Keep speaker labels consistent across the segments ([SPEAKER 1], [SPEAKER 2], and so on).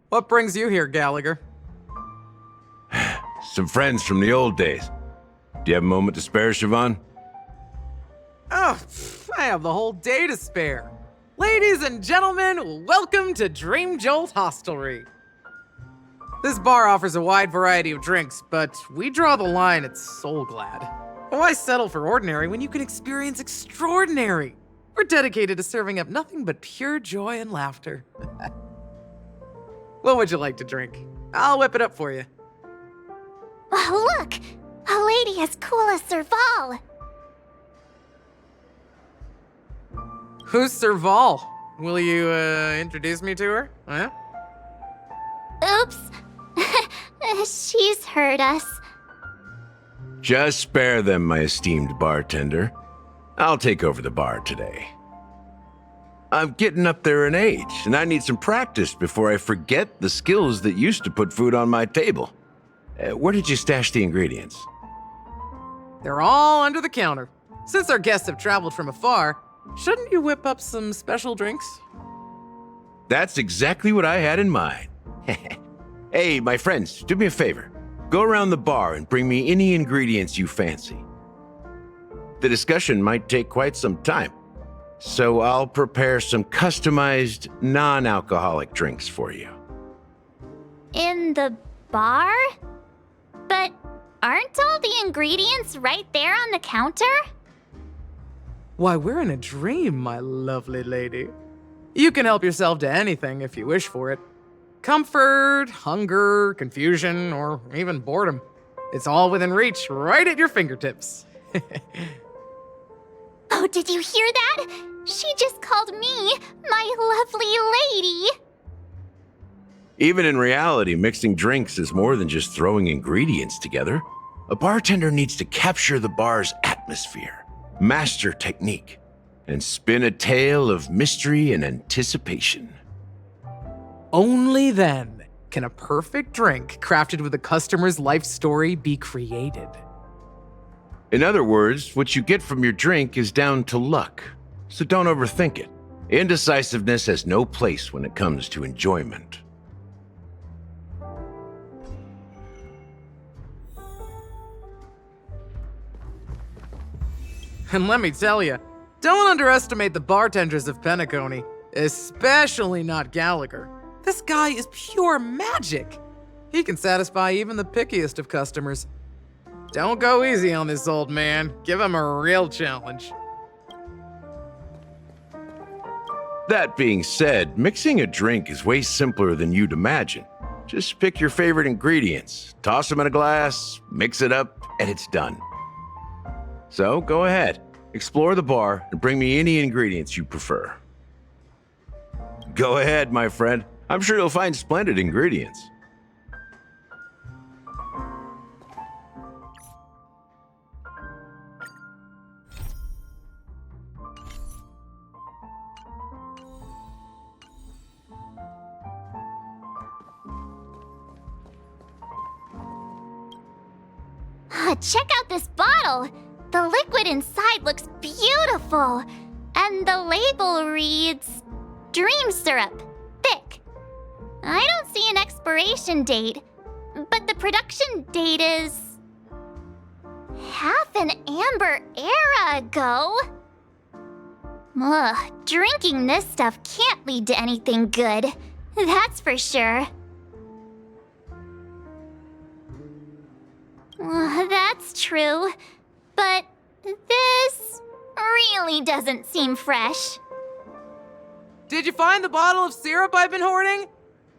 [SPEAKER 1] What brings you here, Gallagher?
[SPEAKER 2] Some friends from the old days. Do you have a moment to spare, Sioban?
[SPEAKER 1] Oh, I have the whole day to spare. Ladies and gentlemen, welcome to Dream Jolt Hostelry. This bar offers a wide variety of drinks, but we draw the line at Soul Glad. Why settle for ordinary when you can experience extraordinary? We're dedicated to serving up nothing but pure joy and laughter. What would you like to drink? I'll whip it up for you.
[SPEAKER 3] Oh, look! A lady as cool as Serval.
[SPEAKER 1] Who's Serval? Will you, introduce me to her? Huh?
[SPEAKER 3] Oops. She's heard us.
[SPEAKER 2] Just spare them, my esteemed bartender. I'll take over the bar today. I'm getting up there in age, and I need some practice before I forget the skills that used to put food on my table. Where did you stash the ingredients?
[SPEAKER 1] They're all under the counter. Since our guests have traveled from afar, shouldn't you whip up some special drinks?
[SPEAKER 2] That's exactly what I had in mind. Hey, my friends, do me a favor. Go around the bar and bring me any ingredients you fancy. The discussion might take quite some time, so I'll prepare some customized, non-alcoholic drinks for you.
[SPEAKER 3] In the bar? But aren't all the ingredients right there on the counter?
[SPEAKER 1] Why, we're in a dream, my lovely lady. You can help yourself to anything if you wish for it. Comfort, hunger, confusion, or even boredom. It's all within reach, right at your fingertips.
[SPEAKER 3] Oh, did you hear that? She just called me my lovely lady.
[SPEAKER 2] Even in reality, mixing drinks is more than just throwing ingredients together. A bartender needs to capture the bar's atmosphere, master technique, and spin a tale of mystery and anticipation.
[SPEAKER 1] Only then can a perfect drink crafted with a customer's life story be created.
[SPEAKER 2] In other words, what you get from your drink is down to luck, so don't overthink it. Indecisiveness has no place when it comes to enjoyment.
[SPEAKER 1] And let me tell you, don't underestimate the bartenders of Penacony, especially not Gallagher. This guy is pure magic. He can satisfy even the pickiest of customers. Don't go easy on this old man. Give him a real challenge.
[SPEAKER 2] That being said, mixing a drink is way simpler than you'd imagine. Just pick your favorite ingredients, toss them in a glass, mix it up, and it's done. So go ahead, explore the bar, and bring me any ingredients you prefer. Go ahead, my friend. I'm sure you'll find splendid ingredients.
[SPEAKER 3] Check out this bottle. The liquid inside looks beautiful. And the label reads, Dream Syrup, thick. I don't see an expiration date, but the production date is half an amber era ago. Ugh, drinking this stuff can't lead to anything good. That's for sure. That's true, but this really doesn't seem fresh.
[SPEAKER 1] Did you find the bottle of syrup I've been hoarding?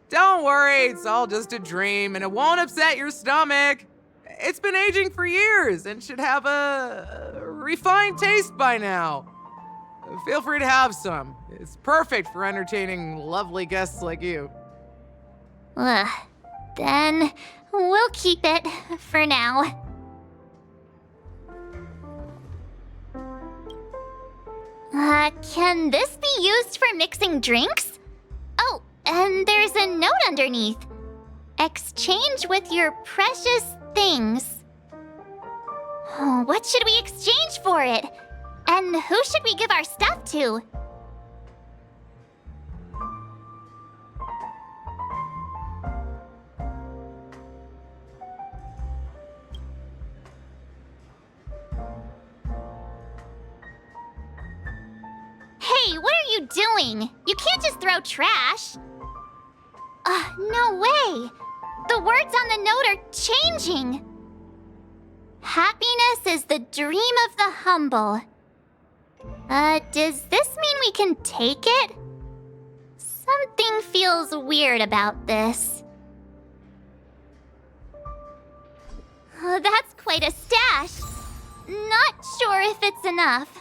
[SPEAKER 1] Don't worry, it's all just a dream and it won't upset your stomach. It's been aging for years and should have a refined taste by now. Feel free to have some. It's perfect for entertaining lovely guests like you.
[SPEAKER 3] Then we'll keep it for now. Can this be used for mixing drinks? Oh, and there's a note underneath. Exchange with your precious things. Oh, what should we exchange for it? And who should we give our stuff to? Hey, what are you doing? You can't just throw trash. No way. The words on the note are changing. Happiness is the dream of the humble. Does this mean we can take it? Something feels weird about this. That's quite a stash. Not sure if it's enough.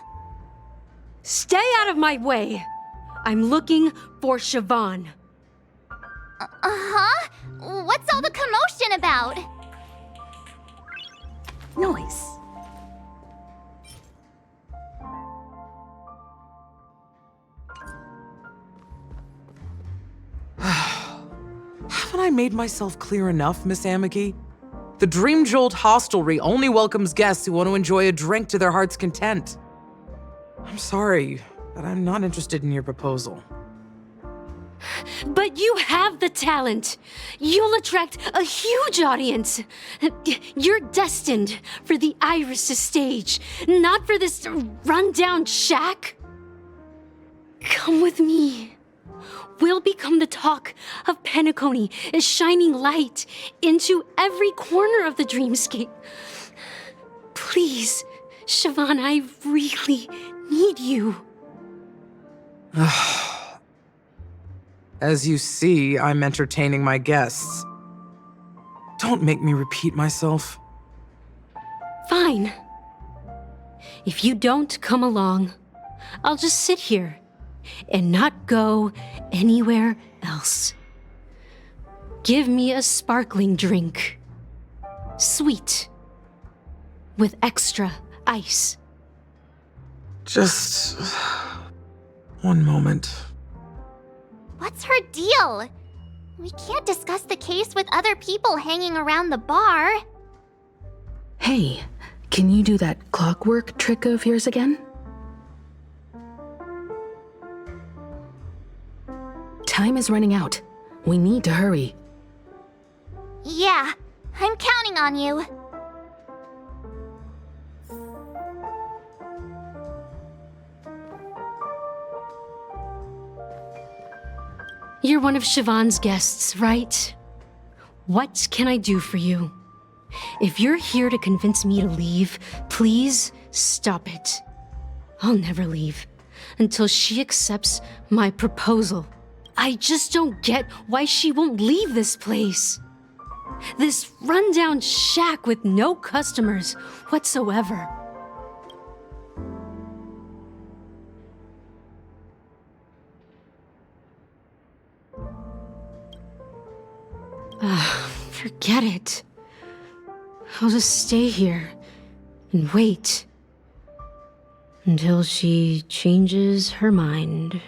[SPEAKER 4] Stay out of my way. I'm looking for Sioban.
[SPEAKER 3] Uh-huh? What's all the commotion about?
[SPEAKER 4] Noise.
[SPEAKER 1] Haven't I made myself clear enough, Miss Amiki? The Dream Jolt hostelry only welcomes guests who want to enjoy a drink to their heart's content. I'm sorry, but I'm not interested in your proposal.
[SPEAKER 4] But you have the talent. You'll attract a huge audience. You're destined for the Iris' stage, not for this rundown shack. Come with me. We'll become the talk of Penacony, a shining light into every corner of the dreamscape. Please, Sioban, I really need you.
[SPEAKER 1] As you see, I'm entertaining my guests. Don't make me repeat myself.
[SPEAKER 4] Fine. If you don't come along, I'll just sit here and not go anywhere else. Give me a sparkling drink. Sweet. With extra ice.
[SPEAKER 1] Just one moment.
[SPEAKER 3] What's her deal? We can't discuss the case with other people hanging around the bar.
[SPEAKER 5] Hey, can you do that clockwork trick of yours again? Time is running out. We need to hurry.
[SPEAKER 3] Yeah, I'm counting on you.
[SPEAKER 4] You're one of Sioban's guests, right? What can I do for you? If you're here to convince me to leave, please stop it. I'll never leave until she accepts my proposal. I just don't get why she won't leave this place. This rundown shack with no customers whatsoever. Forget it. I'll just stay here and wait until she changes her mind.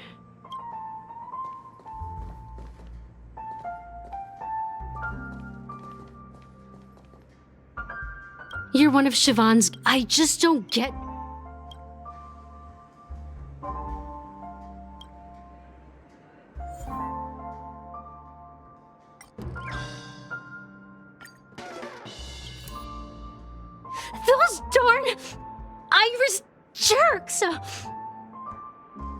[SPEAKER 4] You're one of Sioban's. I just don't get. Those darn Iris jerks!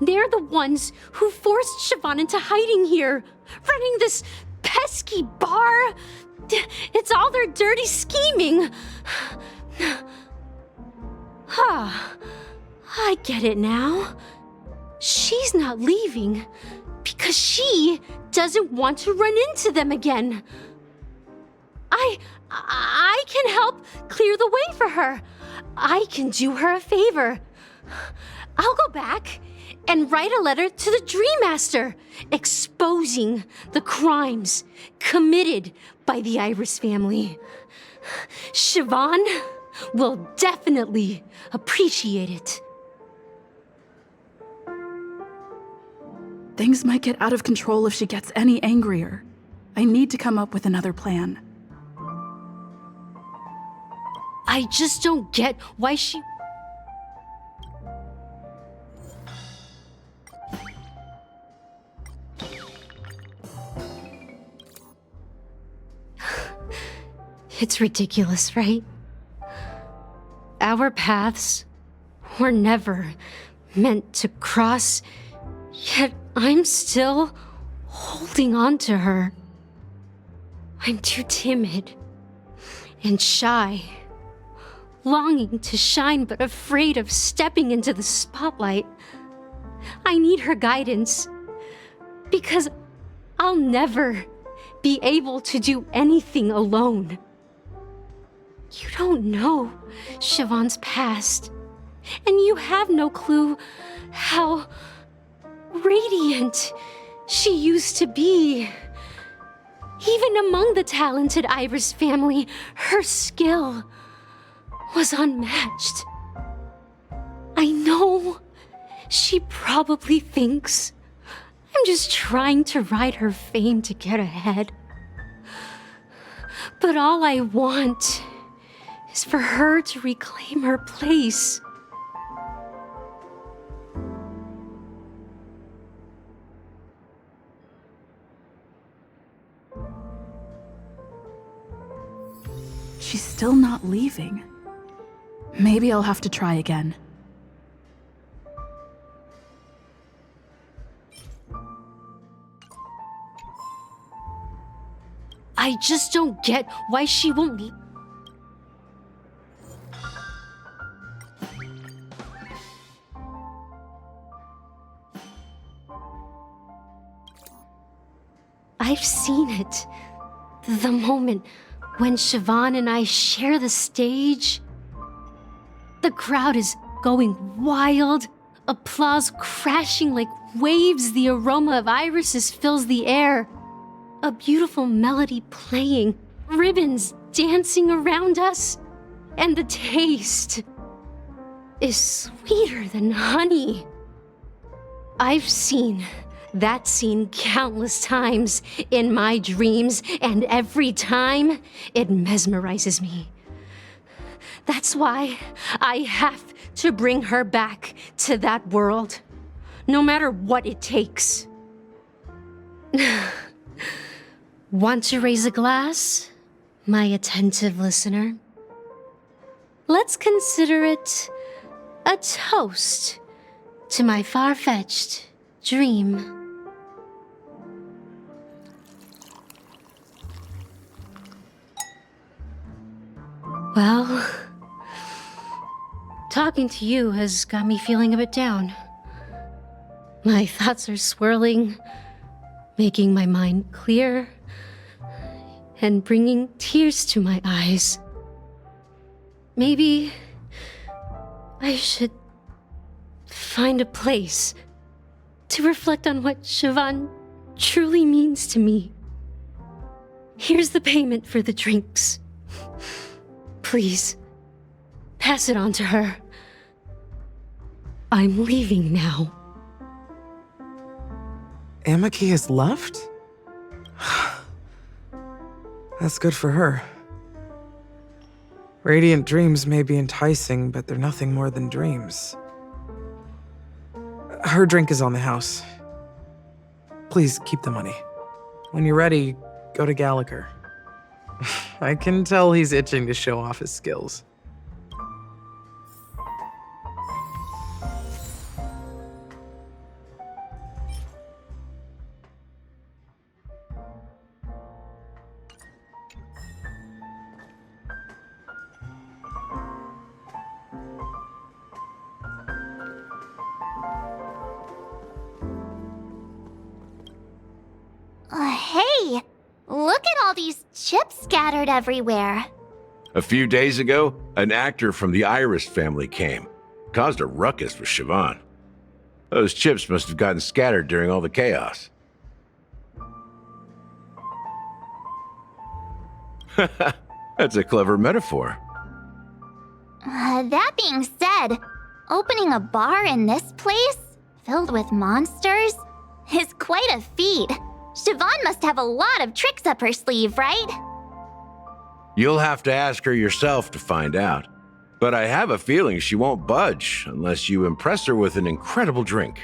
[SPEAKER 4] They're the ones who forced Sioban into hiding here, running this pesky bar. It's all their dirty scheming. I get it now. She's not leaving because she doesn't want to run into them again. I can help clear the way for her. I can do her a favor. I'll go back and write a letter to the Dream Master exposing the crimes committed by the Iris family. Sioban will definitely appreciate it.
[SPEAKER 5] Things might get out of control if she gets any angrier. I need to come up with another plan.
[SPEAKER 4] I just don't get why she... It's ridiculous, right? Our paths were never meant to cross, yet I'm still holding on to her. I'm too timid and shy, longing to shine but afraid of stepping into the spotlight. I need her guidance, because I'll never be able to do anything alone. You don't know Siobhan's past, and you have no clue how radiant she used to be. Even among the talented Iris family, her skill was unmatched. I know she probably thinks I'm just trying to ride her fame to get ahead. But all I want is for her to reclaim her place.
[SPEAKER 5] She's still not leaving. Maybe I'll have to try again.
[SPEAKER 4] I just don't get why she won't leave. I've seen it. The moment when Siobhan and I share the stage. The crowd is going wild, applause crashing like waves, the aroma of irises fills the air. A beautiful melody playing, ribbons dancing around us, and the taste is sweeter than honey. I've seen that scene countless times in my dreams, and every time it mesmerizes me. That's why I have to bring her back to that world, no matter what it takes. Want to raise a glass, my attentive listener? Let's consider it a toast to my far-fetched dream. Well, talking to you has got me feeling a bit down. My thoughts are swirling, making my mind clear, and bringing tears to my eyes. Maybe I should find a place to reflect on what Siobhan truly means to me. Here's the payment for the drinks. Please, pass it on to her. I'm leaving now.
[SPEAKER 1] Amaki has left? That's good for her. Radiant dreams may be enticing, but they're nothing more than dreams. Her drink is on the house. Please keep the money. When you're ready, go to Gallagher. I can tell he's itching to show off his skills.
[SPEAKER 3] Hey! Look at all these chips scattered everywhere.
[SPEAKER 2] A few days ago, an actor from the Iris family came. Caused a ruckus with Siobhan. Those chips must have gotten scattered during all the chaos. That's a clever metaphor.
[SPEAKER 3] That being said, opening a bar in this place, filled with monsters, is quite a feat. Siobhan must have a lot of tricks up her sleeve, right?
[SPEAKER 2] You'll have to ask her yourself to find out. But I have a feeling she won't budge unless you impress her with an incredible drink.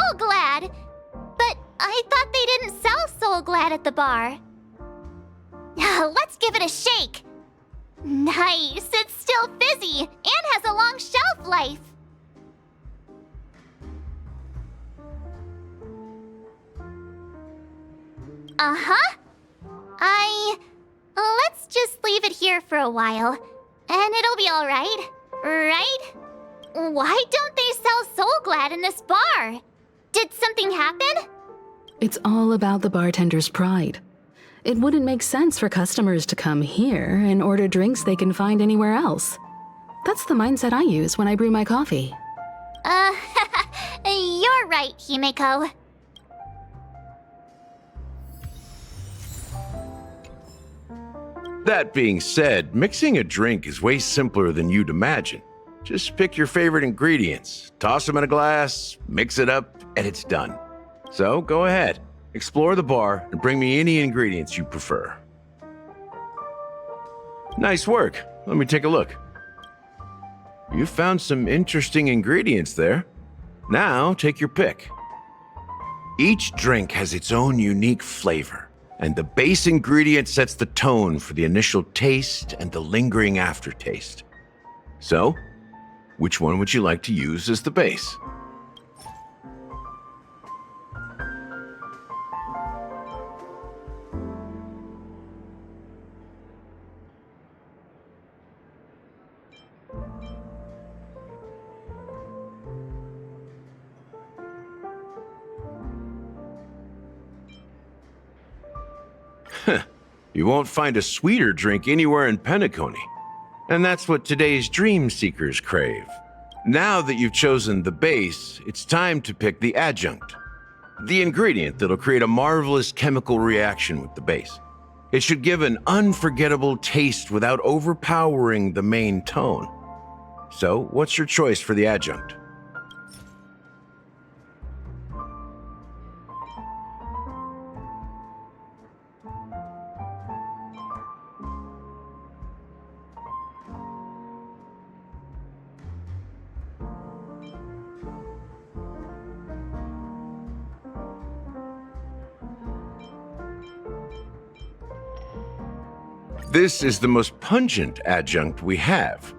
[SPEAKER 3] Soul Glad! But I thought they didn't sell Soul Glad at the bar. Let's give it a shake. Nice, it's still fizzy and has a long shelf life. Uh-huh. Let's just leave it here for a while, and it'll be all right, right? Why don't they sell Soul Glad in this bar? Did something happen?
[SPEAKER 5] It's all about the bartender's pride. It wouldn't make sense for customers to come here and order drinks they can find anywhere else. That's the mindset I use when I brew my coffee.
[SPEAKER 3] You're right, Himeko.
[SPEAKER 2] That being said, mixing a drink is way simpler than you'd imagine. Just pick your favorite ingredients, toss them in a glass, mix it up, and it's done. So go ahead, explore the bar, and bring me any ingredients you prefer. Nice work. Let me take a look. You found some interesting ingredients there. Now take your pick. Each drink has its own unique flavor, and the base ingredient sets the tone for the initial taste and the lingering aftertaste. So, which one would you like to use as the base? You won't find a sweeter drink anywhere in Penacony. And that's what today's dream seekers crave. Now that you've chosen the base, it's time to pick the adjunct. The ingredient that'll create a marvelous chemical reaction with the base. It should give an unforgettable taste without overpowering the main tone. So, what's your choice for the adjunct? This is the most pungent adjunct we have,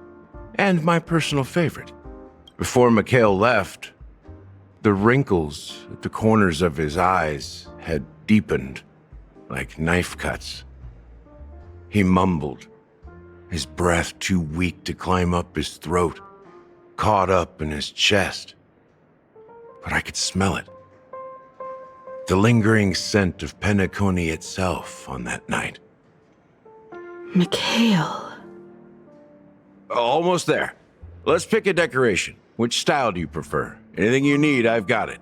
[SPEAKER 2] and my personal favorite. Before Mikhail left, the wrinkles at the corners of his eyes had deepened like knife cuts. He mumbled, his breath too weak to climb up his throat, caught up in his chest. But I could smell it. The lingering scent of Penacony itself on that night.
[SPEAKER 5] Mikhail.
[SPEAKER 2] Almost there. Let's pick a decoration. Which style do you prefer? Anything you need, I've got it.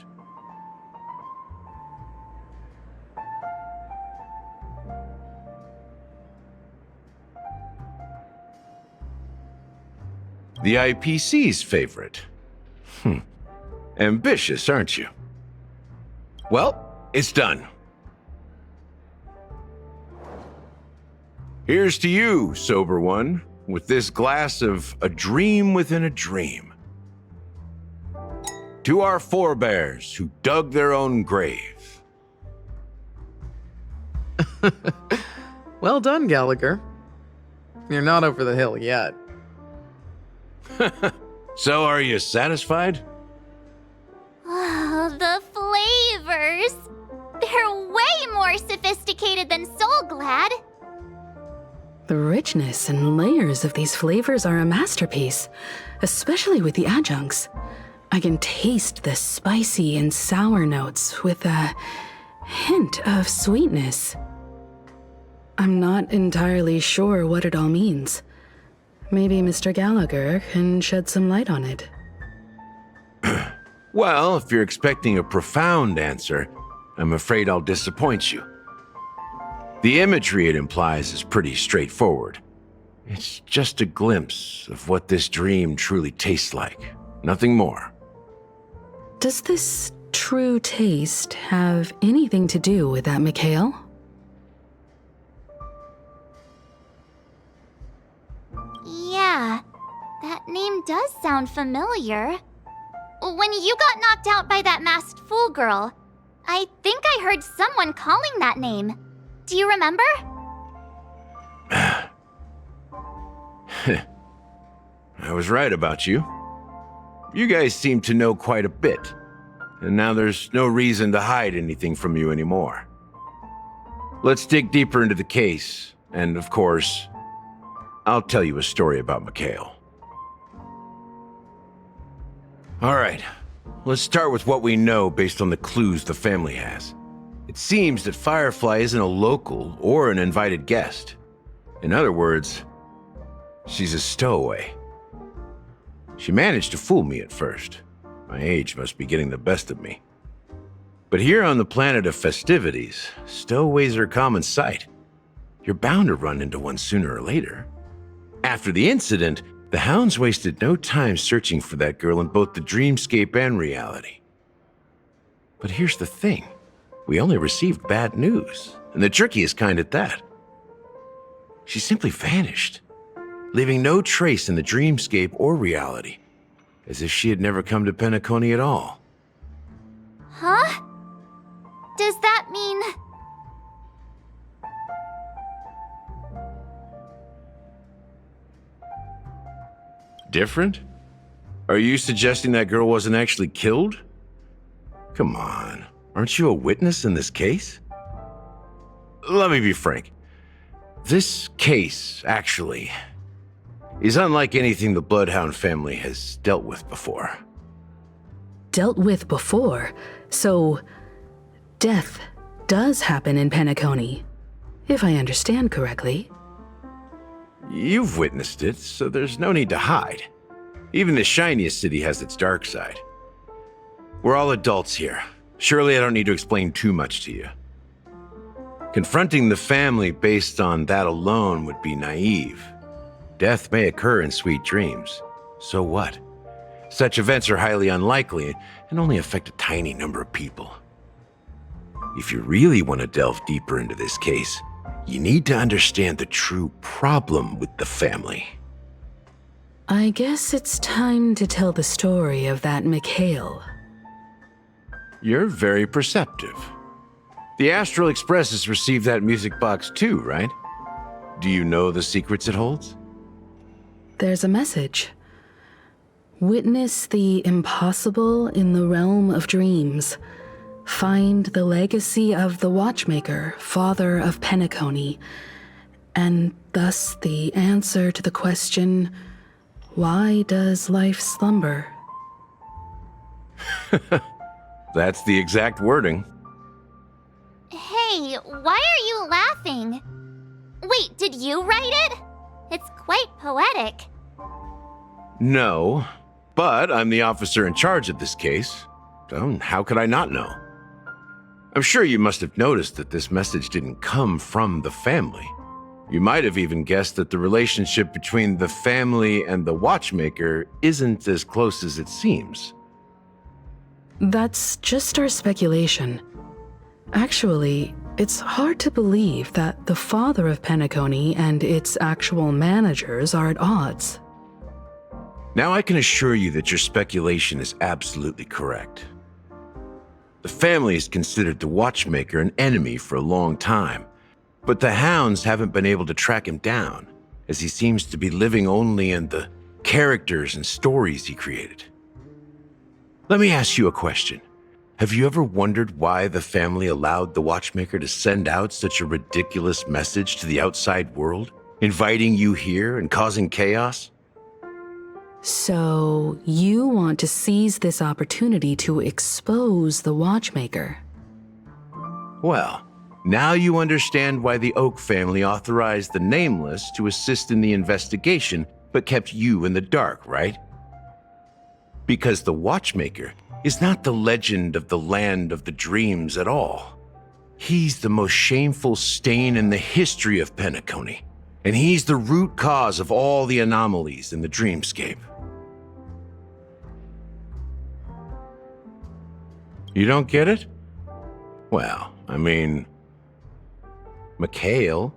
[SPEAKER 2] The IPC's favorite. Ambitious, aren't you? Well, it's done. Here's to you, sober one, with this glass of a dream within a dream. To our forebears who dug their own grave.
[SPEAKER 1] Well done, Gallagher. You're not over the hill yet.
[SPEAKER 2] So are you satisfied?
[SPEAKER 3] Oh, the flavors! They're way more sophisticated than Soul Glad.
[SPEAKER 5] The richness and layers of these flavors are a masterpiece, especially with the adjuncts. I can taste the spicy and sour notes with a hint of sweetness. I'm not entirely sure what it all means. Maybe Mr. Gallagher can shed some light on it.
[SPEAKER 2] Well, if you're expecting a profound answer, I'm afraid I'll disappoint you. The imagery it implies is pretty straightforward. It's just a glimpse of what this dream truly tastes like. Nothing more.
[SPEAKER 5] Does this true taste have anything to do with that Mikhail?
[SPEAKER 3] Yeah, that name does sound familiar. when you got knocked out by that masked fool girl, I think I heard someone calling that name. Do you remember?
[SPEAKER 2] I was right about you. You guys seem to know quite a bit, and now there's no reason to hide anything from you anymore. Let's dig deeper into the case, and of course, I'll tell you a story about Mikhail. All right, let's start with what we know based on the clues the family has. It seems that Firefly isn't a local or an invited guest. In other words, she's a stowaway. She managed to fool me at first. My age must be getting the best of me. But here on the planet of festivities, stowaways are a common sight. You're bound to run into one sooner or later. After the incident, the hounds wasted no time searching for that girl in both the dreamscape and reality. But here's the thing. We only received bad news, and the trickiest kind at that. She simply vanished, leaving no trace in the dreamscape or reality, as if she had never come to Penacony at all.
[SPEAKER 3] Huh? Does that mean...
[SPEAKER 2] Different? Are you suggesting that girl wasn't actually killed? Come on, aren't you a witness in this case? Let me be frank. This case, actually, is unlike anything the Bloodhound family has dealt with before.
[SPEAKER 5] Dealt with before? So, death does happen in Penacony, if I understand correctly.
[SPEAKER 2] You've witnessed it, so there's no need to hide. Even the shiniest city has its dark side. We're all adults here. Surely I don't need to explain too much to you. Confronting the family based on that alone would be naive. Death may occur in sweet dreams. So what? Such events are highly unlikely and only affect a tiny number of people. If you really want to delve deeper into this case, you need to understand the true problem with the family.
[SPEAKER 5] I guess it's time to tell the story of that Mikhail.
[SPEAKER 2] You're very perceptive. The Astral Express has received that music box too, right? Do you know the secrets it holds?
[SPEAKER 5] There's a message. Witness the impossible in the realm of dreams. Find the legacy of the Watchmaker, father of Penacony, and thus the answer to the question, why does life slumber?
[SPEAKER 2] That's the exact wording.
[SPEAKER 3] Hey, why are you laughing? Wait, did you write it? It's quite poetic.
[SPEAKER 2] No, but I'm the officer in charge of this case, so how could I not know? I'm sure you must have noticed that this message didn't come from the family. You might have even guessed that the relationship between the family and the Watchmaker isn't as close as it seems.
[SPEAKER 5] That's just our speculation. Actually, it's hard to believe that the father of Penacony and its actual managers are at odds.
[SPEAKER 2] Now I can assure you that your speculation is absolutely correct. The family has considered the Watchmaker an enemy for a long time, but the hounds haven't been able to track him down, as he seems to be living only in the characters and stories he created. Let me ask you a question. Have you ever wondered why the family allowed the Watchmaker to send out such a ridiculous message to the outside world, inviting you here and causing chaos?
[SPEAKER 5] So, you want to seize this opportunity to expose the Watchmaker?
[SPEAKER 2] Well, now you understand why the Oak family authorized the Nameless to assist in the investigation, but kept you in the dark, right? Because the Watchmaker is not the legend of the land of the dreams at all. He's the most shameful stain in the history of Penacony, and he's the root cause of all the anomalies in the dreamscape. You don't get it? Well, I mean, Mikhail,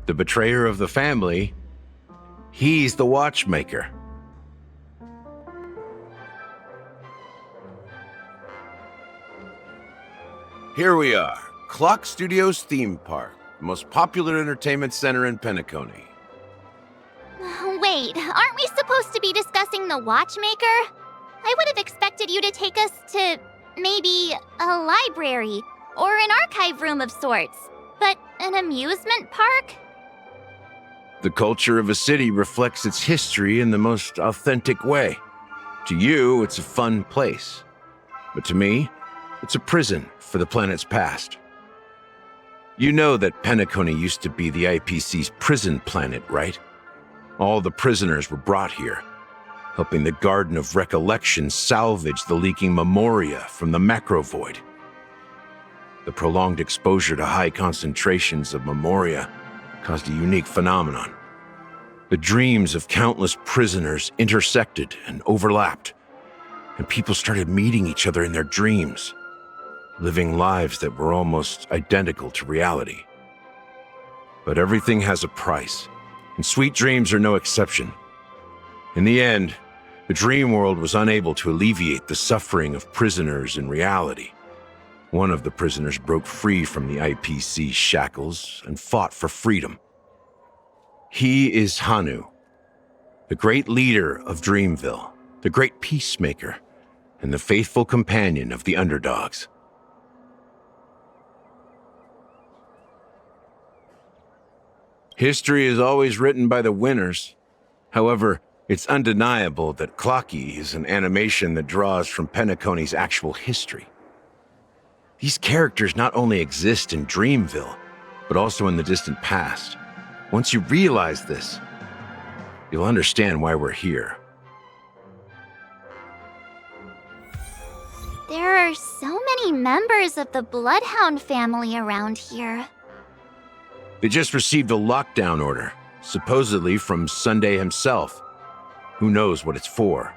[SPEAKER 2] the betrayer of the family, he's the Watchmaker. Here we are, Clock Studios theme park, the most popular entertainment center in Penacony.
[SPEAKER 3] Wait, aren't we supposed to be discussing the watchmaker? I would have expected you to take us to maybe a library or an archive room of sorts, but an amusement park?
[SPEAKER 2] The culture of a city reflects its history in the most authentic way. To you, it's a fun place. But to me, it's a prison for the planet's past. You know that Penacony used to be the IPC's prison planet, right? All the prisoners were brought here, helping the Garden of Recollection salvage the leaking memoria from the macro void. The prolonged exposure to high concentrations of memoria caused a unique phenomenon. The dreams of countless prisoners intersected and overlapped, and people started meeting each other in their dreams, living lives that were almost identical to reality. But everything has a price, and sweet dreams are no exception. In the end, the dream world was unable to alleviate the suffering of prisoners in reality. One of the prisoners broke free from the IPC's shackles and fought for freedom. He is Hanu, the great leader of Dreamville, the great peacemaker, and the faithful companion of the underdogs. History is always written by the winners. However, it's undeniable that Clocky is an animation that draws from Penacony's actual history. These characters not only exist in Dreamville, but also in the distant past. Once you realize this, you'll understand why we're here.
[SPEAKER 3] There are so many members of the Bloodhound family around here.
[SPEAKER 2] They just received a lockdown order, supposedly from Sunday himself. Who knows what it's for?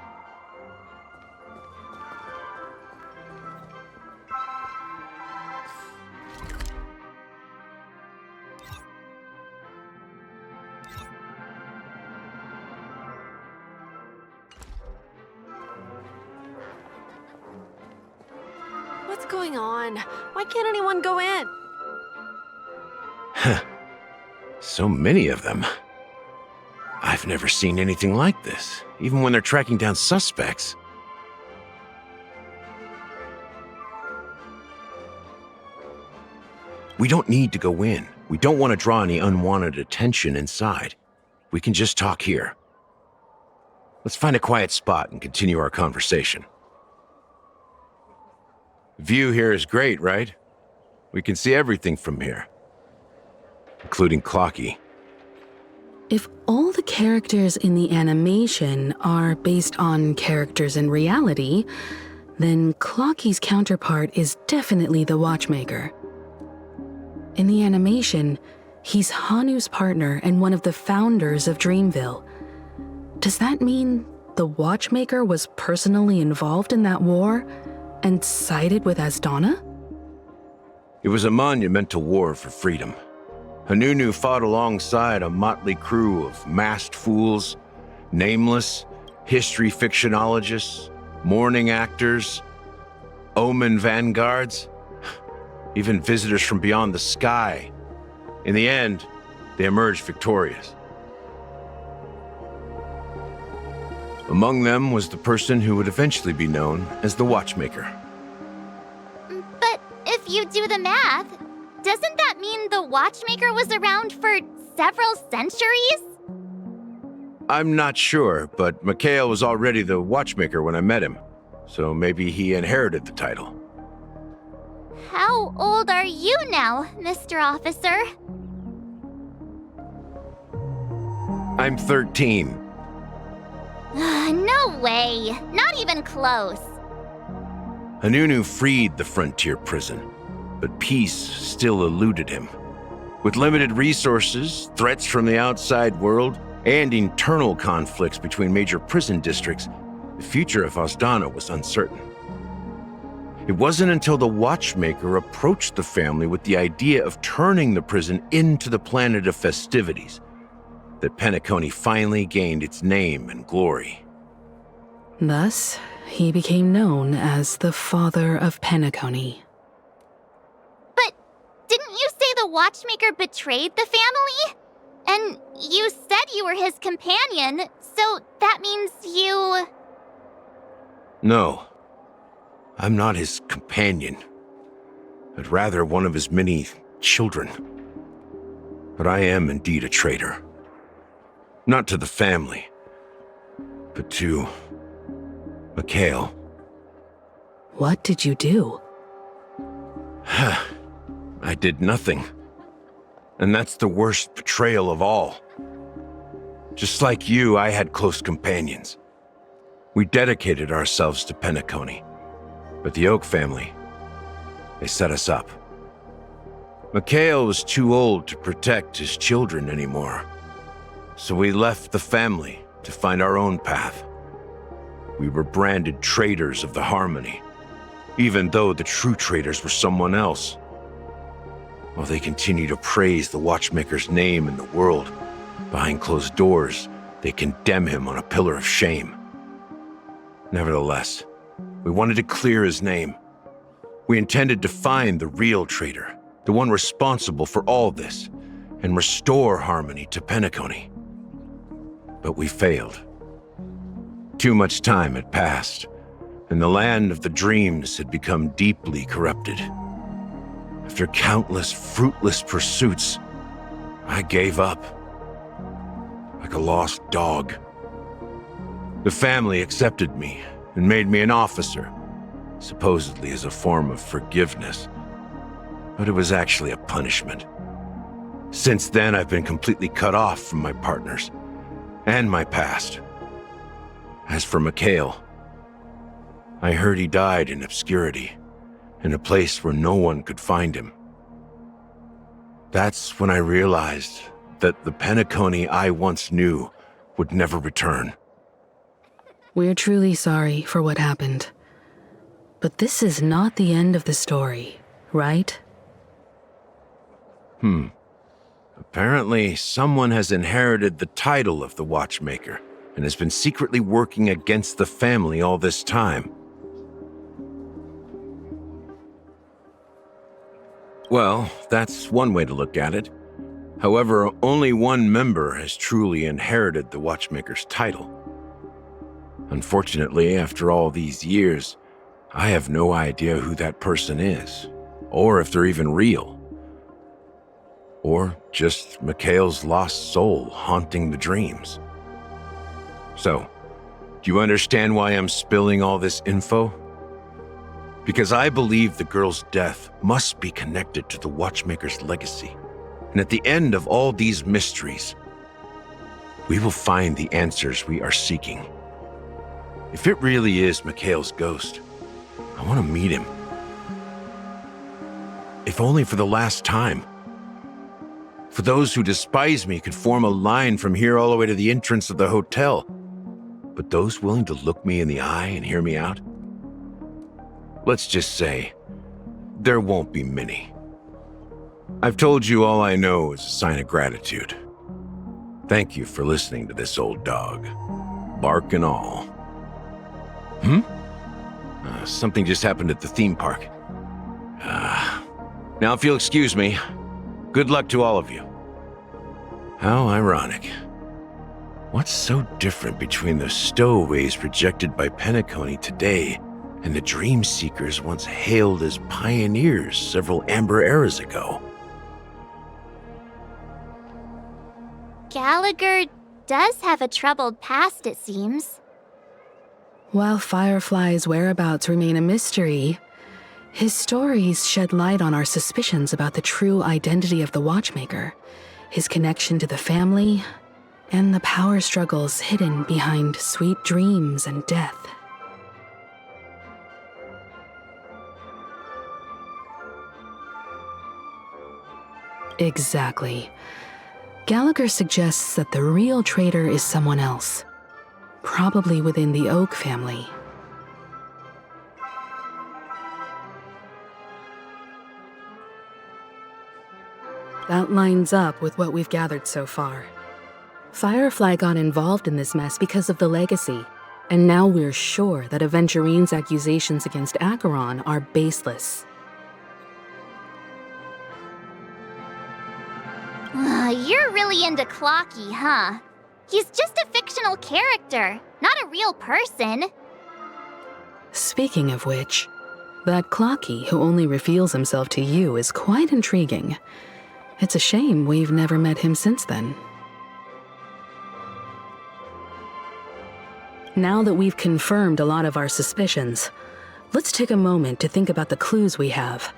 [SPEAKER 6] What's going on? Why can't anyone go in?
[SPEAKER 2] So many of them. I've never seen anything like this, even when they're tracking down suspects. We don't need to go in. We don't want to draw any unwanted attention inside. We can just talk here. Let's find a quiet spot and continue our conversation. View here is great, right? We can see everything from here, including Clocky.
[SPEAKER 5] If all the characters in the animation are based on characters in reality, then Clocky's counterpart is definitely the Watchmaker. In the animation, he's Hanu's partner and one of the founders of Dreamville. Does that mean the Watchmaker was personally involved in that war and sided with Asdana?
[SPEAKER 2] It was a monumental war for freedom. Hanunu fought alongside a motley crew of masked fools, nameless, history fictionologists, mourning actors, omen vanguards, even visitors from beyond the sky. In the end, they emerged victorious. Among them was the person who would eventually be known as the Watchmaker.
[SPEAKER 3] But if you do the math, doesn't that mean the Watchmaker was around for several centuries?
[SPEAKER 2] I'm not sure, but Mikhail was already the Watchmaker when I met him, so maybe he inherited the title.
[SPEAKER 3] How old are you now, Mr. Officer?
[SPEAKER 2] I'm 13.
[SPEAKER 3] No way. Not even close.
[SPEAKER 2] Hanunu freed the frontier prison, but peace still eluded him. With limited resources, threats from the outside world, and internal conflicts between major prison districts, the future of Asdana was uncertain. It wasn't until the Watchmaker approached the family with the idea of turning the prison into the planet of festivities that Penacony finally gained its name and glory.
[SPEAKER 5] Thus, he became known as the Father of Penacony.
[SPEAKER 3] watchmaker betrayed the family? And you said you were his companion, so that means you...
[SPEAKER 2] No. I'm not his companion, but rather one of his many children. But I am indeed a traitor. Not to the family, but to Mikhail.
[SPEAKER 5] What did you do?
[SPEAKER 2] I did nothing. And that's the worst betrayal of all. Just like you, I had close companions. We dedicated ourselves to Penacony. But the Oak family, they set us up. Mikhail was too old to protect his children anymore. So we left the family to find our own path. We were branded traitors of the Harmony, even though the true traitors were someone else. While they continue to praise the Watchmaker's name in the world, behind closed doors, they condemn him on a pillar of shame. Nevertheless, we wanted to clear his name. We intended to find the real traitor, the one responsible for all this, and restore harmony to Penacony. But we failed. Too much time had passed, and the land of the dreams had become deeply corrupted. After countless fruitless pursuits, I gave up. Like a lost dog. The family accepted me and made me an officer, supposedly as a form of forgiveness. But it was actually a punishment. Since then, I've been completely cut off from my partners and my past. As for Mikhail, I heard he died in obscurity, in a place where no one could find him. That's when I realized that the Penacony I once knew would never return.
[SPEAKER 5] We're truly sorry for what happened. But this is not the end of the story, right?
[SPEAKER 2] Apparently, someone has inherited the title of the Watchmaker and has been secretly working against the family all this time. Well, that's one way to look at it. However, only one member has truly inherited the Watchmaker's title. Unfortunately, after all these years, I have no idea who that person is, or if they're even real. Or just Mikhail's lost soul haunting the dreams. So, do you understand why I'm spilling all this info? Because I believe the girl's death must be connected to the Watchmaker's legacy. And at the end of all these mysteries, we will find the answers we are seeking. If it really is Mikhail's ghost, I want to meet him. If only for the last time. For those who despise me could form a line from here all the way to the entrance of the hotel. But those willing to look me in the eye and hear me out? Let's just say, there won't be many. I've told you all I know is a sign of gratitude. Thank you for listening to this old dog. Bark and all. Something just happened at the theme park. Now if you'll excuse me, good luck to all of you. How ironic. What's so different between the stowaways rejected by Penacony today and the dream seekers once hailed as pioneers several amber eras ago?
[SPEAKER 3] Gallagher does have a troubled past, it seems.
[SPEAKER 5] While Firefly's whereabouts remain a mystery, his stories shed light on our suspicions about the true identity of the Watchmaker, his connection to the family, and the power struggles hidden behind sweet dreams and death. Exactly. Gallagher suggests that the real traitor is someone else, probably within the Oak family. That lines up with what we've gathered so far. Firefly got involved in this mess because of the legacy, and now we're sure that Aventurine's accusations against Acheron are baseless.
[SPEAKER 3] You're really into Clocky, huh? He's just a fictional character, not a real person.
[SPEAKER 5] Speaking of which, that Clocky who only reveals himself to you is quite intriguing. It's a shame we've never met him since then. Now that we've confirmed a lot of our suspicions, let's take a moment to think about the clues we have.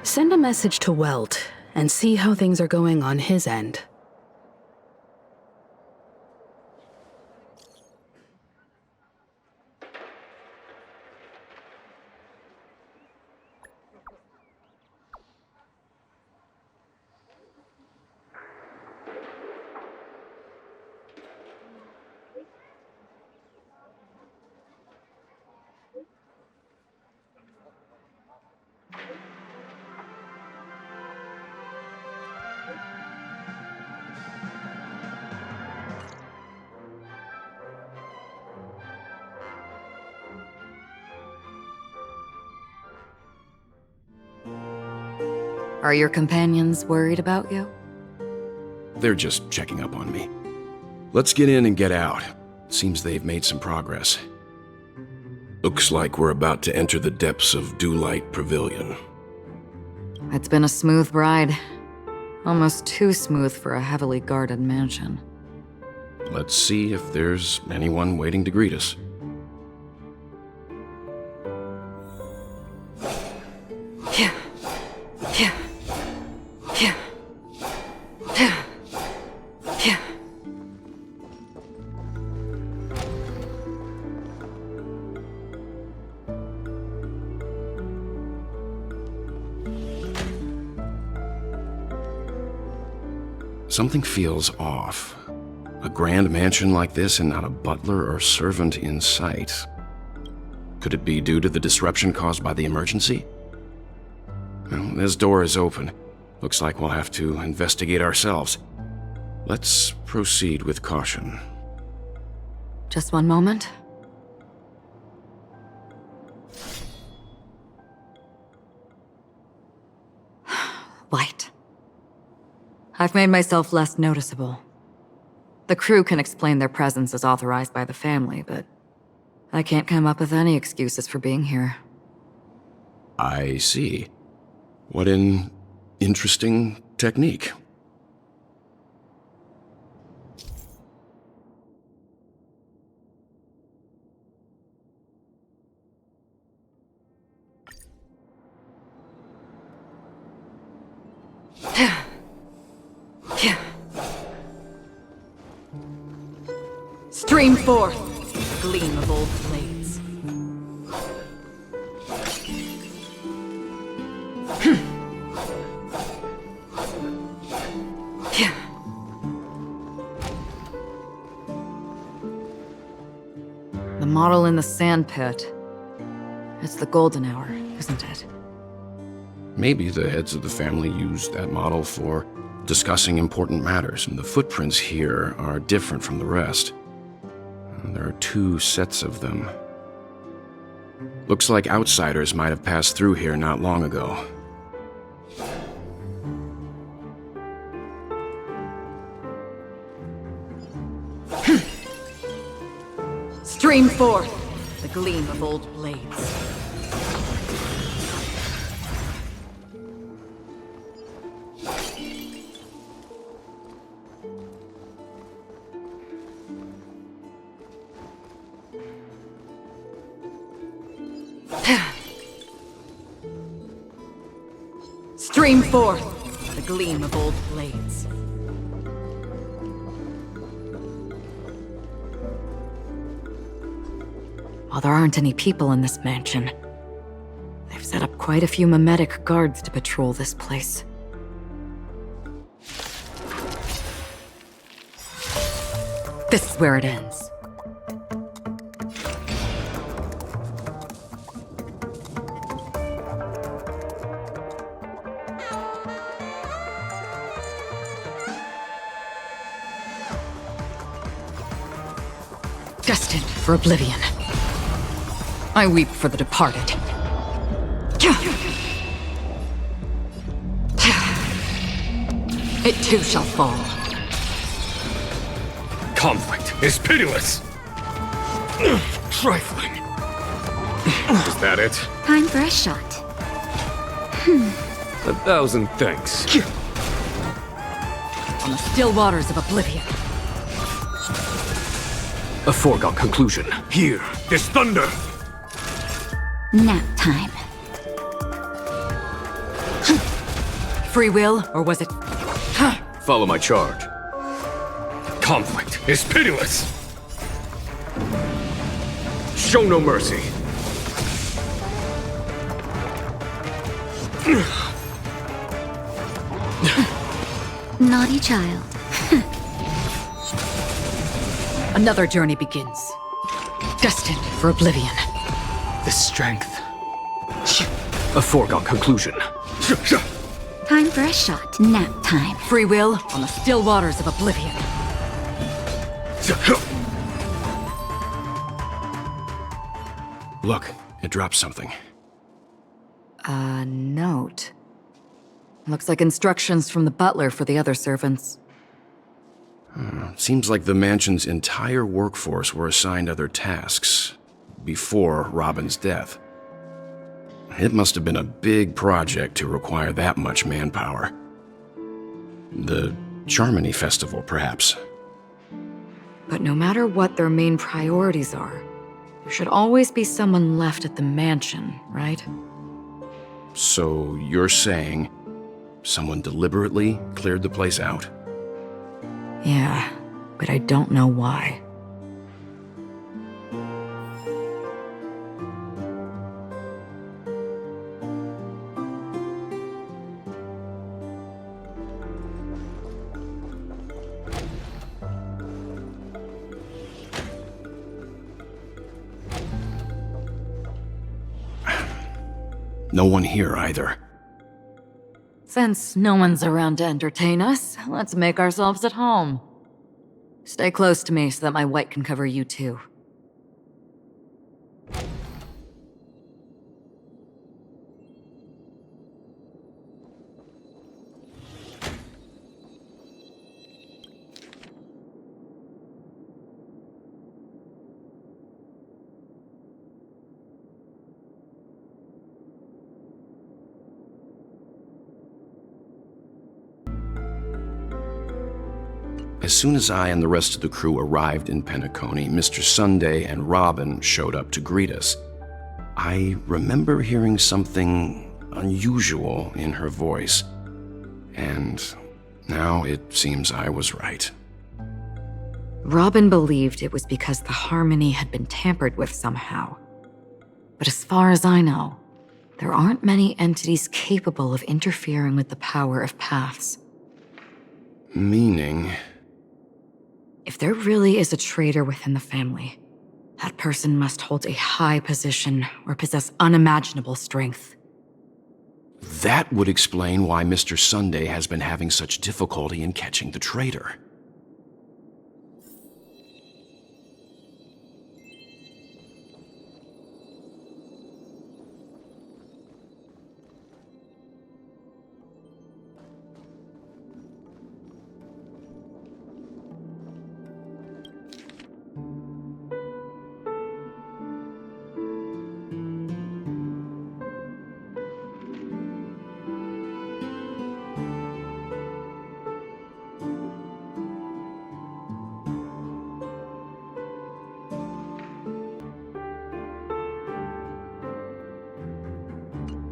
[SPEAKER 5] Send a message to Welt and see how things are going on his end.
[SPEAKER 7] Are your companions worried about you?
[SPEAKER 8] They're just checking up on me. Let's get in and get out. Seems they've made some progress. Looks like we're about to enter the depths of Dewlight Pavilion.
[SPEAKER 7] It's been a smooth ride. Almost too smooth for a heavily guarded mansion.
[SPEAKER 8] Let's see if there's anyone waiting to greet us. Something feels off. A grand mansion like this and not a butler or servant in sight. Could it be due to the disruption caused by the emergency? Well, this door is open. Looks like we'll have to investigate ourselves. Let's proceed with caution.
[SPEAKER 7] Just one moment. Light. I've made myself less noticeable. The crew can explain their presence as authorized by the family, but I can't come up with any excuses for being here.
[SPEAKER 8] I see. What an interesting technique.
[SPEAKER 7] Stream forth, gleam of old blades. The model in the sand pit. It's the golden hour, isn't it?
[SPEAKER 8] Maybe the heads of the family used that model for discussing important matters, and the footprints here are different from the rest. There are 2 sets of them. Looks like outsiders might have passed through here not long ago.
[SPEAKER 7] Stream forth, the gleam of old blades. Stream forth, the gleam of old blades. While there aren't any people in this mansion, they've set up quite a few mimetic guards to patrol this place. This is where it ends. Destined for oblivion. I weep for the departed. It too shall fall.
[SPEAKER 9] Conflict is pitiless. Trifling. Is that it?
[SPEAKER 3] Time for a shot.
[SPEAKER 9] 1,000 thanks.
[SPEAKER 7] On the still waters of oblivion.
[SPEAKER 9] A foregone conclusion. Here, this thunder.
[SPEAKER 3] Nap time.
[SPEAKER 7] Free will, or was it...
[SPEAKER 9] Follow my charge. Conflict is pitiless. Show no mercy.
[SPEAKER 3] Naughty child.
[SPEAKER 7] Another journey begins. Destined for oblivion.
[SPEAKER 9] The strength. A foregone conclusion.
[SPEAKER 3] Time for a shot. Nap time.
[SPEAKER 7] Free will on the still waters of oblivion.
[SPEAKER 8] Look, it dropped something.
[SPEAKER 7] A note. Looks like instructions from the butler for the other servants.
[SPEAKER 8] Seems like the mansion's entire workforce were assigned other tasks before Robin's death. It must have been a big project to require that much manpower. The Charmony Festival, perhaps.
[SPEAKER 7] But no matter what their main priorities are, there should always be someone left at the mansion, right?
[SPEAKER 8] So you're saying someone deliberately cleared the place out?
[SPEAKER 7] Yeah, but I don't know why.
[SPEAKER 8] No one here either.
[SPEAKER 7] Since no one's around to entertain us, let's make ourselves at home. Stay close to me so that my white can cover you too.
[SPEAKER 8] As soon as I and the rest of the crew arrived in Penacony, Mr. Sunday and Robin showed up to greet us. I remember hearing something unusual in her voice, and now it seems I was right.
[SPEAKER 7] Robin believed it was because the harmony had been tampered with somehow. But as far as I know, there aren't many entities capable of interfering with the power of paths.
[SPEAKER 8] Meaning?
[SPEAKER 7] If there really is a traitor within the family, that person must hold a high position or possess unimaginable strength.
[SPEAKER 8] That would explain why Mr. Sunday has been having such difficulty in catching the traitor.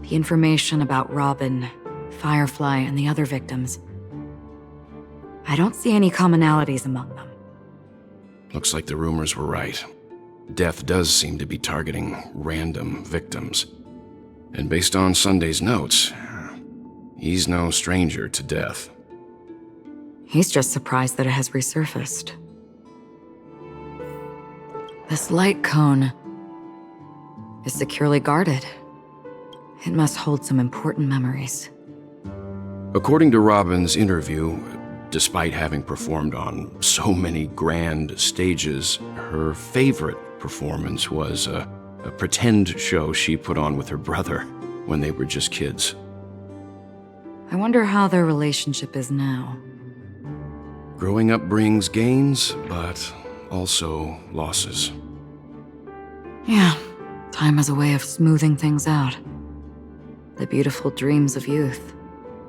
[SPEAKER 7] The information about Robin, Firefly, and the other victims. I don't see any commonalities among them.
[SPEAKER 8] Looks like the rumors were right. Death does seem to be targeting random victims. And based on Sunday's notes, he's no stranger to death.
[SPEAKER 7] He's just surprised that it has resurfaced. This light cone is securely guarded. It must hold some important memories.
[SPEAKER 8] According to Robin's interview, despite having performed on so many grand stages, her favorite performance was a pretend show she put on with her brother when they were just kids.
[SPEAKER 7] I wonder how their relationship is now.
[SPEAKER 8] Growing up brings gains, but also losses.
[SPEAKER 7] Yeah, time has a way of smoothing things out. The beautiful dreams of youth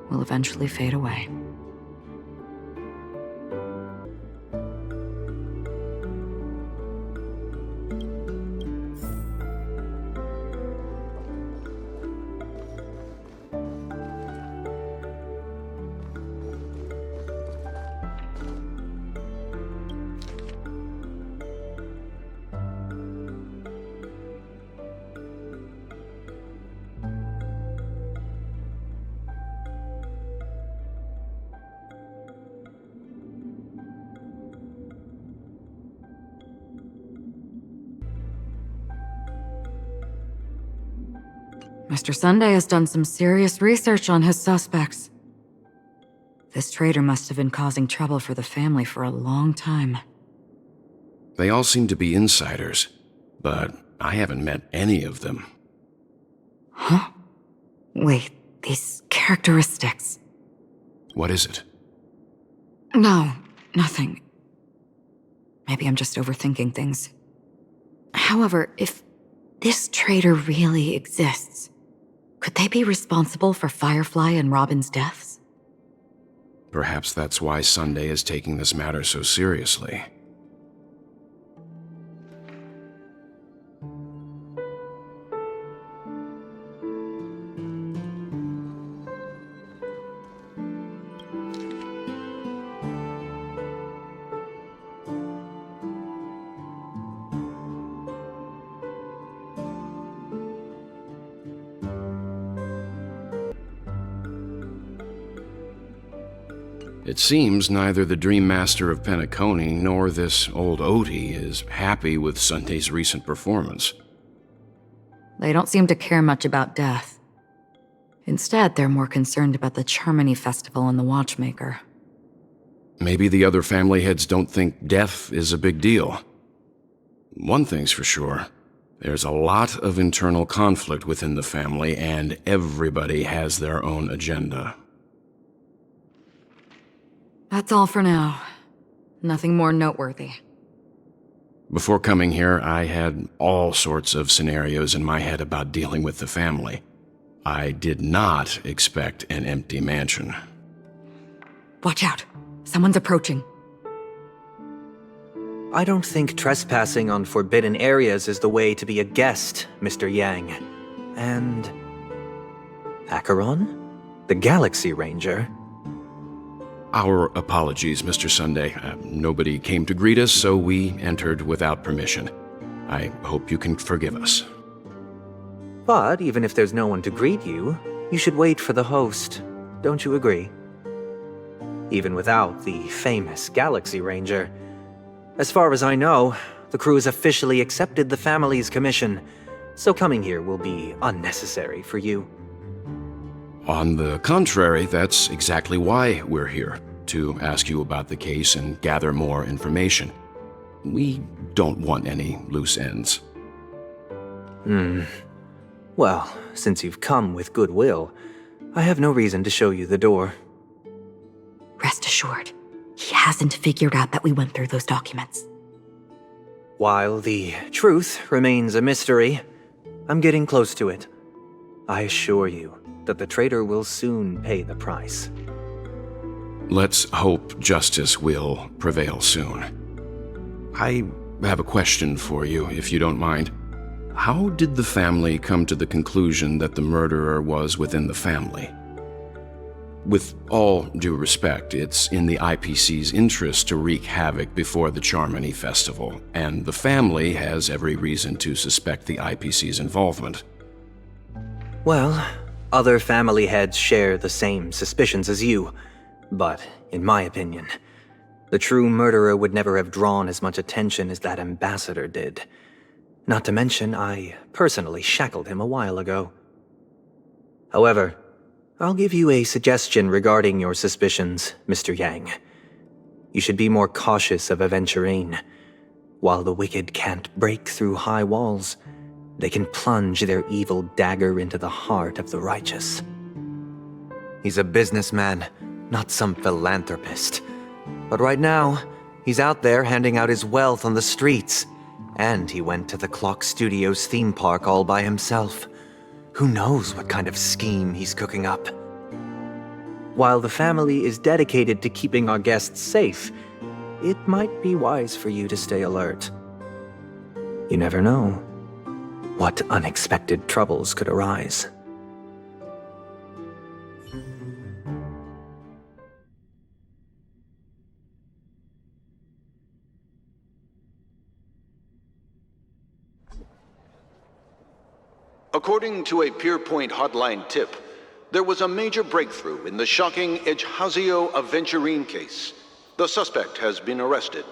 [SPEAKER 7] will eventually fade away. Mr. Sunday has done some serious research on his suspects. This traitor must have been causing trouble for the family for a long time.
[SPEAKER 8] They all seem to be insiders, but I haven't met any of them.
[SPEAKER 7] Huh? Wait, these characteristics.
[SPEAKER 8] What is it?
[SPEAKER 7] No, nothing. Maybe I'm just overthinking things. However, if this traitor really exists, could they be responsible for Firefly and Robin's deaths?
[SPEAKER 8] Perhaps that's why Sunday is taking this matter so seriously. It seems neither the Dream Master of Penacony nor this old Odie is happy with Sunday's recent performance.
[SPEAKER 7] They don't seem to care much about death. Instead, they're more concerned about the Charmony Festival and the Watchmaker.
[SPEAKER 8] Maybe the other family heads don't think death is a big deal. One thing's for sure. There's a lot of internal conflict within the family, and everybody has their own agenda.
[SPEAKER 7] That's all for now. Nothing more noteworthy.
[SPEAKER 8] Before coming here, I had all sorts of scenarios in my head about dealing with the family. I did not expect an empty mansion.
[SPEAKER 7] Watch out. Someone's approaching.
[SPEAKER 10] I don't think trespassing on forbidden areas is the way to be a guest, Mr. Yang. And... Acheron? The Galaxy Ranger?
[SPEAKER 8] Our apologies, Mr. Sunday. Nobody came to greet us, so we entered without permission. I hope you can forgive us.
[SPEAKER 10] But even if there's no one to greet you, you should wait for the host. Don't you agree? Even without the famous Galaxy Ranger. As far as I know, the crew has officially accepted the family's commission, so coming here will be unnecessary for you.
[SPEAKER 8] On the contrary, that's exactly why we're here, to ask you about the case and gather more information. We don't want any loose ends.
[SPEAKER 10] Well, since you've come with goodwill, I have no reason to show you the door.
[SPEAKER 7] Rest assured, he hasn't figured out that we went through those documents.
[SPEAKER 10] While the truth remains a mystery, I'm getting close to it. I assure you that the traitor will soon pay the price.
[SPEAKER 8] Let's hope justice will prevail soon. I have a question for you, if you don't mind. How did the family come to the conclusion that the murderer was within the family? With all due respect, it's in the IPC's interest to wreak havoc before the Charmony Festival, and the family has every reason to suspect the IPC's involvement.
[SPEAKER 10] Well, other family heads share the same suspicions as you, but in my opinion, the true murderer would never have drawn as much attention as that ambassador did. Not to mention, I personally shackled him a while ago. However, I'll give you a suggestion regarding your suspicions, Mr. Yang. You should be more cautious of Aventurine. While the wicked can't break through high walls, they can plunge their evil dagger into the heart of the righteous. He's a businessman, not some philanthropist. But right now, he's out there handing out his wealth on the streets. And he went to the Clock Studios theme park all by himself. Who knows what kind of scheme he's cooking up? While the family is dedicated to keeping our guests safe, it might be wise for you to stay alert. You never know what unexpected troubles could arise.
[SPEAKER 11] According to a Pierpoint hotline tip, there was a major breakthrough in the shocking Aventurine case. The suspect has been arrested.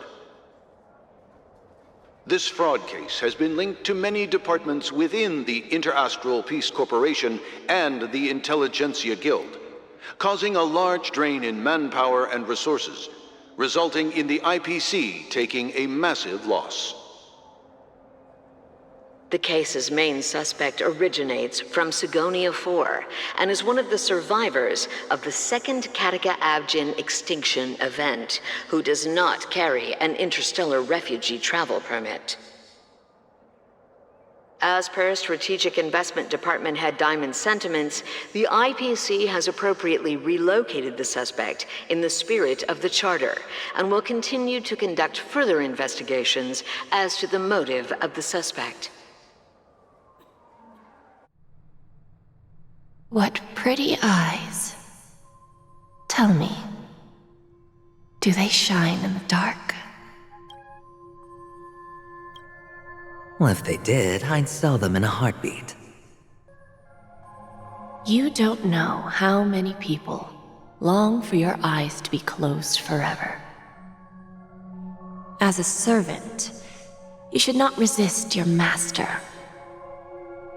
[SPEAKER 11] This fraud case has been linked to many departments within the Interastral Peace Corporation and the Intelligentsia Guild, causing a large drain in manpower and resources, resulting in the IPC taking a massive loss.
[SPEAKER 12] The case's main suspect originates from Sigonia 4 and is one of the survivors of the second Kataka Avgin extinction event, who does not carry an interstellar refugee travel permit. As per Strategic Investment Department Head Diamond's sentiments, the IPC has appropriately relocated the suspect in the spirit of the Charter and will continue to conduct further investigations as to the motive of the suspect.
[SPEAKER 6] What pretty eyes. Tell me, do they shine in the dark?
[SPEAKER 13] Well, if they did, I'd sell them in a heartbeat.
[SPEAKER 6] You don't know how many people long for your eyes to be closed forever. As a servant, you should not resist your master.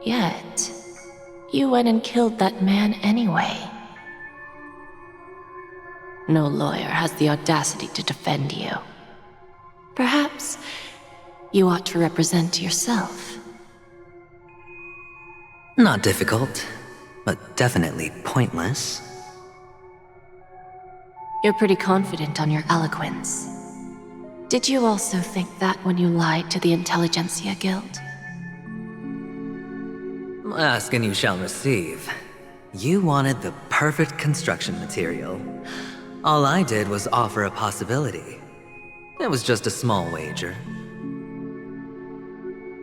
[SPEAKER 6] Yet, you went and killed that man anyway. No lawyer has the audacity to defend you. Perhaps you ought to represent yourself.
[SPEAKER 13] Not difficult, but definitely pointless.
[SPEAKER 6] You're pretty confident on your eloquence. Did you also think that when you lied to the Intelligentsia Guild?
[SPEAKER 13] Ask and you shall receive. You wanted the perfect construction material. All I did was offer a possibility. It was just a small wager.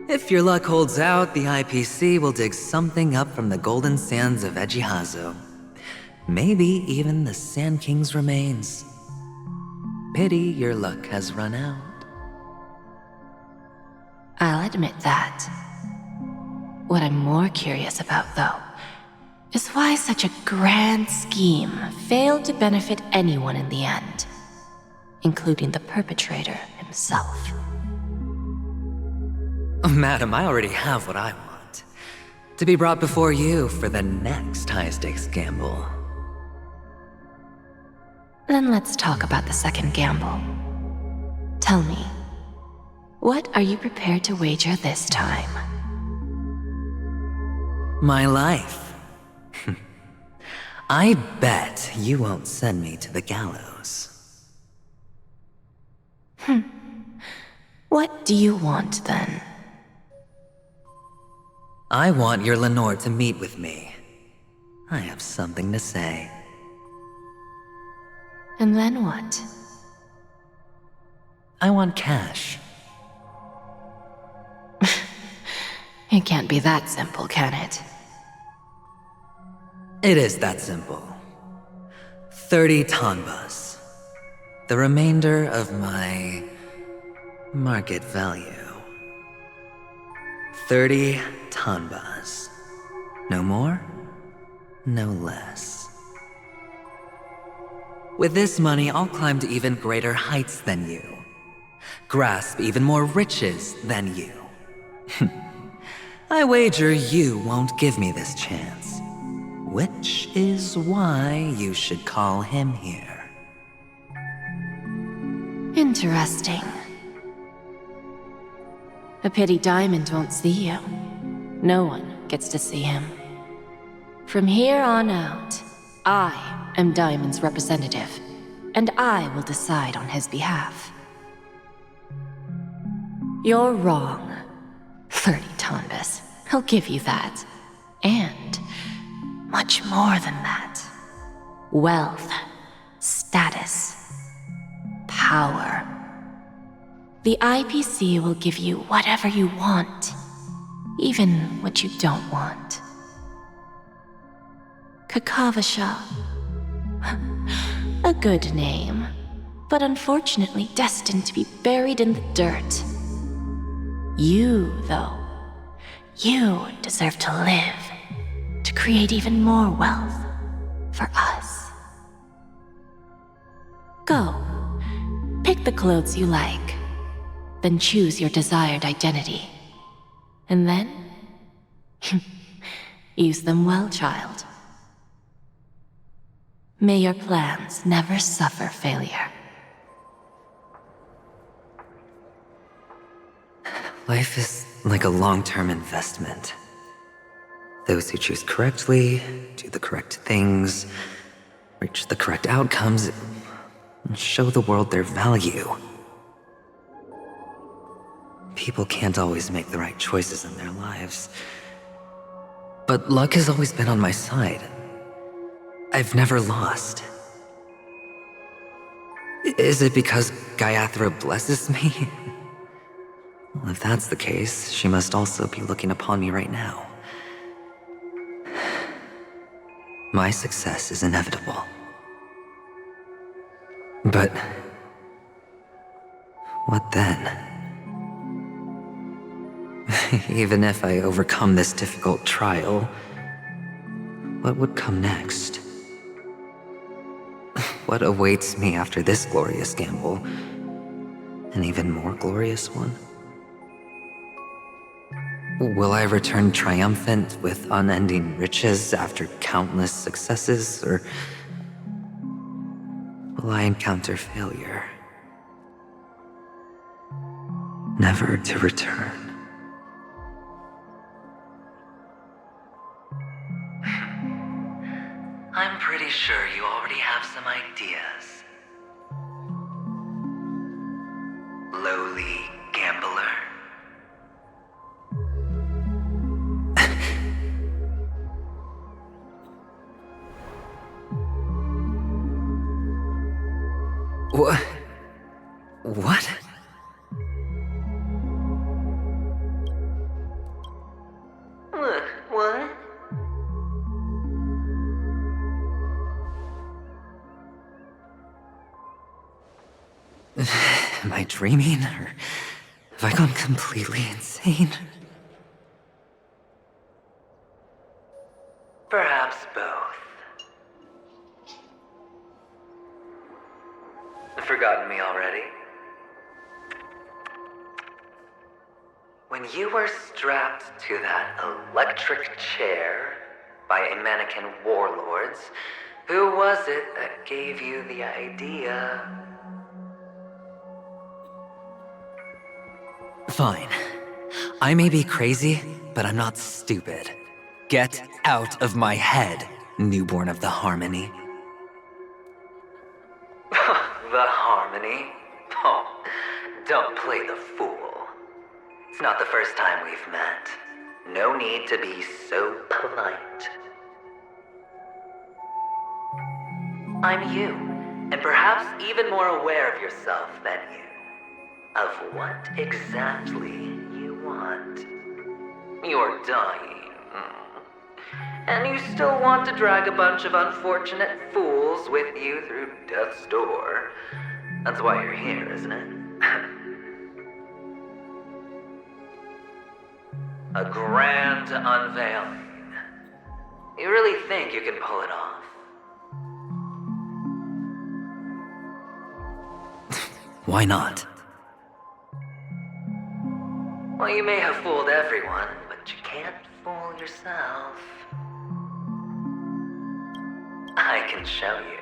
[SPEAKER 13] If your luck holds out, the IPC will dig something up from the golden sands of Ejihazo. Maybe even the Sand King's remains. Pity your luck has run out.
[SPEAKER 6] I'll admit that. What I'm more curious about, though, is why such a grand scheme failed to benefit anyone in the end, including the perpetrator himself.
[SPEAKER 13] Madam, I already have what I want. To be brought before you for the next high-stakes gamble.
[SPEAKER 6] Then let's talk about the second gamble. Tell me, what are you prepared to wager this time?
[SPEAKER 13] My life. I bet you won't send me to the gallows.
[SPEAKER 6] What do you want, then?
[SPEAKER 13] I want your Lenore to meet with me. I have something to say.
[SPEAKER 6] And then what?
[SPEAKER 13] I want cash.
[SPEAKER 6] It can't be that simple, can it?
[SPEAKER 13] It is that simple. 30 tanbas. The remainder of my market value. 30 tanbas. No more, no less. With this money, I'll climb to even greater heights than you. Grasp even more riches than you. I wager you won't give me this chance. Which is why you should call him here.
[SPEAKER 6] Interesting. A pity Diamond won't see you. No one gets to see him. From here on out, I am Diamond's representative, and I will decide on his behalf. You're wrong. 30 tonbas. He'll give you that. And much more than that. Wealth, status, power. The IPC will give you whatever you want, even what you don't want. Kakavasha. A good name, but unfortunately destined to be buried in the dirt. You, though, you deserve to live, to create even more wealth for us. Go, pick the clothes you like, then choose your desired identity. And then, use them well, child. May your plans never suffer failure.
[SPEAKER 13] Life is like a long-term investment. Those who choose correctly, do the correct things, reach the correct outcomes, and show the world their value. People can't always make the right choices in their lives. But luck has always been on my side. I've never lost. Is it because Gayatri blesses me? Well, if that's the case, she must also be looking upon me right now. My success is inevitable. But what then? Even if I overcome this difficult trial, what would come next? What awaits me after this glorious gamble? An even more glorious one? Will I return triumphant with unending riches after countless successes, or will I encounter failure, never to return? I'm pretty sure you already have some ideas. Lowly gambler. What? What?
[SPEAKER 12] What?
[SPEAKER 13] Am I dreaming, or have I gone completely insane? Perhaps both. Forgotten me already? When you were strapped to that electric chair by a mannequin warlords, who was it that gave you the idea? Fine. I may be crazy, but I'm not stupid. Get out of my head, newborn of the Harmony. The Harmony? Oh, don't play the fool. It's not the first time we've met. No need to be so polite. I'm you, and perhaps even more aware of yourself than you. Of what exactly you want. You're dying. And you still want to drag a bunch of unfortunate fools with you through death's door. That's why you're here, isn't it? A grand unveiling. You really think you can pull it off? Why not? Well, you may have fooled everyone, but you can't fool yourself. I can show you.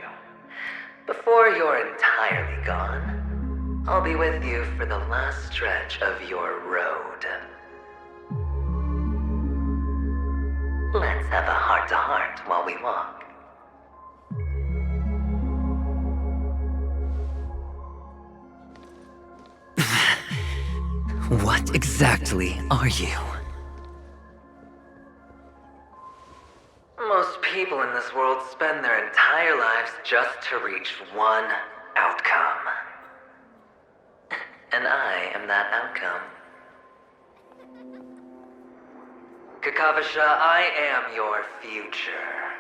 [SPEAKER 13] Before you're entirely gone, I'll be with you for the last stretch of your road. Let's have a heart-to-heart while we walk. What exactly are you? Most people in this world spend their entire lives just to reach one outcome. And I am that outcome. Kakavasha, I am your future.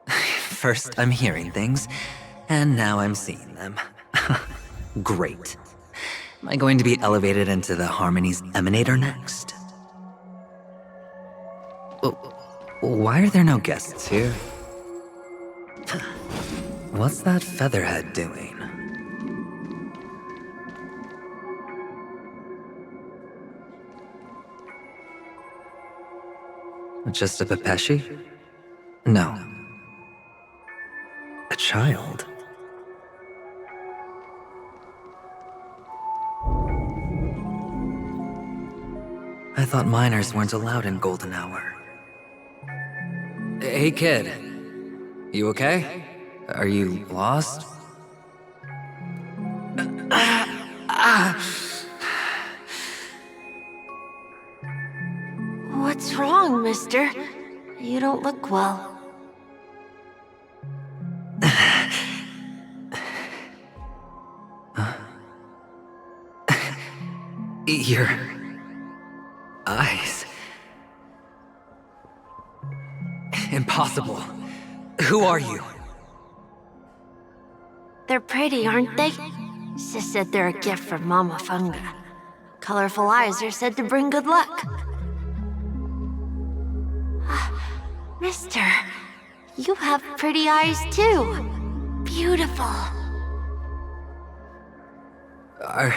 [SPEAKER 13] First, I'm hearing things, and now I'm seeing them. Great. Am I going to be elevated into the Harmony's Emanator next? Why are there no guests here? What's that featherhead doing? Just a Pepeshi? No. A child? I thought minors weren't allowed in Golden Hour. Hey kid, you okay? Are you lost?
[SPEAKER 6] What's wrong, mister? You don't look well.
[SPEAKER 13] Your eyes. Impossible. Who are you?
[SPEAKER 6] They're pretty, aren't they? Sis said they're a gift from Mama Funga. Colorful eyes are said to bring good luck. Mister, you have pretty eyes too. Beautiful.
[SPEAKER 13] Are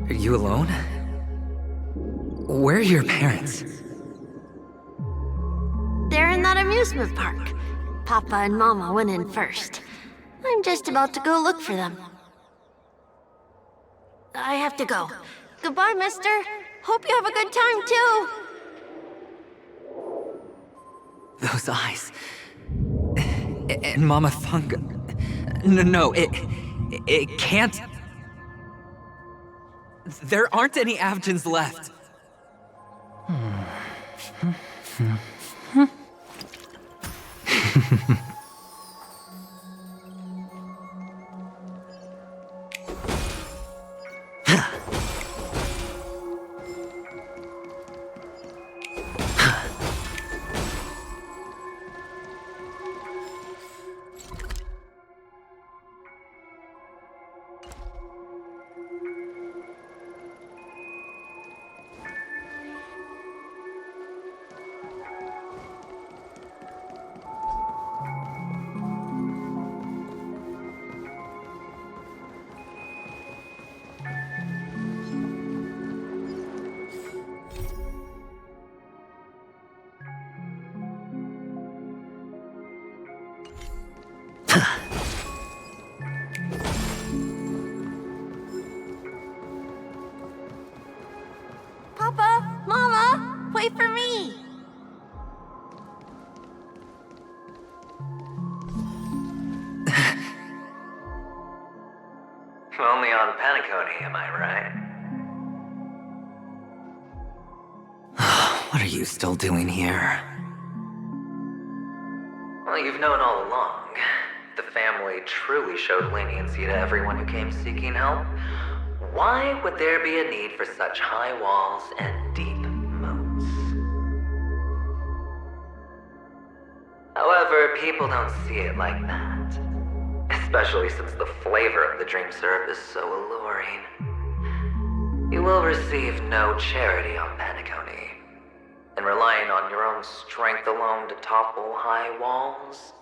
[SPEAKER 13] you alone? Where are your parents?
[SPEAKER 6] They're in that amusement park. Papa and Mama went in first. I'm just about to go look for them. I have to go. Goodbye, mister. Hope you have a good time, too.
[SPEAKER 13] Those eyes. And Mama Funga. No, it can't. There aren't any Avgens left.
[SPEAKER 6] Papa, Mama, wait for me.
[SPEAKER 13] Only on Paniconi, am I right? What are you still doing here? Well, you've known all along. The family truly showed leniency to everyone who came seeking help. Why would there be a need for such high walls and deep moats? However, people don't see it like that. Especially since the flavor of the dream syrup is so alluring. You will receive no charity on Paniconi. And relying on your own strength alone to topple high walls?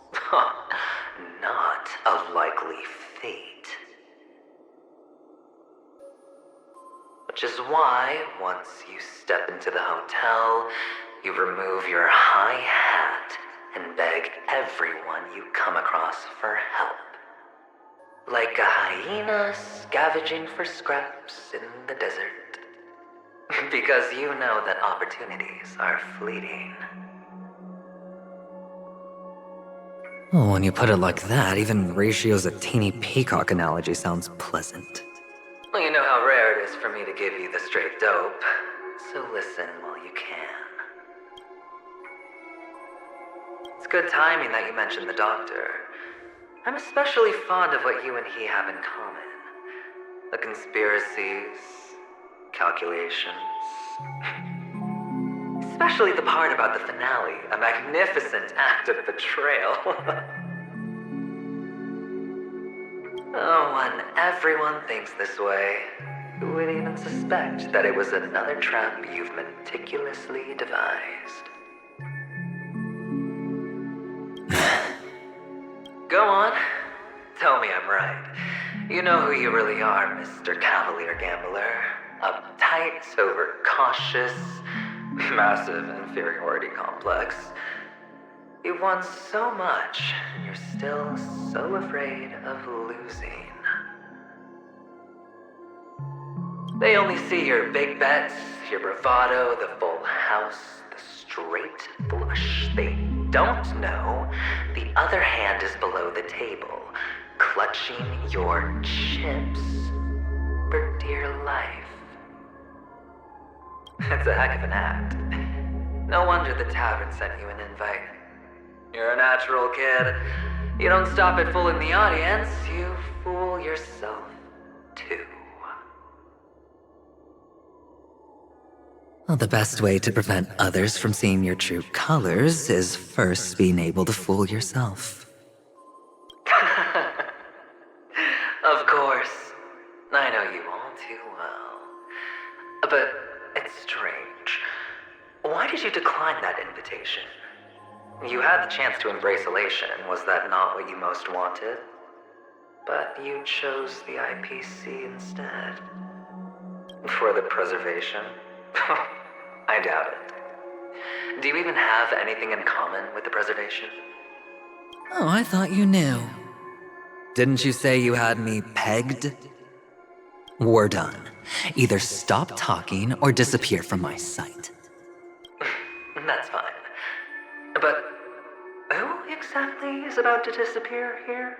[SPEAKER 13] Not a likely fate. Which is why, once you step into the hotel, you remove your high hat and beg everyone you come across for help. Like a hyena scavenging for scraps in the desert. Because you know that opportunities are fleeting. Oh, when you put it like that, even Ratio's a teeny peacock analogy sounds pleasant. Well, you know how rare it is for me to give you the straight dope, so listen while you can. It's good timing that you mentioned the doctor. I'm especially fond of what you and he have in common. The conspiracies, calculations. Especially the part about the finale, a magnificent act of betrayal. Oh, when everyone thinks this way, who would even suspect that it was another trap you've meticulously devised? Go on. Tell me I'm right. You know who you really are, Mr. Cavalier Gambler. Uptight, overcautious, massive inferiority complex. You've won so much, and you're still so afraid of losing. They only see your big bets, your bravado, the full house, the straight flush. They don't know the other hand is below the table, clutching your chips for dear life. It's a heck of an act. No wonder the tavern sent you an invite. You're a natural kid. You don't stop at fooling the audience, you fool yourself too. Well, the best way to prevent others from seeing your true colors is first being able to fool yourself. Of course. I know you all too well. But it's strange. Why did you decline that invitation? You had the chance to embrace elation. Was that not what you most wanted? But you chose the IPC instead. For the preservation? I doubt it. Do you even have anything in common with the preservation? Oh, I thought you knew. Didn't you say you had me pegged? We're done. Either stop talking or disappear from my sight. That's fine. But who exactly is about to disappear here?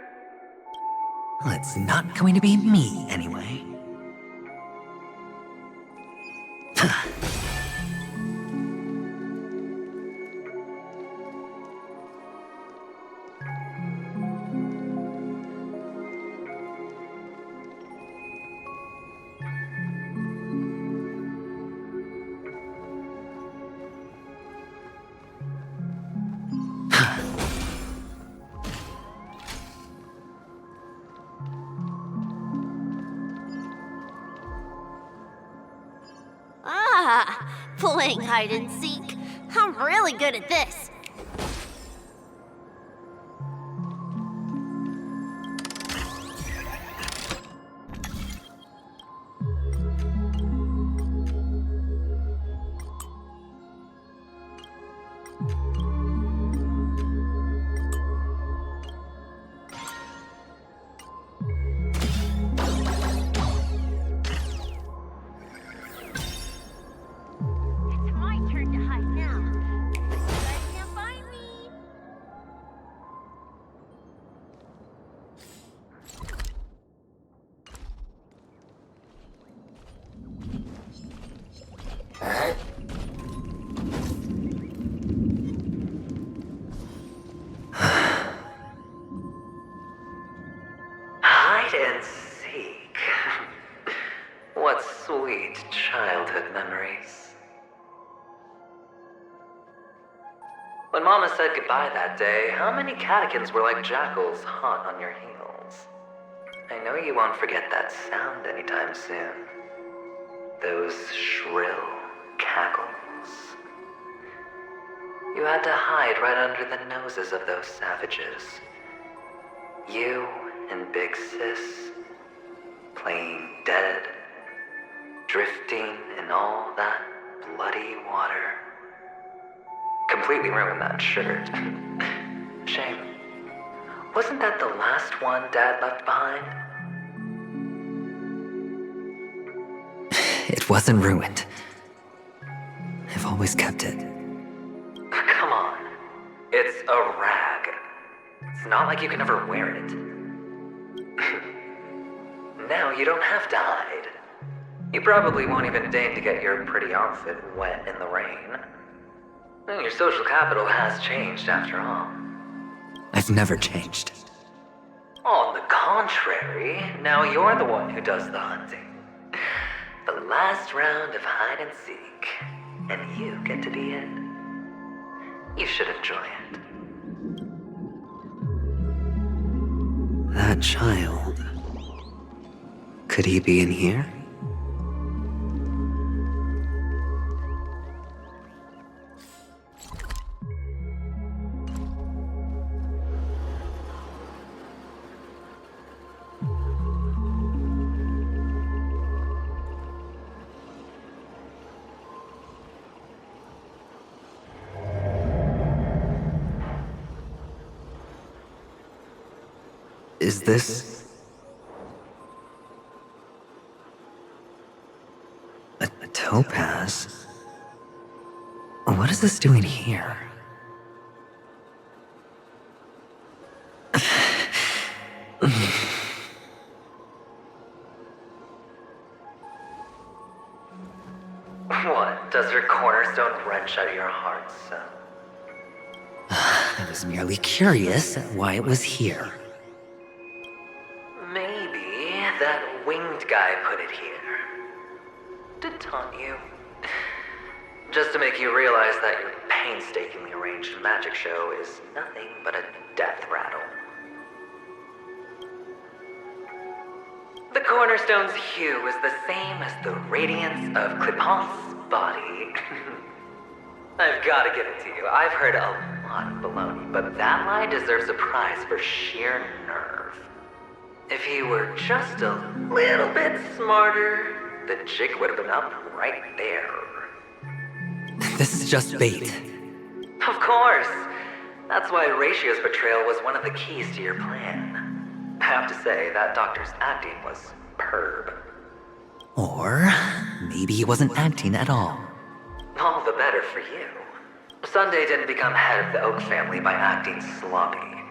[SPEAKER 13] Well, it's not going to be me, anyway.
[SPEAKER 3] Playing hide and seek. I'm really good at this. Hide and seek. What sweet childhood memories. When Mama said goodbye that day, how many catechins were like jackals hot on your heels? I know you won't forget that sound anytime soon. Those shrill cackles. You had to hide right under the noses of those savages. You and Big Sis, playing dead, drifting in all that bloody water. Completely ruined that shirt. Shame. Wasn't that the last one Dad left behind? It wasn't ruined. I've always kept it. Come on. It's a rag. It's
[SPEAKER 13] not like you can ever wear it. Now you don't have to hide. You probably won't even deign to get your pretty outfit wet in the rain. And your social capital has changed after all.
[SPEAKER 14] I've never changed.
[SPEAKER 13] On the contrary, now you're the one who does the hunting. The last round of hide and seek, and you get to be it. You should enjoy it.
[SPEAKER 14] That child. Could he be in here? Is this... a topaz? What is this doing here?
[SPEAKER 13] What? Does your cornerstone wrench at your heart, son?
[SPEAKER 14] I was merely curious at why it was here.
[SPEAKER 13] Maybe that winged guy put it here. To taunt you. Just to make you realize that your painstakingly arranged magic show is nothing but a death rattle. The cornerstone's hue is the same as the radiance of Clipoth's body. I've gotta give it to you. I've heard a lot of baloney, but that lie deserves a prize for sheer nerve. If he were just a little bit smarter, the jig would have been up right there.
[SPEAKER 14] This is just bait.
[SPEAKER 13] Of course. That's why Ratio's betrayal was one of the keys to your plan. I have to say, that doctor's acting was superb.
[SPEAKER 14] Or maybe he wasn't acting at all.
[SPEAKER 13] All the better for you. Sunday didn't become head of the Oak family by acting sloppy.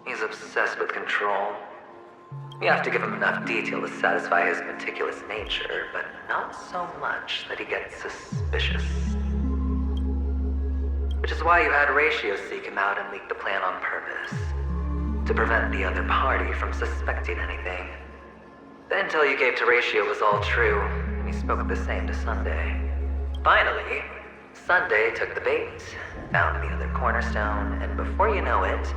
[SPEAKER 13] He's obsessed with control. You have to give him enough detail to satisfy his meticulous nature, but not so much that he gets suspicious. Which is why you had Ratio seek him out and leak the plan on purpose. To prevent the other party from suspecting anything. The intel you gave to Ratio was all true, and he spoke the same to Sunday. Finally, Sunday took the bait, found the other cornerstone, and before you know it,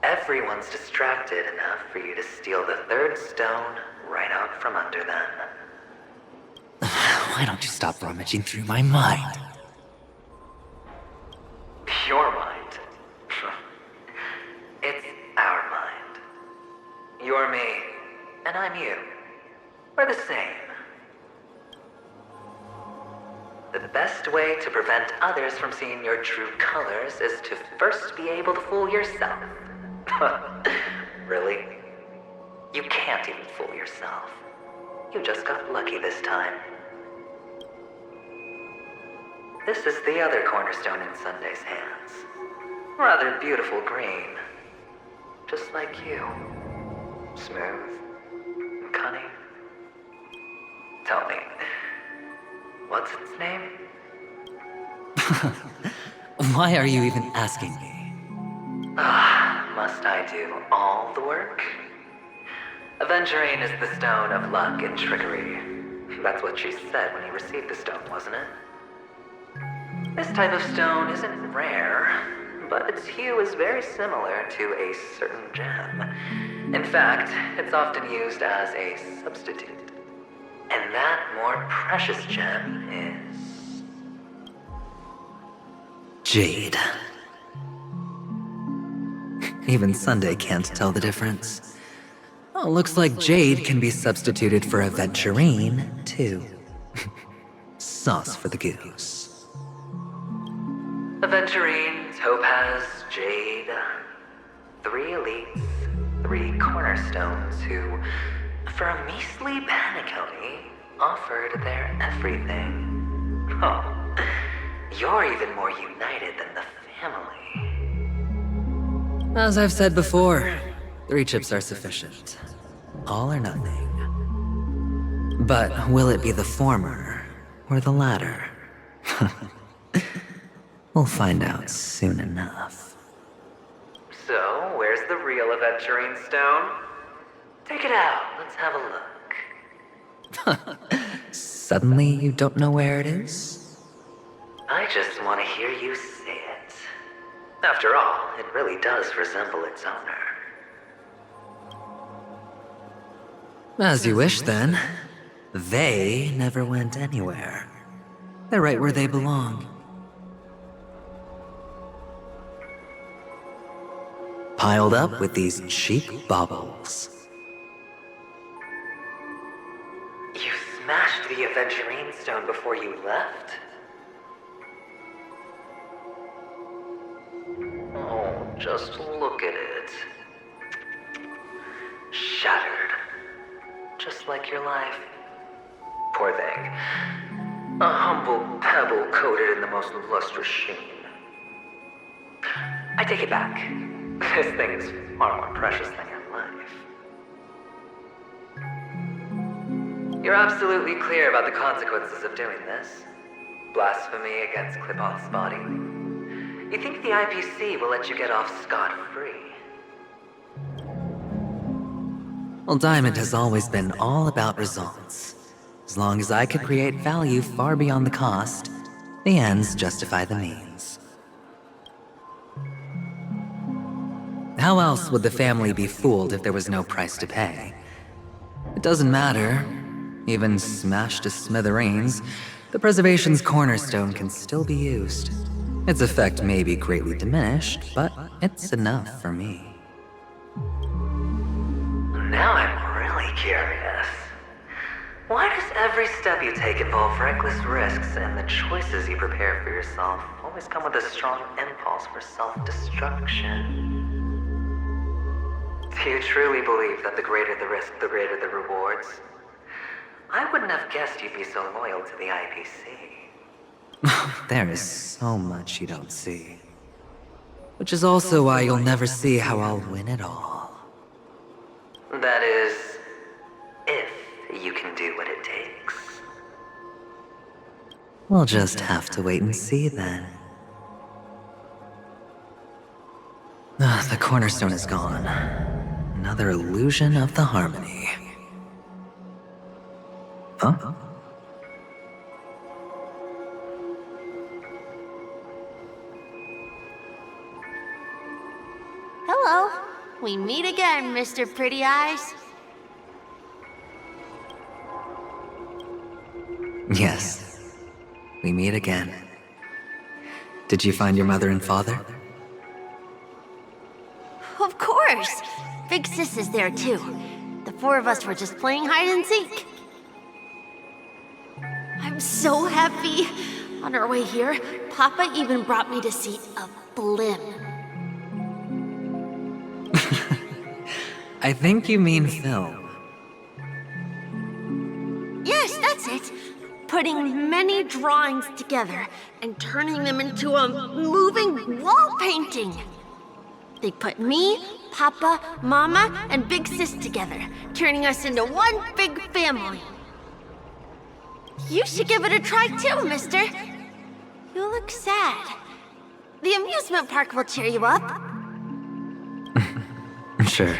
[SPEAKER 13] everyone's distracted enough for you to steal the third stone right out from under them.
[SPEAKER 14] Why don't you stop rummaging through my mind?
[SPEAKER 13] Your mind. It's our mind. You're me, and I'm you. We're the same. The best way to prevent others from seeing your true colors is to first be able to fool yourself. Really? You can't even fool yourself. You just got lucky this time. This is the other cornerstone in Sunday's hands. Rather beautiful green. Just like you. Smooth. And cunning. Tell me, what's its name?
[SPEAKER 14] Why are you even asking me?
[SPEAKER 13] Must I do all the work? Aventurine is the stone of luck and trickery. That's what she said when you received the stone, wasn't it? This type of stone isn't rare, but its hue is very similar to a certain gem. In fact, it's often used as a substitute. And that more precious gem is...
[SPEAKER 14] Jade. Even Sunday can't tell the difference. Oh, looks like Jade can be substituted for Aventurine, too. Sauce for the goose.
[SPEAKER 13] Aventurine, topaz, jade. 3 elites, 3 cornerstones who, for a measly penny, offered their everything. Oh, you're even more united than the family. As I've said before, 3 chips are sufficient. All or nothing. But will it be the former or the latter? We'll find out soon enough.
[SPEAKER 14] So, where's the real Aventurine stone? Take it out, let's have a look.
[SPEAKER 13] Suddenly you don't know where it is?
[SPEAKER 14] I just want to hear you say it. After all, it really does resemble its owner.
[SPEAKER 13] As you wish, then. They never went anywhere. They're right where they belong. Piled up with these cheap baubles.
[SPEAKER 14] You smashed the Aventurine stone before you left? Oh, just look at it. Shattered. Just like your life. Poor thing. A humble pebble coated in the most lustrous sheen. I take it back. This thing is far more precious than your life. You're absolutely clear about the consequences of doing this. Blasphemy against Clipoth's body. You think the IPC will let you get off scot-free?
[SPEAKER 13] Well, Diamond has always been all about results. As long as I could create value far beyond the cost, the ends justify the means. How else would the family be fooled if there was no price to pay? It doesn't matter. Even smashed to smithereens, the preservation's cornerstone can still be used. Its effect may be greatly diminished, but it's enough for me.
[SPEAKER 14] Now I'm really curious. Why does every step you take involve reckless risks, and the choices you prepare for yourself always come with a strong impulse for self-destruction? Do you truly believe that the greater the risk, the greater the rewards? I wouldn't have guessed you'd be so loyal to the IPC.
[SPEAKER 13] There is so much you don't see. Which is also why you'll never see how I'll win it all.
[SPEAKER 14] That is, if you can do what it takes.
[SPEAKER 13] We'll just have to wait and see then. The cornerstone is gone. Another illusion of the harmony. Huh?
[SPEAKER 15] Hello. We meet again, Mr. Pretty Eyes.
[SPEAKER 13] Yes. We meet again. Did you find your mother and father?
[SPEAKER 15] Of course. Big Sis is there too. The 4 of us were just playing hide and seek. I'm so happy. On our way here, Papa even brought me to see a blimp.
[SPEAKER 13] I think you mean film.
[SPEAKER 15] Yes, that's it. Putting many drawings together and turning them into a moving wall painting. They put me, Papa, Mama, and Big Sis together, turning us into one big family. You should give it a try too, mister. You look sad. The amusement park will cheer you up.
[SPEAKER 13] Sure.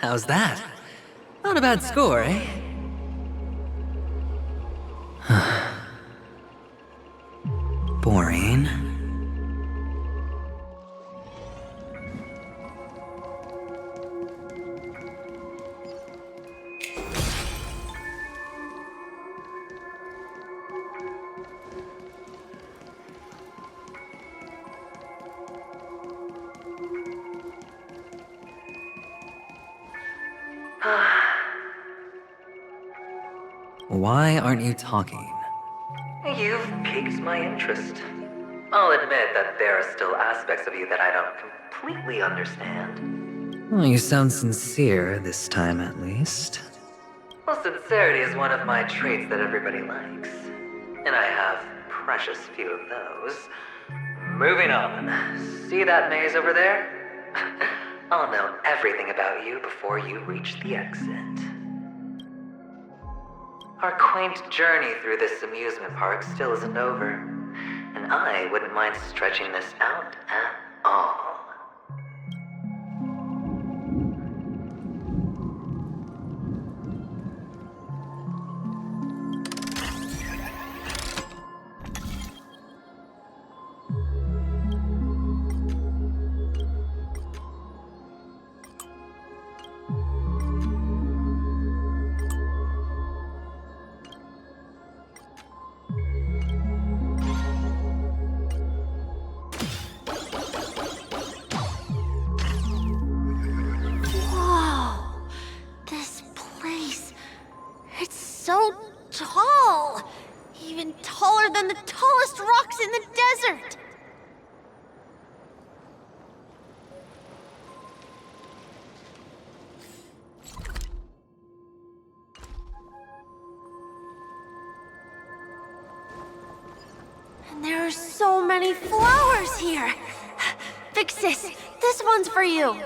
[SPEAKER 13] How's that? Not a bad score, eh? Boring. Why aren't you talking?
[SPEAKER 14] You've piqued my interest. I'll admit that there are still aspects of you that I don't completely understand.
[SPEAKER 13] Well, you sound sincere this time, at least.
[SPEAKER 14] Well, sincerity is one of my traits that everybody likes. And I have precious few of those. Moving on. See that maze over there? I'll know everything about you before you reach the exit. Our quaint journey through this amusement park still isn't over, and I wouldn't mind stretching this out at all.
[SPEAKER 15] So tall! Even taller than the tallest rocks in the desert! And there are so many flowers here! Vixis, this one's for you!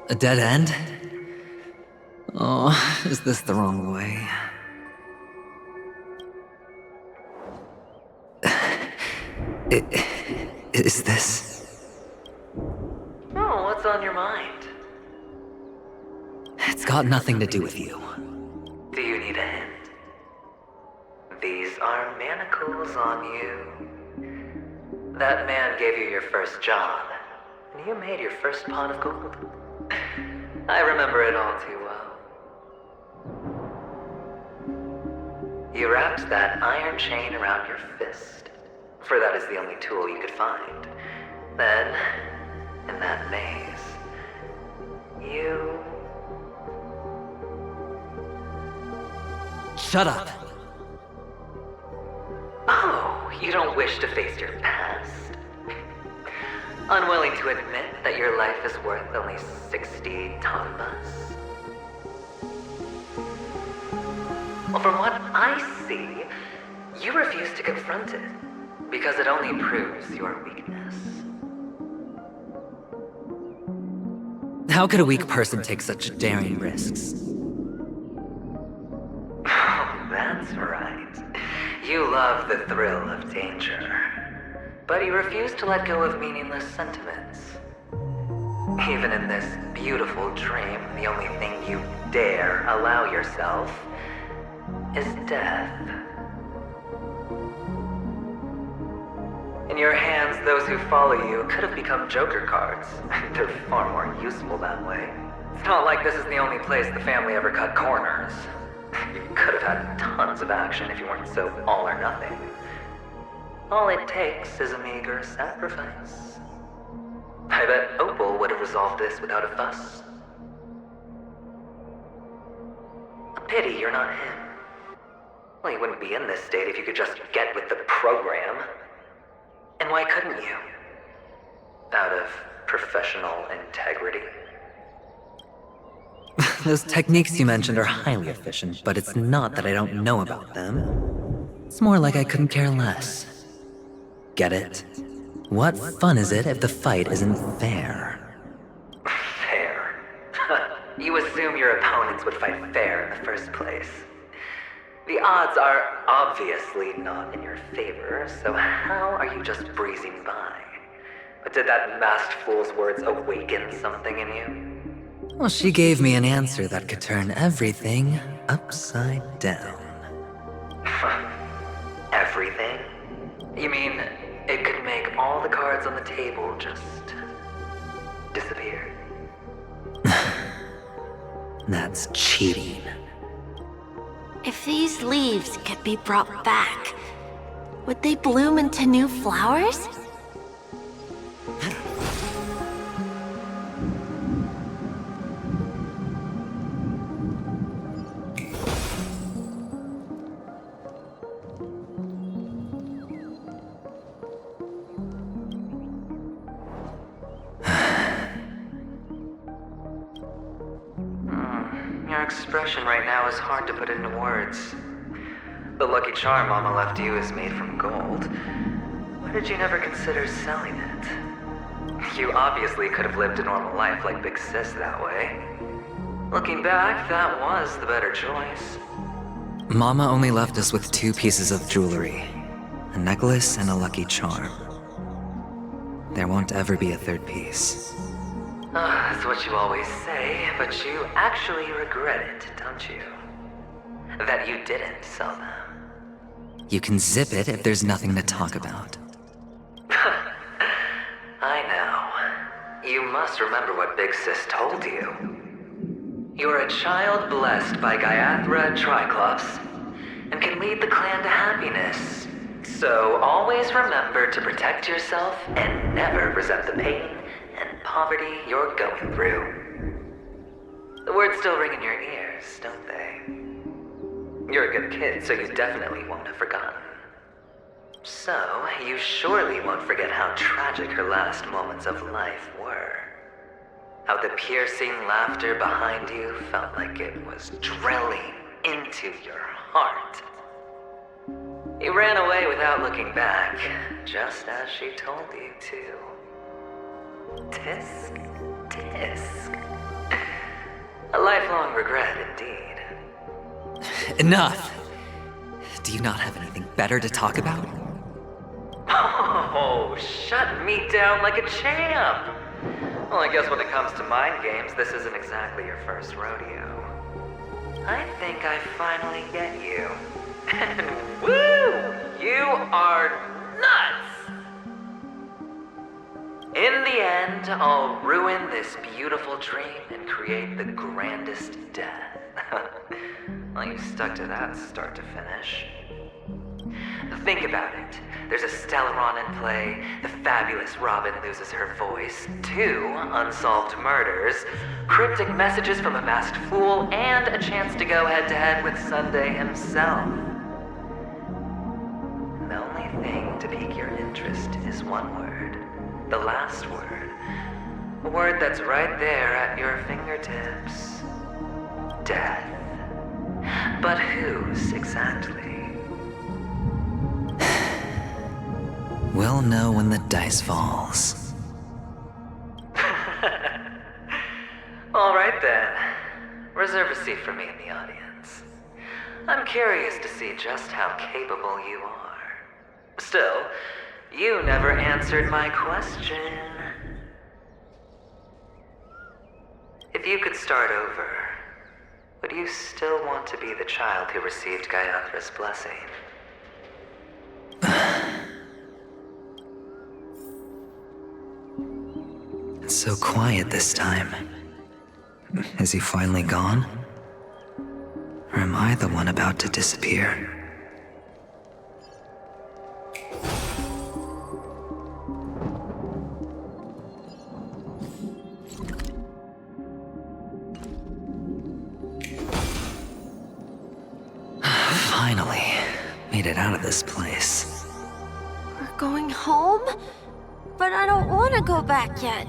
[SPEAKER 13] A dead end? Oh, is this the wrong way? Is this?
[SPEAKER 14] Oh, what's on your mind?
[SPEAKER 13] It's got nothing to do with you.
[SPEAKER 14] Do you need a hint? These are manacles on you. That man gave you your first job, and you made your first pot of gold. I remember it all too well. You wrapped that iron chain around your fist, for that is the only tool you could find. Then, in that maze, you...
[SPEAKER 13] Shut up!
[SPEAKER 14] Oh, you don't wish to face your past? Unwilling to admit that your life is worth only 60 tonbas? Well, from what I see, you refuse to confront it, because it only proves your weakness.
[SPEAKER 13] How could a weak person take such daring risks?
[SPEAKER 14] Oh, that's right. You love the thrill of danger. But you refuse to let go of meaningless sentiments. Even in this beautiful dream, the only thing you dare allow yourself is death. In your hands, those who follow you could have become joker cards. They're far more useful that way. It's not like this is the only place the family ever cut corners. You could have had tons of action if you weren't so all or nothing. All it takes is a meager sacrifice. I bet Opal would have resolved this without a fuss. A pity you're not him. Well, you wouldn't be in this state if you could just get with the program. And why couldn't you? Out of professional integrity?
[SPEAKER 13] Those techniques you mentioned are highly efficient, but it's not that I don't know about them. It's more like I couldn't care less. Get it? What fun is it if the fight isn't fair?
[SPEAKER 14] Fair? You assume your opponents would fight fair in the first place. The odds are obviously not in your favor, so how are you just breezing by? But did that masked fool's words awaken something in you?
[SPEAKER 13] Well, she gave me an answer that could turn everything upside down.
[SPEAKER 14] Everything? You mean it could make all the cards on the table just disappear?
[SPEAKER 13] That's cheating.
[SPEAKER 15] If these leaves could be brought back, would they bloom into new flowers?
[SPEAKER 14] Your expression right now is hard to put into words. The lucky charm Mama left you is made from gold. Why did you never consider selling it? You obviously could have lived a normal life like Big Sis that way. Looking back, that was the better choice.
[SPEAKER 13] Mama only left us with 2 pieces of jewelry. A necklace and a lucky charm. There won't ever be a 3rd piece.
[SPEAKER 14] That's what you always say, but you actually regret it, don't you? That you didn't sell them.
[SPEAKER 13] You can zip it if there's nothing to talk about.
[SPEAKER 14] I know. You must remember what Big Sis told you. You're a child blessed by Gallagher Triclops, and can lead the clan to happiness. So always remember to protect yourself and never resent the pain and poverty you're going through. The words still ring in your ears, don't they? You're a good kid, so you definitely won't have forgotten. So, you surely won't forget how tragic her last moments of life were. How the piercing laughter behind you felt like it was drilling into your heart. You ran away without looking back, just as she told you to. Tisk, tisk. A lifelong regret indeed.
[SPEAKER 13] Enough! Do you not have anything better to talk about?
[SPEAKER 14] Oh, shut me down like a champ! Well, I guess when it comes to mind games, this isn't exactly your first rodeo. I think I finally get you. And woo! You are nuts! In the end, I'll ruin this beautiful dream and create the grandest death. Well, you stuck to that start to finish. Think about it. There's a Stellaron in play, the fabulous Robin loses her voice, 2 unsolved murders, cryptic messages from a masked fool, and a chance to go head-to-head with Sunday himself. The only thing to pique your interest is one word. The last word. A word that's right there at your fingertips. Death. But whose exactly?
[SPEAKER 13] We'll know when the dice falls.
[SPEAKER 14] All right then. Reserve a seat for me in the audience. I'm curious to see just how capable you are. Still, you never answered my question. If you could start over, would you still want to be the child who received Gallagher's blessing?
[SPEAKER 13] It's so quiet this time. Is he finally gone? Or am I the one about to disappear? Finally, made it out of this place.
[SPEAKER 15] We're going home? But I don't want to go back yet.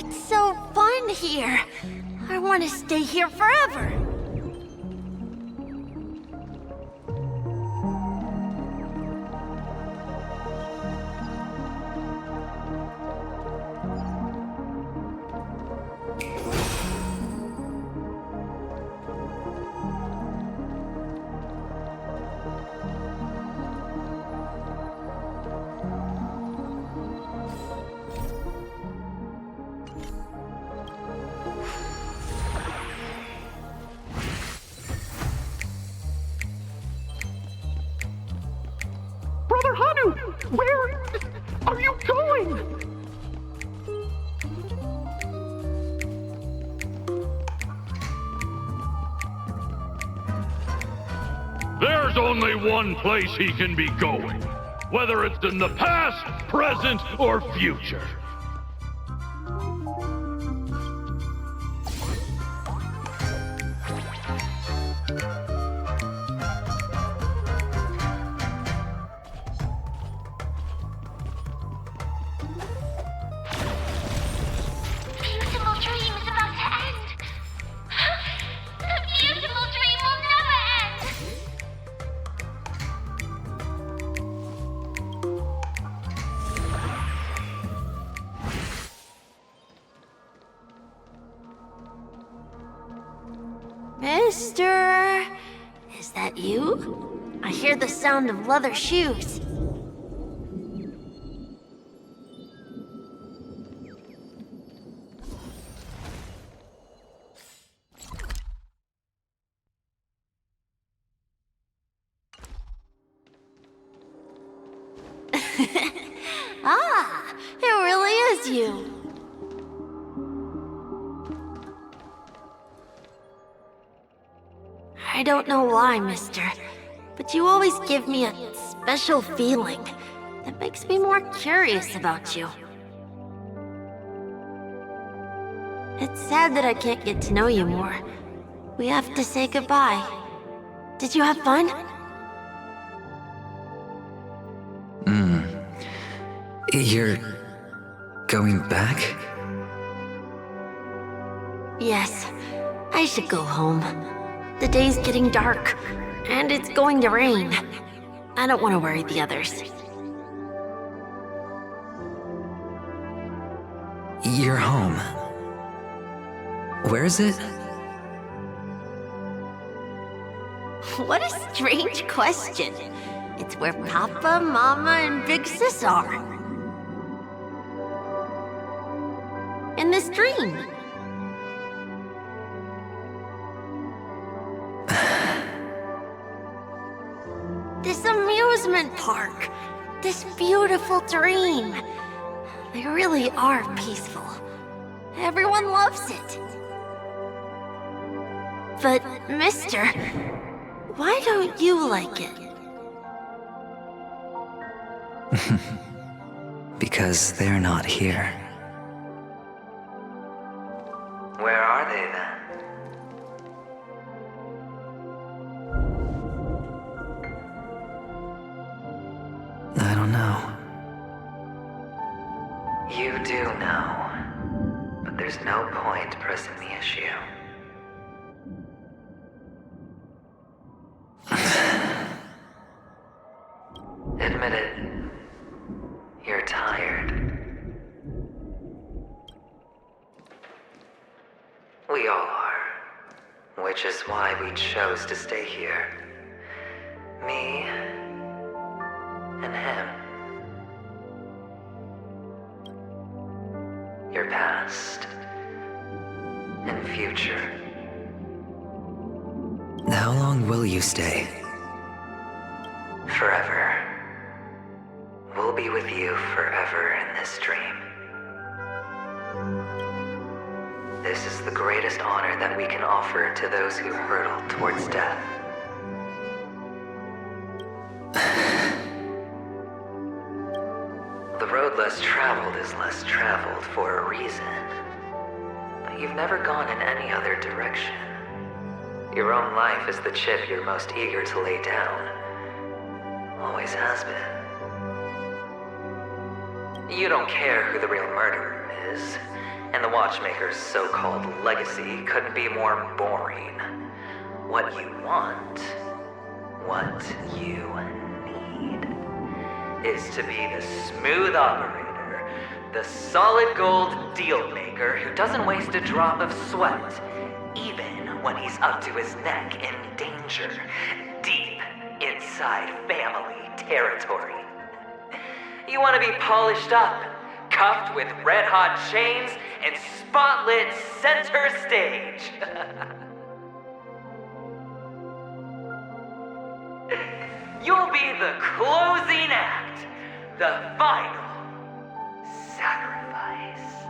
[SPEAKER 15] It's so fun here. I want to stay here forever.
[SPEAKER 16] Brother Hanu, where are you going?
[SPEAKER 17] There's only one place he can be going, whether it's in the past, present, or future.
[SPEAKER 3] Beautiful dream is about to end. The beautiful dream will never end.
[SPEAKER 15] Mister, is that you? I hear the sound of leather shoes. Ah, it really is you. I don't know why, mister, but you always give me a special feeling that makes me more curious about you. It's sad that I can't get to know you more. We have to say goodbye. Did you have fun?
[SPEAKER 13] You're going back?
[SPEAKER 15] Yes, I should go home. The day's getting dark, and it's going to rain. I don't want to worry the others.
[SPEAKER 13] You're home. Where is it?
[SPEAKER 15] What a strange question. It's where Papa, Mama, and Big Sis are. In this dream. This amusement park. This beautiful dream. They really are peaceful. Everyone loves it. But, mister, why don't you like it?
[SPEAKER 13] Because they're not here.
[SPEAKER 14] Where are they then?
[SPEAKER 13] I don't know.
[SPEAKER 14] You do know. But there's no point pressing the issue. Admit it. You're tired. We all are. Which is why we chose to stay here. Me and him. Your past and future.
[SPEAKER 13] How long will you stay?
[SPEAKER 14] Forever. We'll be with you forever in this dream. This is the greatest honor that we can offer to those who hurtle towards death. The road less traveled is less traveled for a reason. But you've never gone in any other direction. Your own life is the chip you're most eager to lay down. Always has been. You don't care who the real murderer is.
[SPEAKER 13] And the watchmaker's so-called legacy couldn't be more boring. What you want, what you need, is to be the smooth operator, the solid gold deal maker who doesn't waste a drop of sweat, even when he's up to his neck in danger, deep inside family territory. You want to be polished up, cuffed with red-hot chains, and spotlit center stage. You'll be the closing act, the final sacrifice.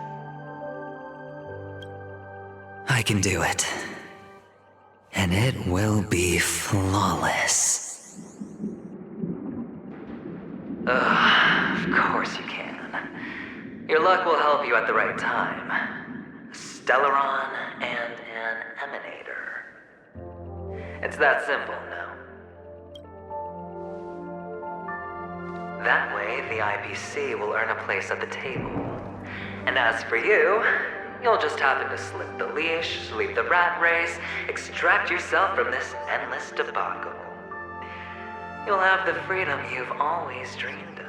[SPEAKER 13] I can do it. And it will be flawless. Of course you can. Your luck will help you at the right time. A Stellaron and an Emanator. It's that simple, no? That way, the IPC will earn a place at the table. And as for you, you'll just happen to slip the leash, sweep the rat race, extract yourself from this endless debacle. You'll have the freedom you've always dreamed of.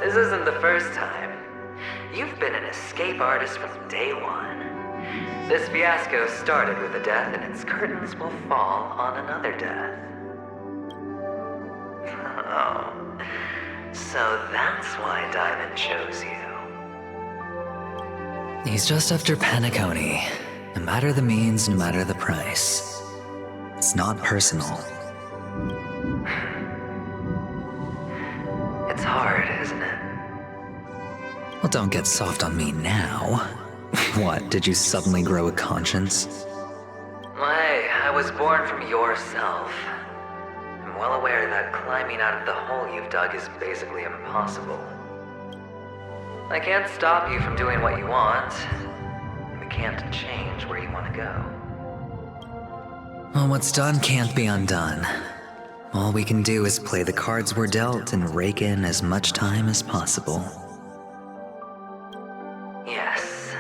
[SPEAKER 13] This isn't the first time. You've been an escape artist from day one. This fiasco started with a death, and its curtains will fall on another death. Oh, so that's why Diamond chose you.
[SPEAKER 18] He's just after Penacony. No matter the means, no matter the price. It's not personal.
[SPEAKER 13] It's hard, isn't it?
[SPEAKER 18] Well, don't get soft on me now. What, did you suddenly grow a conscience?
[SPEAKER 13] Hey, I was born from yourself. I'm well aware that climbing out of the hole you've dug is basically impossible. I can't stop you from doing what you want. We can't change where you want to go.
[SPEAKER 18] Well, what's done can't be undone. All we can do is play the cards we're dealt and rake in as much time as possible.
[SPEAKER 13] Yes.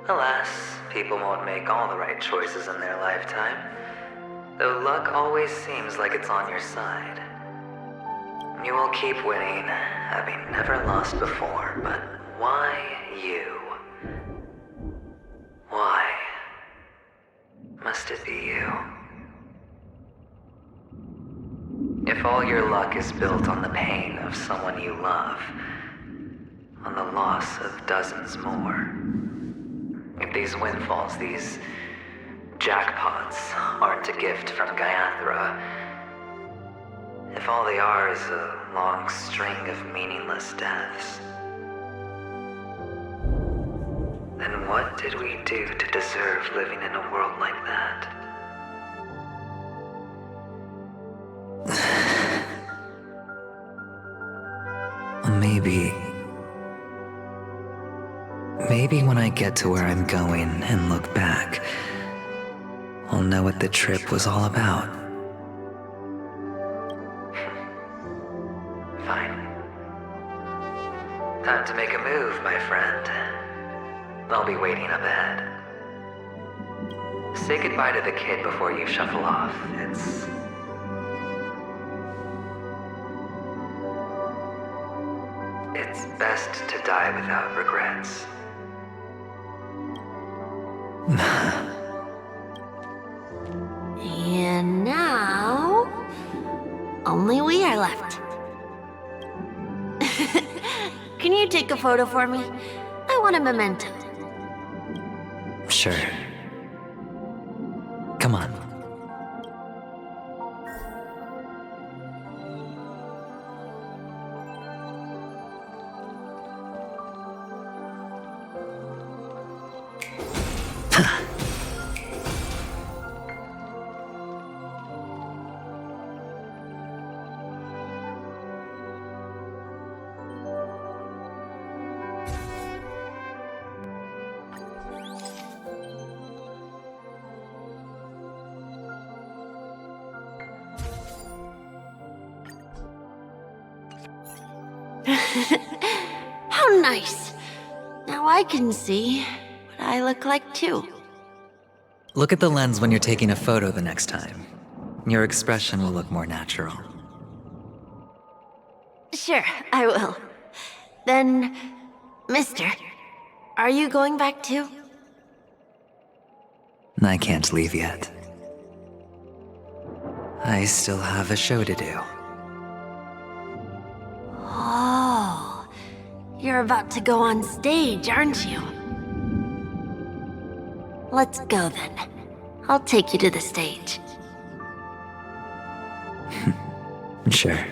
[SPEAKER 13] Alas, people won't make all the right choices in their lifetime. Though luck always seems like it's on your side. You will keep winning, having never lost before, but why you? Why must it be you? If all your luck is built on the pain of someone you love, on the loss of dozens more, if these windfalls, these jackpots, aren't a gift from Gallagher, if all they are is a long string of meaningless deaths, then what did we do to deserve living in a world like that?
[SPEAKER 18] Maybe when I get to where I'm going and look back, I'll know what the trip was all about.
[SPEAKER 13] Fine. Time to make a move, my friend. I'll be waiting up ahead. Say goodbye to the kid before you shuffle off. It's best to die without regrets.
[SPEAKER 15] And now, only we are left. Can you take a photo for me? I want a memento.
[SPEAKER 18] Sure. Come on.
[SPEAKER 15] How nice. Now I can see what I look like too.
[SPEAKER 18] Look at the lens when you're taking a photo the next time. Your expression will look more natural.
[SPEAKER 15] Sure, I will. Then, mister, are you going back too?
[SPEAKER 18] I can't leave yet. I still have a show to do.
[SPEAKER 15] Oh, you're about to go on stage, aren't you? Let's go then. I'll take you to the stage.
[SPEAKER 18] Sure.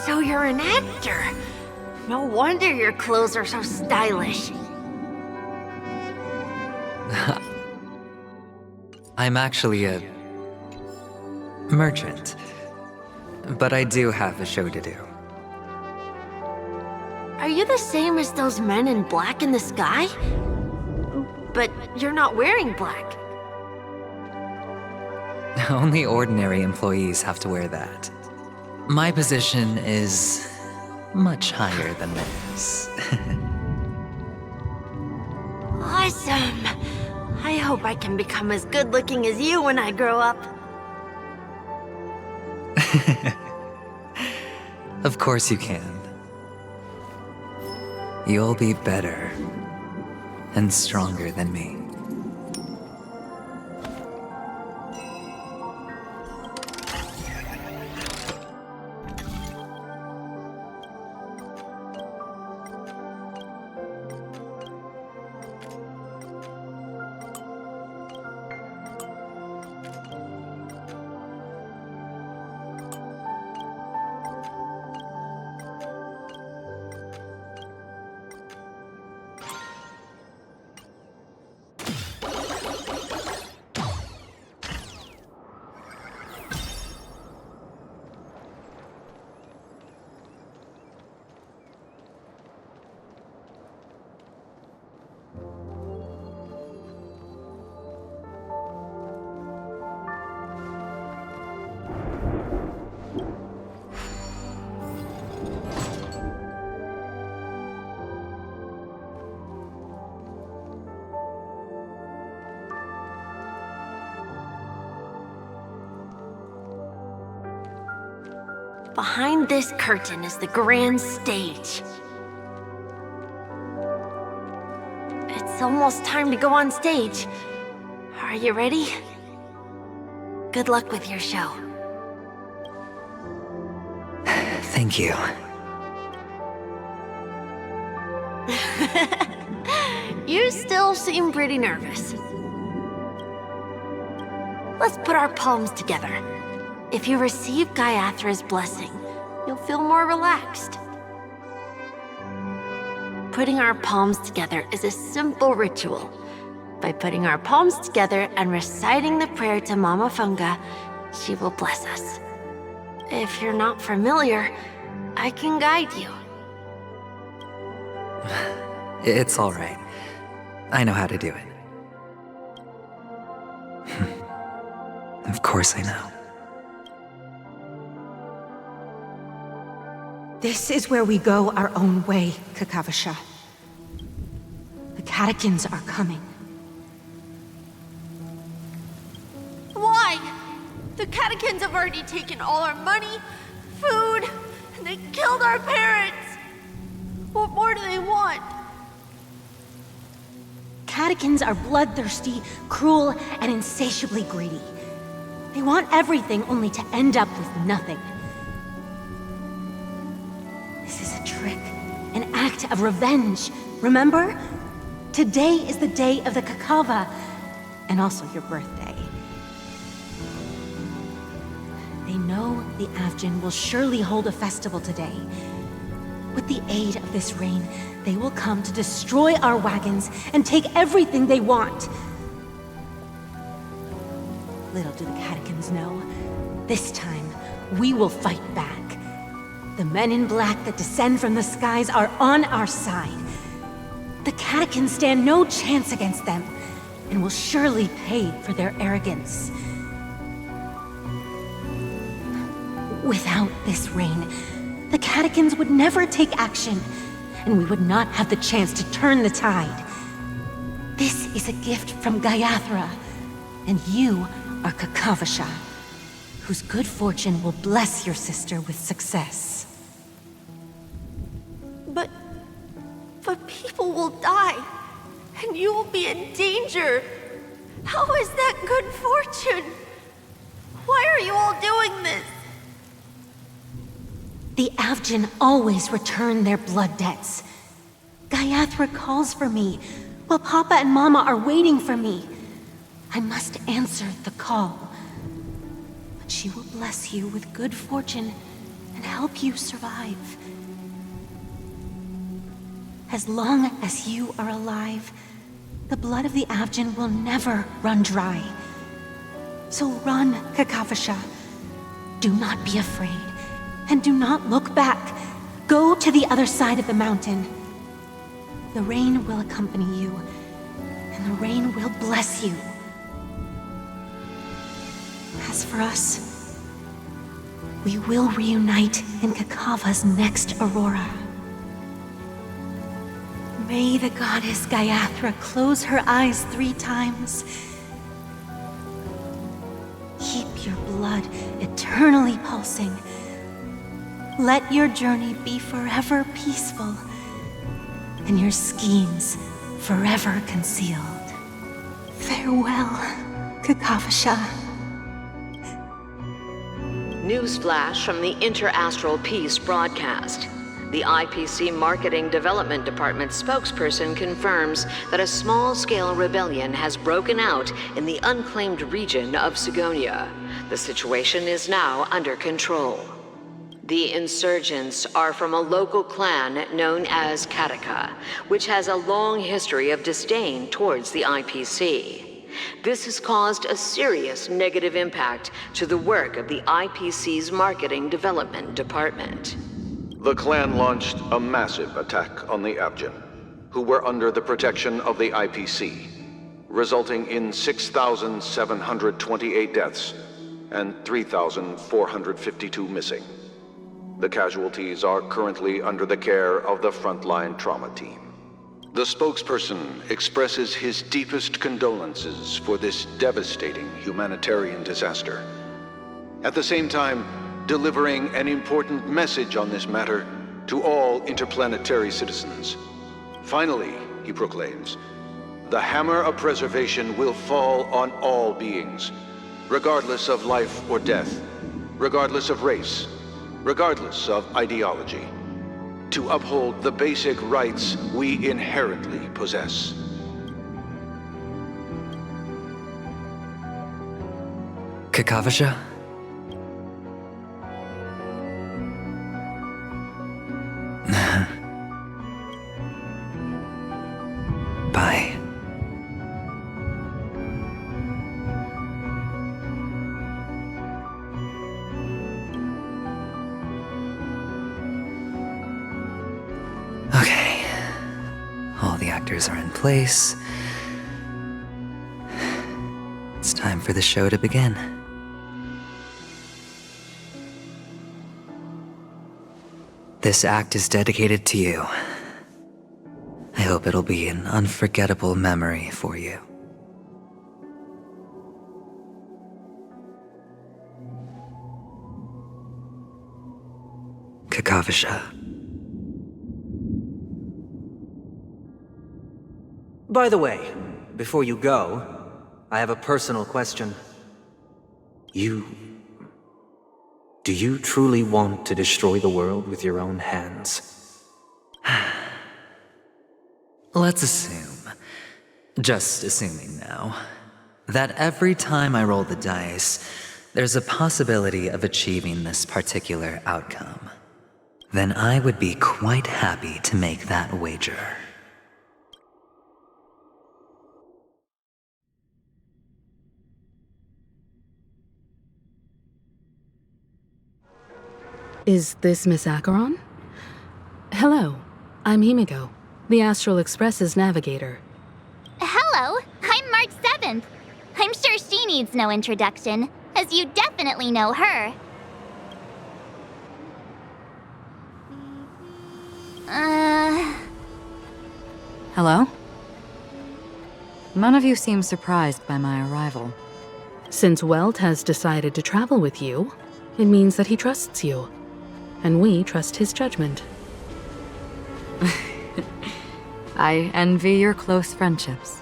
[SPEAKER 15] So you're an actor. No wonder your clothes are so stylish.
[SPEAKER 18] I'm actually a merchant, but I do have a show to do.
[SPEAKER 15] Are you the same as those men in black in the sky? But you're not wearing black.
[SPEAKER 18] Only ordinary employees have to wear that. My position is much higher than theirs.
[SPEAKER 15] Awesome! I hope I can become as good looking as you when I grow up.
[SPEAKER 18] Of course you can. You'll be better and stronger than me.
[SPEAKER 15] Behind this curtain is the grand stage. It's almost time to go on stage. Are you ready? Good luck with your show.
[SPEAKER 18] Thank you.
[SPEAKER 15] You still seem pretty nervous. Let's put our palms together. If you receive Gaiathra's blessing, you'll feel more relaxed. Putting our palms together is a simple ritual. By putting our palms together and reciting the prayer to Mama Funga, she will bless us. If you're not familiar, I can guide you.
[SPEAKER 18] It's all right. I know how to do it. Of course I know.
[SPEAKER 19] This is where we go our own way, Kakavasha. The catechins are coming.
[SPEAKER 15] Why? The catechins have already taken all our money, food, and they killed our parents. What more do they want?
[SPEAKER 19] Catechins are bloodthirsty, cruel, and insatiably greedy. They want everything only to end up with nothing. This is a trick, an act of revenge. Remember? Today is the day of the Kakava, and also your birthday. They know the Avgin will surely hold a festival today. With the aid of this rain, they will come to destroy our wagons and take everything they want. Little do the catechins know, this time we will fight back. The men in black that descend from the skies are on our side. The catechins stand no chance against them, and will surely pay for their arrogance. Without this rain, the catechins would never take action, and we would not have the chance to turn the tide. This is a gift from Gallagher, and you are Kakavasha, whose good fortune will bless your sister with success.
[SPEAKER 15] But people will die, and you will be in danger. How is that good fortune? Why are you all doing this?
[SPEAKER 19] The Avgen always return their blood debts. Gallagher calls for me, while Papa and Mama are waiting for me. I must answer the call. But she will bless you with good fortune and help you survive. As long as you are alive, the blood of the Avgen will never run dry. So run, Kakavasha. Do not be afraid, and do not look back. Go to the other side of the mountain. The rain will accompany you, and the rain will bless you. As for us, we will reunite in Kakava's next aurora. May the goddess Gallagher close her eyes 3 times. Keep your blood eternally pulsing. Let your journey be forever peaceful, and your schemes forever concealed. Farewell, Kakavasha.
[SPEAKER 12] Newsflash from the Inter-Astral Peace broadcast. The IPC Marketing Development Department spokesperson confirms that a small-scale rebellion has broken out in the unclaimed region of Sigonia. The situation is now under control. The insurgents are from a local clan known as Kataka, which has a long history of disdain towards the IPC. This has caused a serious negative impact to the work of the IPC's Marketing Development Department.
[SPEAKER 11] The clan launched a massive attack on the Avgen, who were under the protection of the IPC, resulting in 6,728 deaths and 3,452 missing. The casualties are currently under the care of the frontline trauma team. The spokesperson expresses his deepest condolences for this devastating humanitarian disaster. At the same time, delivering an important message on this matter to all interplanetary citizens. Finally, he proclaims, the hammer of preservation will fall on all beings, regardless of life or death, regardless of race, regardless of ideology, to uphold the basic rights we inherently possess.
[SPEAKER 18] Kakavasha? Bye. Okay. All the actors are in place. It's time for the show to begin. This act is dedicated to you. I hope it'll be an unforgettable memory for you. Kakavasha.
[SPEAKER 10] By the way, before you go, I have a personal question. Do you truly want to destroy the world with your own hands?
[SPEAKER 18] Let's assume, just assuming now, that every time I roll the dice, there's a possibility of achieving this particular outcome. Then I would be quite happy to make that wager.
[SPEAKER 5] Is this Miss Acheron? Hello, I'm Himiko, the Astral Express's navigator.
[SPEAKER 3] Hello, I'm March 7th. I'm sure she needs no introduction, as you definitely know her.
[SPEAKER 7] Hello? None of you seem surprised by my arrival.
[SPEAKER 5] Since Welt has decided to travel with you, it means that he trusts you. And we trust his judgment.
[SPEAKER 7] I envy your close friendships.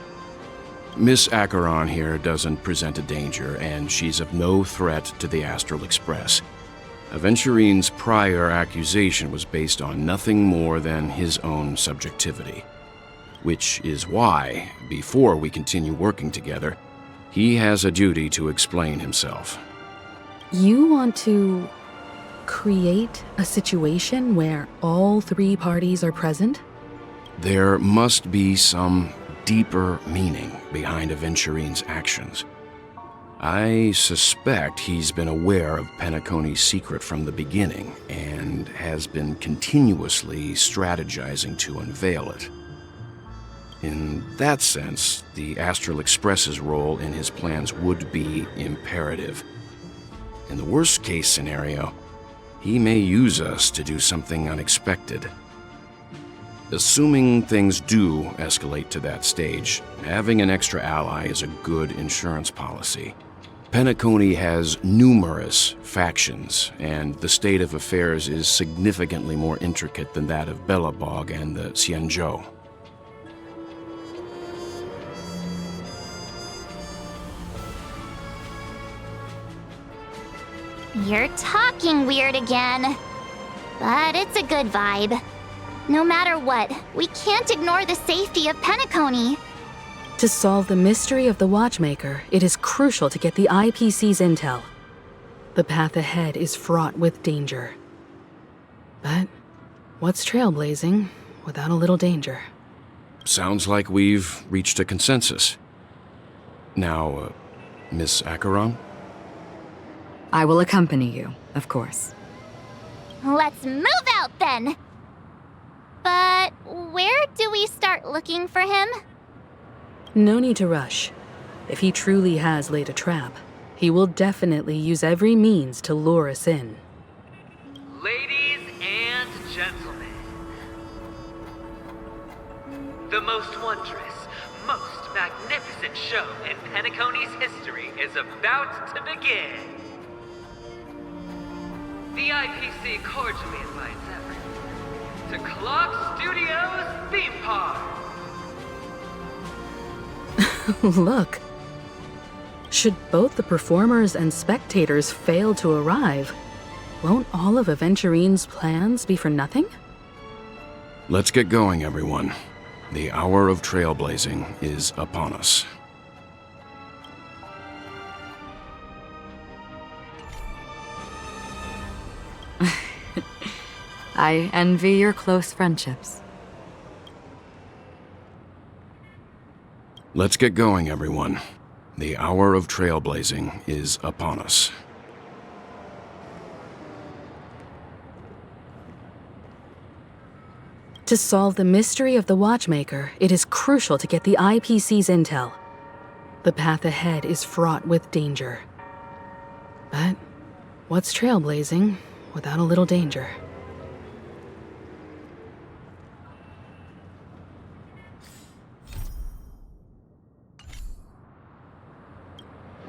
[SPEAKER 8] Miss Acheron here doesn't present a danger, and she's of no threat to the Astral Express. Aventurine's prior accusation was based on nothing more than his own subjectivity. Which is why, before we continue working together, he has a duty to explain himself.
[SPEAKER 5] You want to create a situation where all three parties are present?
[SPEAKER 8] There must be some deeper meaning behind Aventurine's actions. I suspect he's been aware of Penacony's secret from the beginning and has been continuously strategizing to unveil it. In that sense, the Astral Express's role in his plans would be imperative. In the worst-case scenario, he may use us to do something unexpected. Assuming things do escalate to that stage, having an extra ally is a good insurance policy. Penacony has numerous factions, and the state of affairs is significantly more intricate than that of Belobog and the Xianzhou.
[SPEAKER 3] You're talking weird again. But it's a good vibe. No matter what, we can't ignore the safety of Penacony.
[SPEAKER 5] To solve the mystery of the Watchmaker, it is crucial to get the IPC's intel. The path ahead is fraught with danger. But what's trailblazing without a little danger?
[SPEAKER 8] Sounds like we've reached a consensus. Now, Miss Acheron?
[SPEAKER 7] I will accompany you, of course.
[SPEAKER 3] Let's move out then! But where do we start looking for him?
[SPEAKER 5] No need to rush. If he truly has laid a trap, he will definitely use every means to lure us in.
[SPEAKER 14] Ladies and gentlemen, the most wondrous, most magnificent show in Penacony's history is about to begin. The IPC cordially invites everyone to Clock Studios Theme Park.
[SPEAKER 5] Look. Should both the performers and spectators fail to arrive, won't all of Aventurine's plans be for nothing?
[SPEAKER 8] Let's get going, everyone. The hour of trailblazing is upon us.
[SPEAKER 7] I envy your close friendships.
[SPEAKER 8] Let's get going, everyone. The hour of trailblazing is upon us.
[SPEAKER 5] To solve the mystery of the Watchmaker, it is crucial to get the IPC's intel. The path ahead is fraught with danger. But what's trailblazing without a little danger?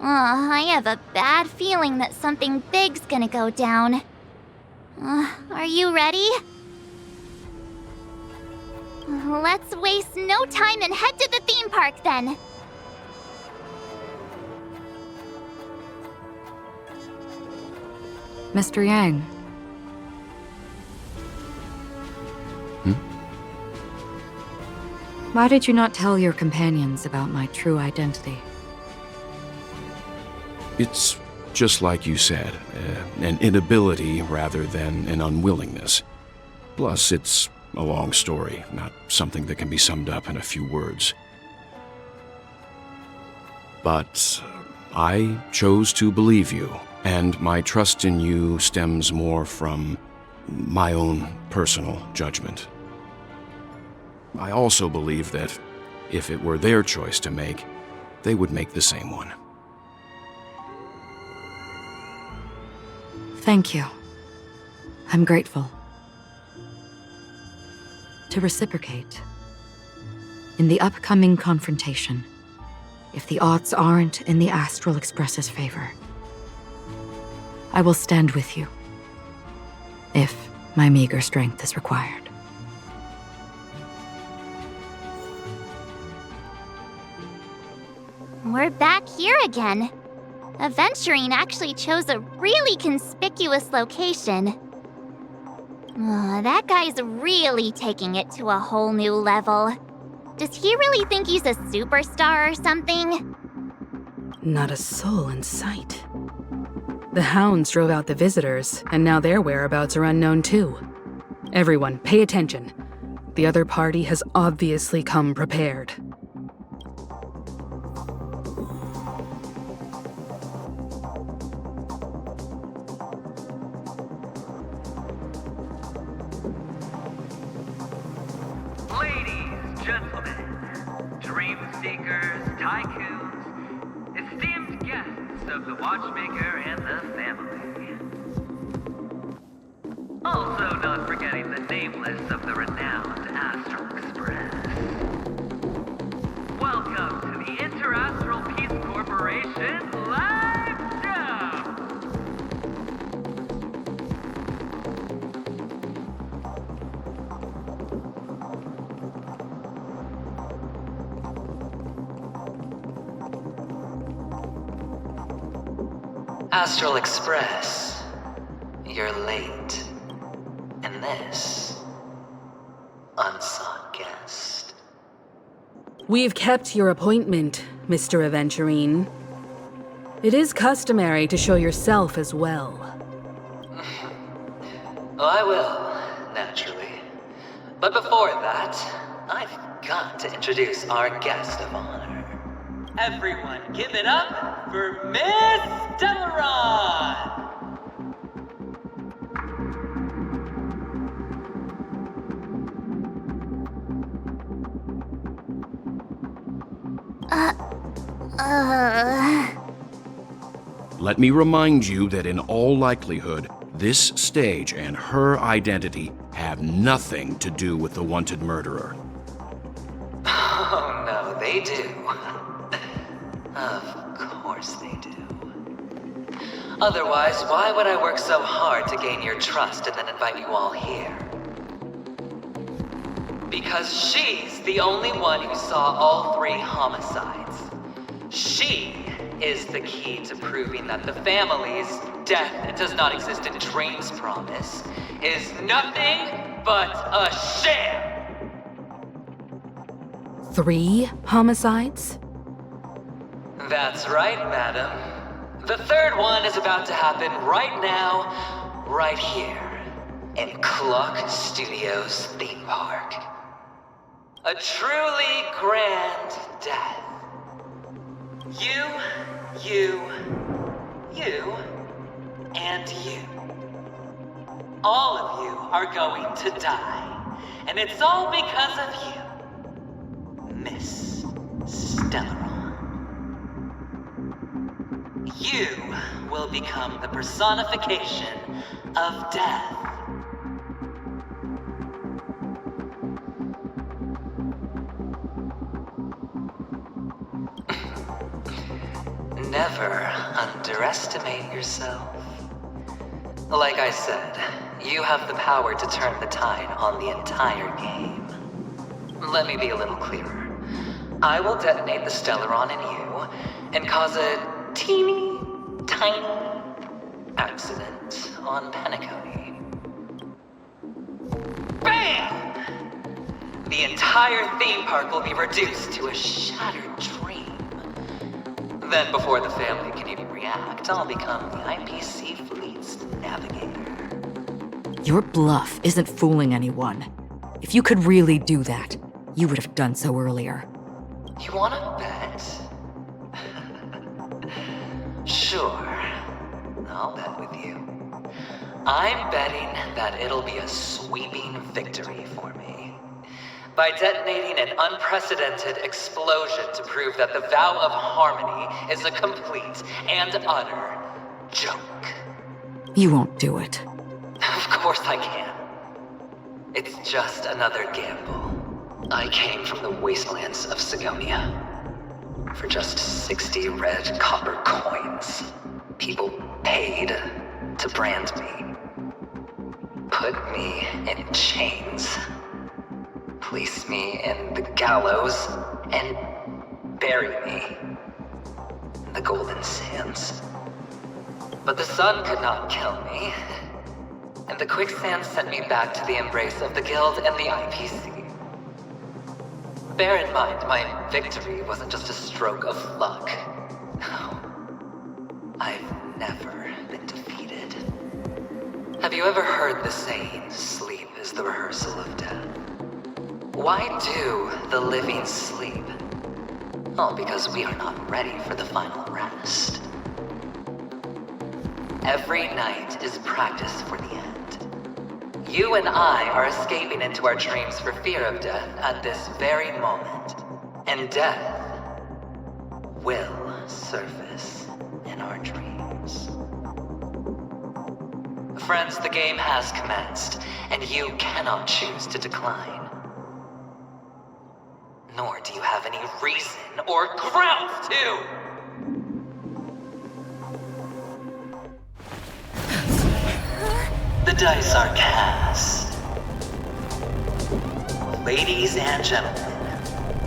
[SPEAKER 3] I have a bad feeling that something big's gonna go down. Are you ready? Let's waste no time and head to the theme park then.
[SPEAKER 7] Mr. Yang. Why did you not tell your companions about my true identity?
[SPEAKER 8] It's just like you said, an inability rather than an unwillingness. Plus, it's a long story, not something that can be summed up in a few words. But I chose to believe you, and my trust in you stems more from my own personal judgment. I also believe that if it were their choice to make, they would make the same one.
[SPEAKER 7] Thank you. I'm grateful. To reciprocate, In the upcoming confrontation, if the odds aren't in the Astral Express's favor, I will stand with you, if my meager strength is required.
[SPEAKER 3] We're back here again. Aventurine actually chose a really conspicuous location. That guy's really taking it to a whole new level. Does he really think he's a superstar or something?
[SPEAKER 5] Not a soul in sight. The hounds drove out the visitors, and now their whereabouts are unknown too. Everyone, pay attention. The other party has obviously come prepared.
[SPEAKER 14] Tycoons, esteemed guests of the Watchmaker and the family. Also not forgetting the nameless of the renowned Astral Express. Welcome to the Inter-Astral Peace Corporation live show!
[SPEAKER 13] Astral Express, you're late. And this, unsought guest.
[SPEAKER 5] We've kept your appointment, Mr. Aventurine. It is customary to show yourself as well.
[SPEAKER 13] Oh, I will, naturally. But before that, I've got to introduce our guest of honor. Everyone, give it up for Miss Delaron!
[SPEAKER 8] Let me remind you that in all likelihood, this stage and her identity have nothing to do with the wanted murderer.
[SPEAKER 13] Oh, no, they do. Of course they do. Otherwise, why would I work so hard to gain your trust and then invite you all here? Because she's the only one who saw all 3 homicides. She is the key to proving that the family's death that does not exist in Dream's promise is nothing but a sham!
[SPEAKER 5] 3 homicides?
[SPEAKER 13] That's right, madam. The 3rd one is about to happen right now, right here, in Clock Studios theme park. A truly grand death. You, and you. All of you are going to die. And it's all because of you, Miss Stellaron. You will become the personification of death. Never underestimate yourself. Like I said, you have the power to turn the tide on the entire game. Let me be a little clearer. I will detonate the Stellaron in you and cause a teeny, tiny accident on Penacony. BAM! The entire theme park will be reduced to a shattered dream. Then before the family can even react, I'll become the IPC fleet's navigator.
[SPEAKER 7] Your bluff isn't fooling anyone. If you could really do that, you would have done so earlier.
[SPEAKER 13] You wanna bet? Sure, I'll bet with you. I'm betting that it'll be a sweeping victory for me. By detonating an unprecedented explosion to prove that the vow of harmony is a complete and utter joke.
[SPEAKER 7] You won't do it.
[SPEAKER 13] Of course I can. It's just another gamble. I came from the wastelands of Sigonia. For just 60 red copper coins, people paid to brand me. Put me in chains. Place me in the gallows and bury me in the golden sands. But the sun could not kill me, and the quicksand sent me back to the embrace of the guild and the IPC. Bear in mind, my victory wasn't just a stroke of luck. No. I've never been defeated. Have you ever heard the saying, sleep is the rehearsal of death? Why do the living sleep? Oh, because we are not ready for the final rest. Every night is practice for the end. You and I are escaping into our dreams for fear of death at this very moment. And death will surface in our dreams. Friends, the game has commenced, and you cannot choose to decline. Nor do you have any reason or grounds to! The dice are cast. Ladies and gentlemen,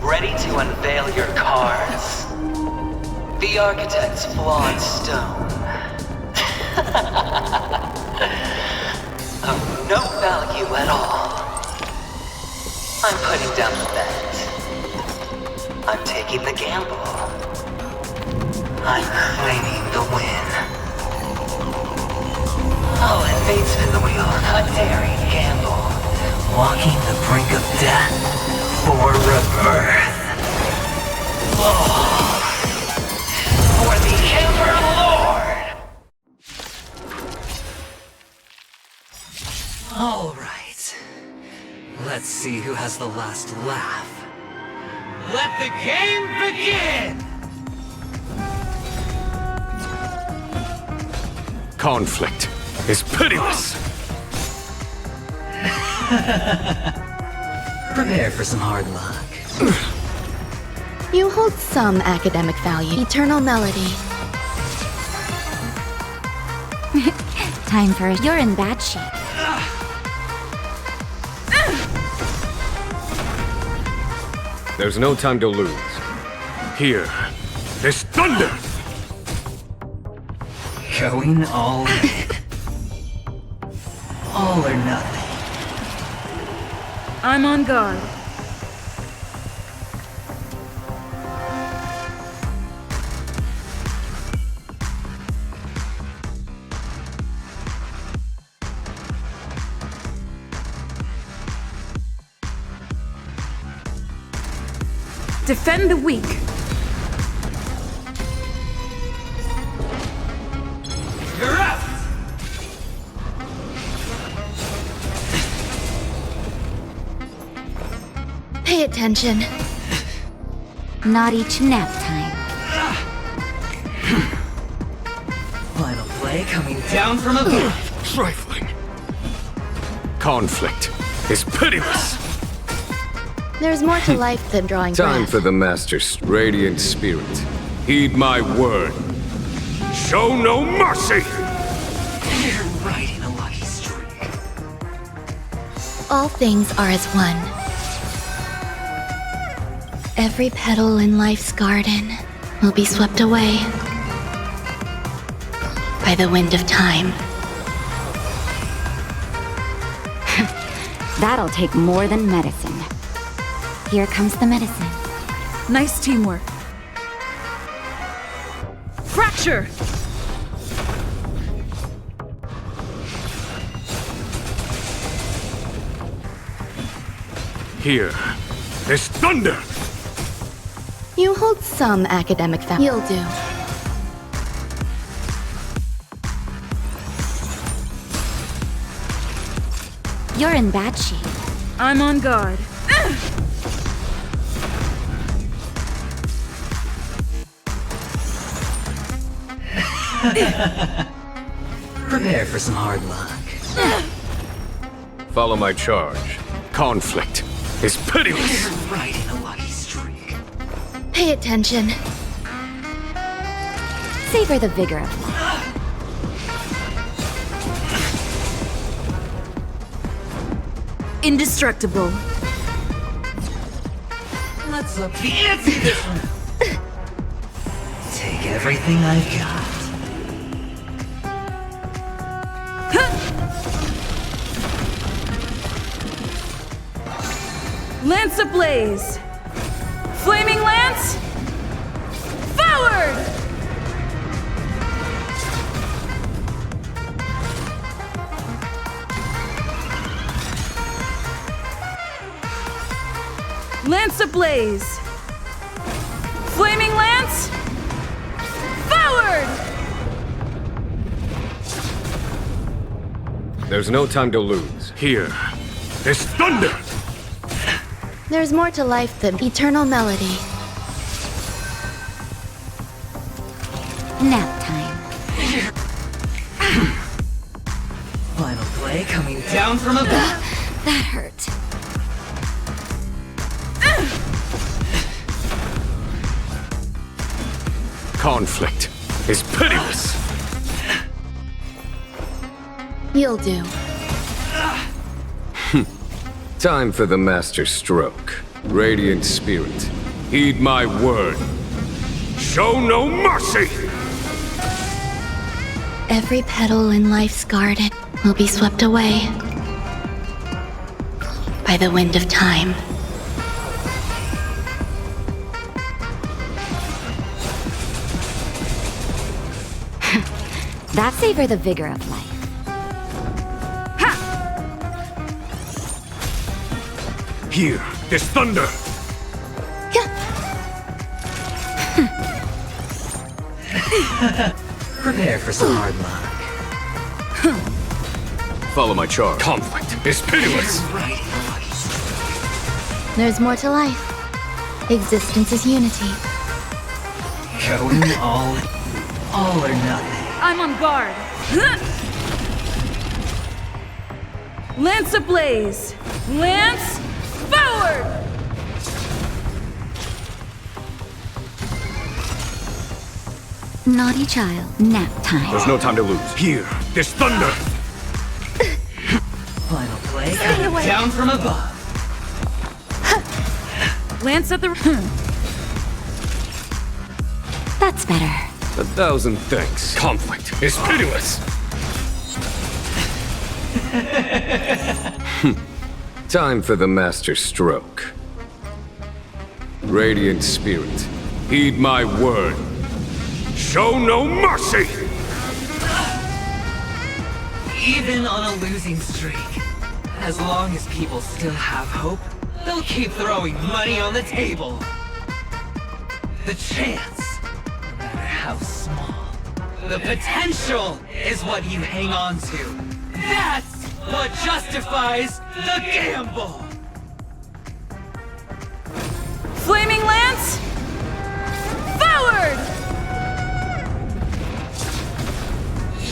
[SPEAKER 13] ready to unveil your cards? The architect's flawed stone. Of no value at all. I'm putting down the bet. I'm taking the gamble. I'm claiming the win. Oh, and fate spin the wheel, a daring gamble. Walking the brink of death for rebirth. Oh, for the Emperor Lord! All right. Let's see who has the last laugh. Let the game begin!
[SPEAKER 9] Conflict is pitiless.
[SPEAKER 13] Prepare for some hard luck.
[SPEAKER 20] You hold some academic value. Eternal melody.
[SPEAKER 3] Time for You're in bad shape.
[SPEAKER 9] There's no time to lose. Here, there's thunder!
[SPEAKER 13] Going all in. All or nothing.
[SPEAKER 5] I'm on guard. Defend the weak.
[SPEAKER 13] You're out!
[SPEAKER 20] Pay attention.
[SPEAKER 3] Not each nap time.
[SPEAKER 13] Final play coming down from above.
[SPEAKER 9] Trifling. Conflict is pitiless.
[SPEAKER 20] There's more to life than drawing
[SPEAKER 9] Time
[SPEAKER 20] breath.
[SPEAKER 9] for the Master's radiant spirit. Heed my word. Show no mercy!
[SPEAKER 13] You're riding a lucky streak.
[SPEAKER 20] All things are as one. Every petal in life's garden will be swept away by the wind of time.
[SPEAKER 3] That'll take more than medicine. Here comes the medicine.
[SPEAKER 5] Nice teamwork. Fracture!
[SPEAKER 9] Here, there's thunder!
[SPEAKER 20] You hold some academic value. You'll do.
[SPEAKER 3] You're in bad shape.
[SPEAKER 5] I'm on guard.
[SPEAKER 13] Prepare for some hard luck.
[SPEAKER 9] Follow my charge. Conflict is pitiless.
[SPEAKER 13] Riding a lucky streak.
[SPEAKER 20] Pay attention. Savor the vigor of life.
[SPEAKER 19] Indestructible.
[SPEAKER 13] Let's look fancy this one. Take everything I've got.
[SPEAKER 5] Lance ablaze! Flaming lance! Forward! Lance ablaze! Flaming lance! Forward!
[SPEAKER 9] There's no time to lose. Here is thunder!
[SPEAKER 20] There's more to life than eternal melody. Nap time.
[SPEAKER 13] Final play coming down from above.
[SPEAKER 20] That hurt.
[SPEAKER 9] Conflict is pitiless.
[SPEAKER 20] You'll do.
[SPEAKER 9] Time for the master stroke. Radiant spirit, heed my word. Show no mercy!
[SPEAKER 20] Every petal in life's garden will be swept away by the wind of time. That savor the vigor of life.
[SPEAKER 9] Here, this thunder!
[SPEAKER 13] Prepare for some hard luck.
[SPEAKER 9] Follow my charge. Conflict is pitiless!
[SPEAKER 20] There's more to life. Existence is unity.
[SPEAKER 13] Going all or nothing.
[SPEAKER 5] I'm on guard. Lance ablaze! Lance forward!
[SPEAKER 20] Naughty child, nap time.
[SPEAKER 9] There's no time to lose. Here, this thunder!
[SPEAKER 13] Final play coming down from above.
[SPEAKER 5] Lance at the...
[SPEAKER 20] That's better.
[SPEAKER 9] 1,000 thanks. Conflict is pitiless! Time for the master stroke. Radiant spirit, heed my word. Show no mercy!
[SPEAKER 13] Even on a losing streak, as long as people still have hope, they'll keep throwing money on the table. The chance, no matter how small, the potential is what you hang on to. That's what justifies the gamble!
[SPEAKER 5] Flaming lance forward!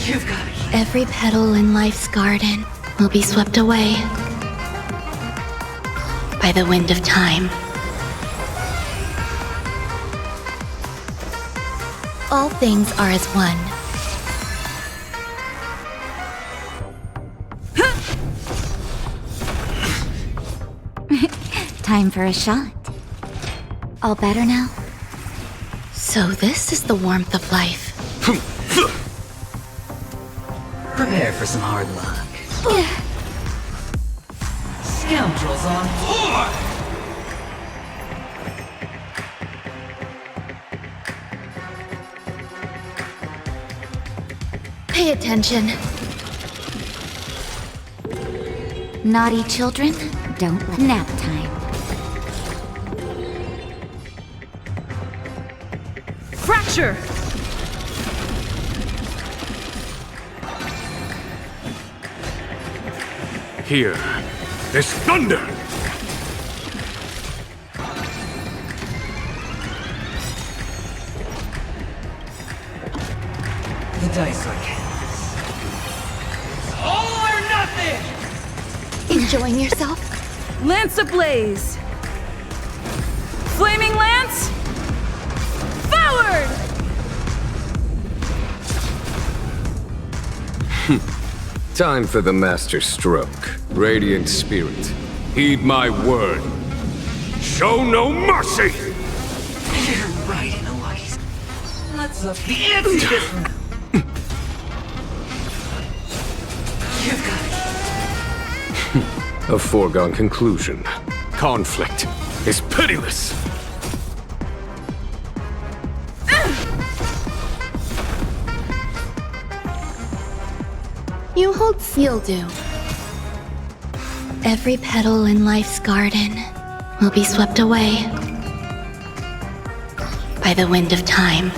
[SPEAKER 13] You've got it.
[SPEAKER 20] Every petal in life's garden will be swept away by the wind of time. All things are as one. Time for a shot. All better now? So this is the warmth of life.
[SPEAKER 13] Prepare for some hard luck. Scoundrels on board!
[SPEAKER 20] Pay attention. Naughty children, don't let nap time.
[SPEAKER 5] Fracture!
[SPEAKER 9] Here, this thunder!
[SPEAKER 13] The dice are cast. All or nothing!
[SPEAKER 20] Enjoying yourself?
[SPEAKER 5] Lance ablaze! Flaming lance! Forward!
[SPEAKER 9] Time for the master stroke. Radiant spirit, heed my word. Show no mercy!
[SPEAKER 13] You're right, Eloise. Let's up the ante this round. You've got
[SPEAKER 9] A foregone conclusion. Conflict is pitiless.
[SPEAKER 20] You hold seal, do. Every petal in life's garden will be swept away by the wind of time.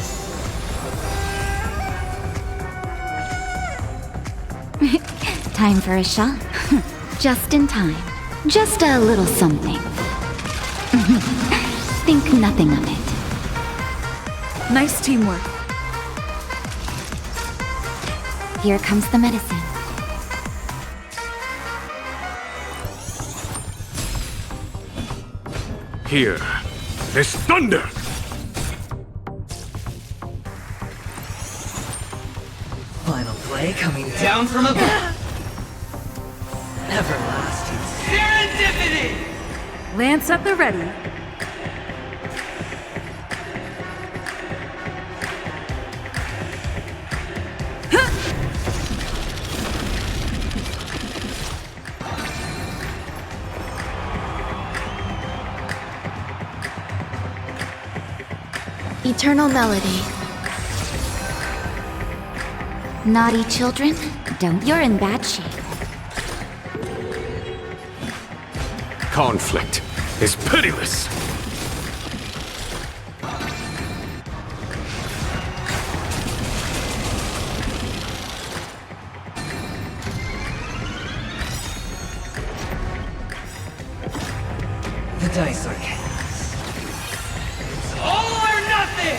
[SPEAKER 3] Time for a shot. Just in time. Just a little something. Think nothing of it.
[SPEAKER 5] Nice teamwork.
[SPEAKER 3] Here comes the medicine.
[SPEAKER 9] Here, this thunder!
[SPEAKER 13] final play coming down from above. Everlasting serendipity!
[SPEAKER 5] Lance at the ready.
[SPEAKER 20] Eternal melody.
[SPEAKER 3] Naughty children, don't. You're in bad shape.
[SPEAKER 9] Conflict is pitiless.
[SPEAKER 13] The dice are cast. It's all or nothing!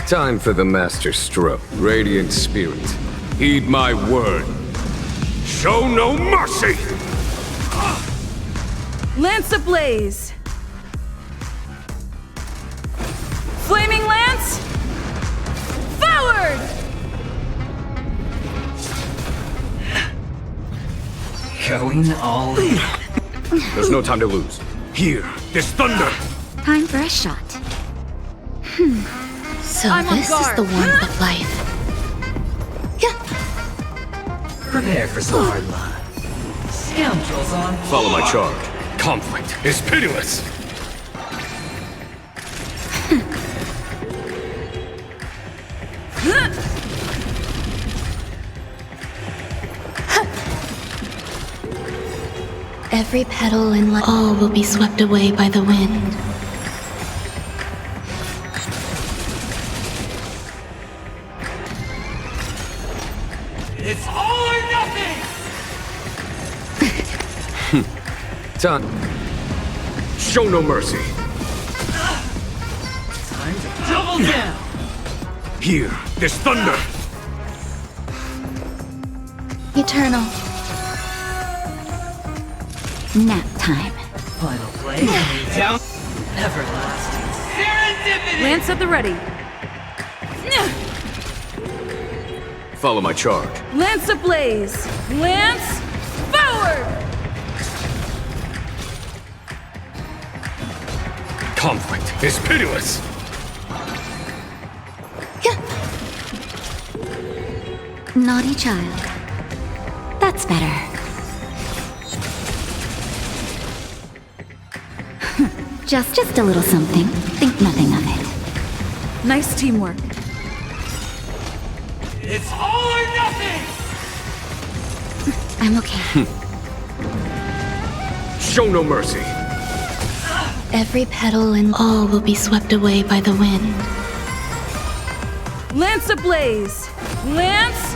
[SPEAKER 9] Time for the master stroke. Radiant spirit, heed my word. Show no mercy!
[SPEAKER 5] Lance ablaze! Flaming lance! Forward!
[SPEAKER 13] Going all in.
[SPEAKER 9] There's no time to lose. Here, this thunder!
[SPEAKER 3] Time for a shot.
[SPEAKER 20] So this is the warmth of life.
[SPEAKER 13] Prepare for some hard love. Scoundrels on
[SPEAKER 9] Follow my
[SPEAKER 13] board.
[SPEAKER 9] charge. Conflict is pitiless.
[SPEAKER 20] Every petal in life, all will be swept away by the wind.
[SPEAKER 13] It's all or nothing!
[SPEAKER 9] Time. Show no mercy.
[SPEAKER 13] Time to double down!
[SPEAKER 9] Here, this thunder!
[SPEAKER 20] Eternal.
[SPEAKER 3] Nap time.
[SPEAKER 13] Final play coming down. Everlasting serendipity!
[SPEAKER 5] Lance at the ready.
[SPEAKER 9] Follow my charge.
[SPEAKER 5] Lance ablaze! Lance forward!
[SPEAKER 9] Conflict is pitiless.
[SPEAKER 3] Naughty child. That's better. Just a little something. Think nothing of it.
[SPEAKER 5] Nice teamwork.
[SPEAKER 13] It's all or nothing!
[SPEAKER 3] I'm okay.
[SPEAKER 9] Show no mercy.
[SPEAKER 20] Every petal and all will be swept away by the wind.
[SPEAKER 5] Lance ablaze! Lance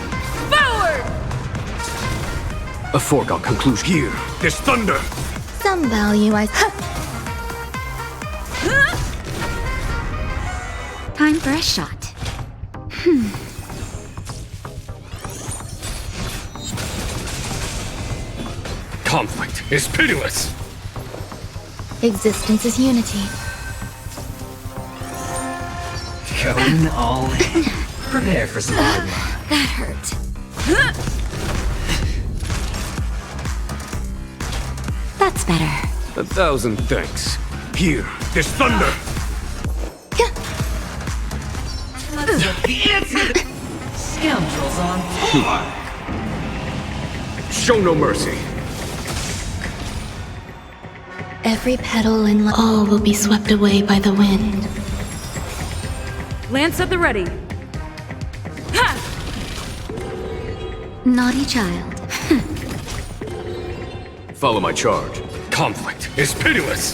[SPEAKER 5] forward!
[SPEAKER 9] A foregone conclusion. Here, this thunder!
[SPEAKER 20] Some value I...
[SPEAKER 3] Time for a shot.
[SPEAKER 9] Conflict is pitiless.
[SPEAKER 20] Existence is unity.
[SPEAKER 13] Going all in. Prepare for some hard luck.
[SPEAKER 20] That hurt. That's better.
[SPEAKER 9] 1,000 thanks. Here, this thunder.
[SPEAKER 13] Let's look the answer. Scoundrels on tour.
[SPEAKER 9] Show no mercy.
[SPEAKER 20] Every petal in all will be swept away by the wind.
[SPEAKER 21] Lance at the ready. Ha!
[SPEAKER 20] Naughty child.
[SPEAKER 9] Follow my charge. Conflict is pitiless.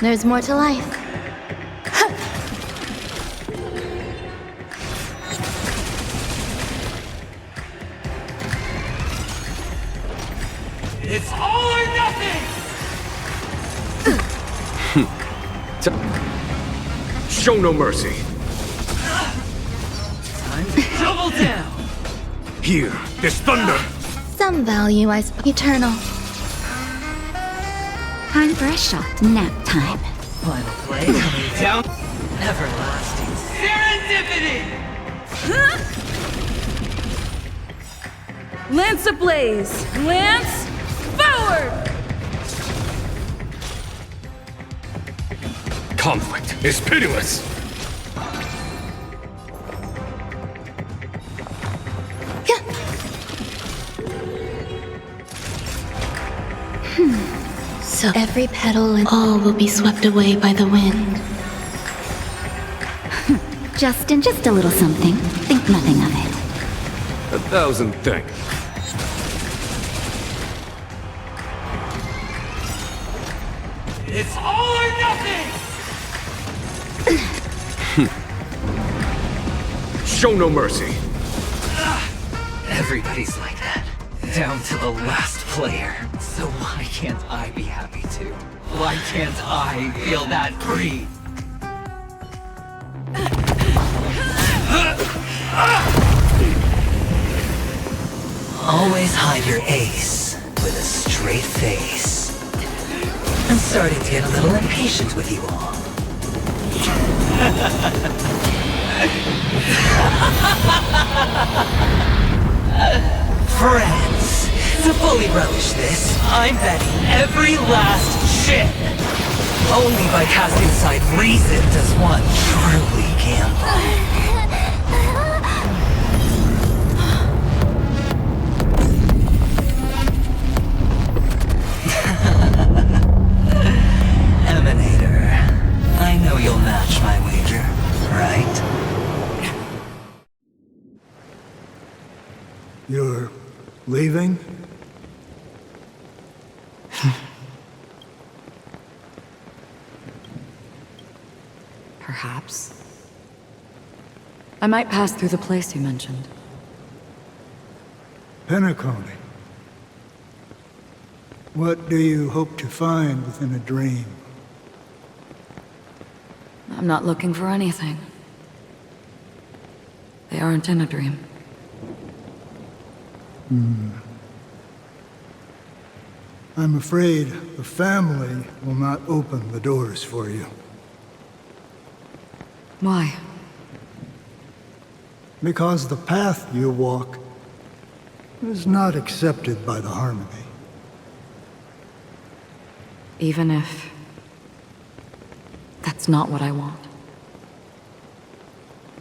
[SPEAKER 20] There's more to life.
[SPEAKER 13] It's all or nothing!
[SPEAKER 9] Show no mercy.
[SPEAKER 13] Time to double down!
[SPEAKER 9] Here, this thunder.
[SPEAKER 20] Some value, eternal. Time for a shot. Nap time.
[SPEAKER 13] Final play coming down. Everlasting serendipity!
[SPEAKER 21] Lance ablaze! Lance, forward!
[SPEAKER 9] Conflict is pitiless.
[SPEAKER 20] So every petal and all will be swept away by the wind. just a little something. Think nothing of it.
[SPEAKER 9] 1,000 thanks.
[SPEAKER 13] It's all or nothing!
[SPEAKER 9] Show no mercy.
[SPEAKER 13] Everybody's like that. Down to the last player. So why can't I be happy too? Why can't I feel that greed? Always hide your ace with a straight face. I'm starting to get a little impatient with you all. Friends, to fully relish this, I'm betting every last chip. Only by casting aside reason does one truly gamble. Emanator, I know you'll match my wager, right?
[SPEAKER 22] You're leaving?
[SPEAKER 7] Perhaps. I might pass through the place you mentioned.
[SPEAKER 22] Penacony. What do you hope to find within a dream?
[SPEAKER 7] I'm not looking for anything. They aren't in a dream.
[SPEAKER 22] I'm afraid the family will not open the doors for you.
[SPEAKER 7] Why?
[SPEAKER 22] Because the path you walk is not accepted by the Harmony.
[SPEAKER 7] Even if that's not what I want.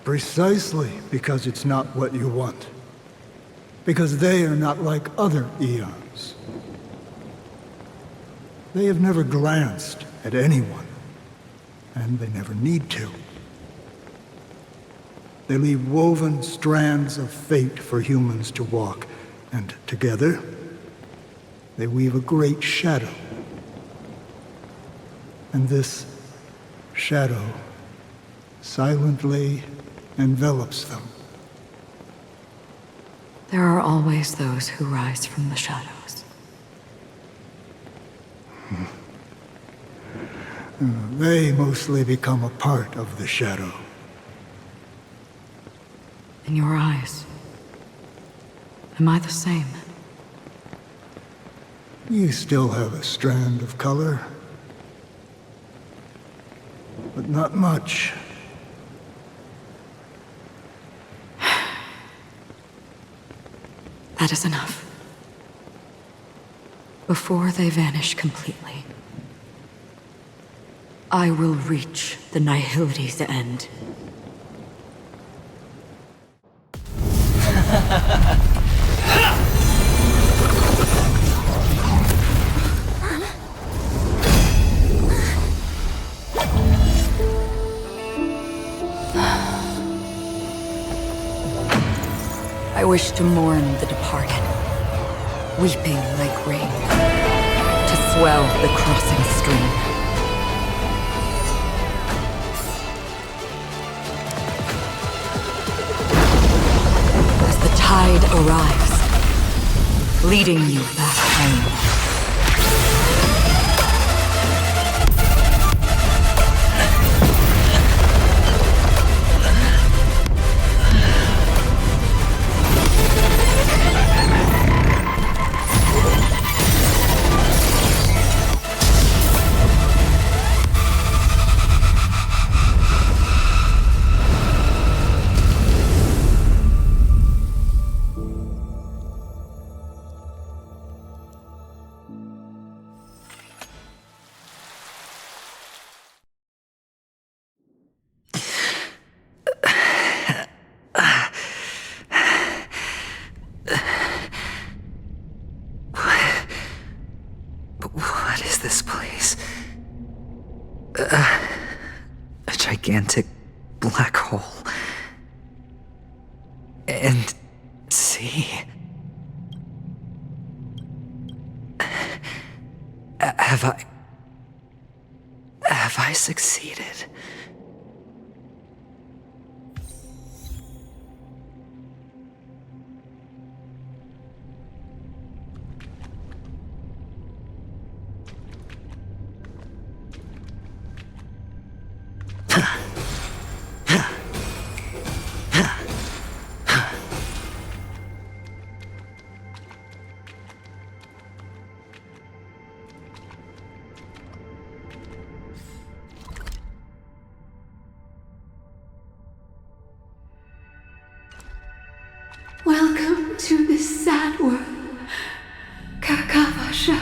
[SPEAKER 22] Precisely because it's not what you want. Because they are not like other eons. They have never glanced at anyone, and they never need to. They leave woven strands of fate for humans to walk, and together, they weave a great shadow. And this shadow silently envelops them.
[SPEAKER 7] There are always those who rise from the shadows.
[SPEAKER 22] They mostly become a part of the shadow.
[SPEAKER 7] In your eyes, am I the same?
[SPEAKER 22] You still have a strand of color, but not much.
[SPEAKER 5] That is enough. Before they vanish completely, I will reach the nihility's end. I wish to mourn the departed, weeping like rain, to swell the crossing stream. As the tide arrives, leading you back home.
[SPEAKER 13] What is this place? A gigantic black hole. And see. Have I succeeded?
[SPEAKER 21] Welcome to this sad world, Kakavasha.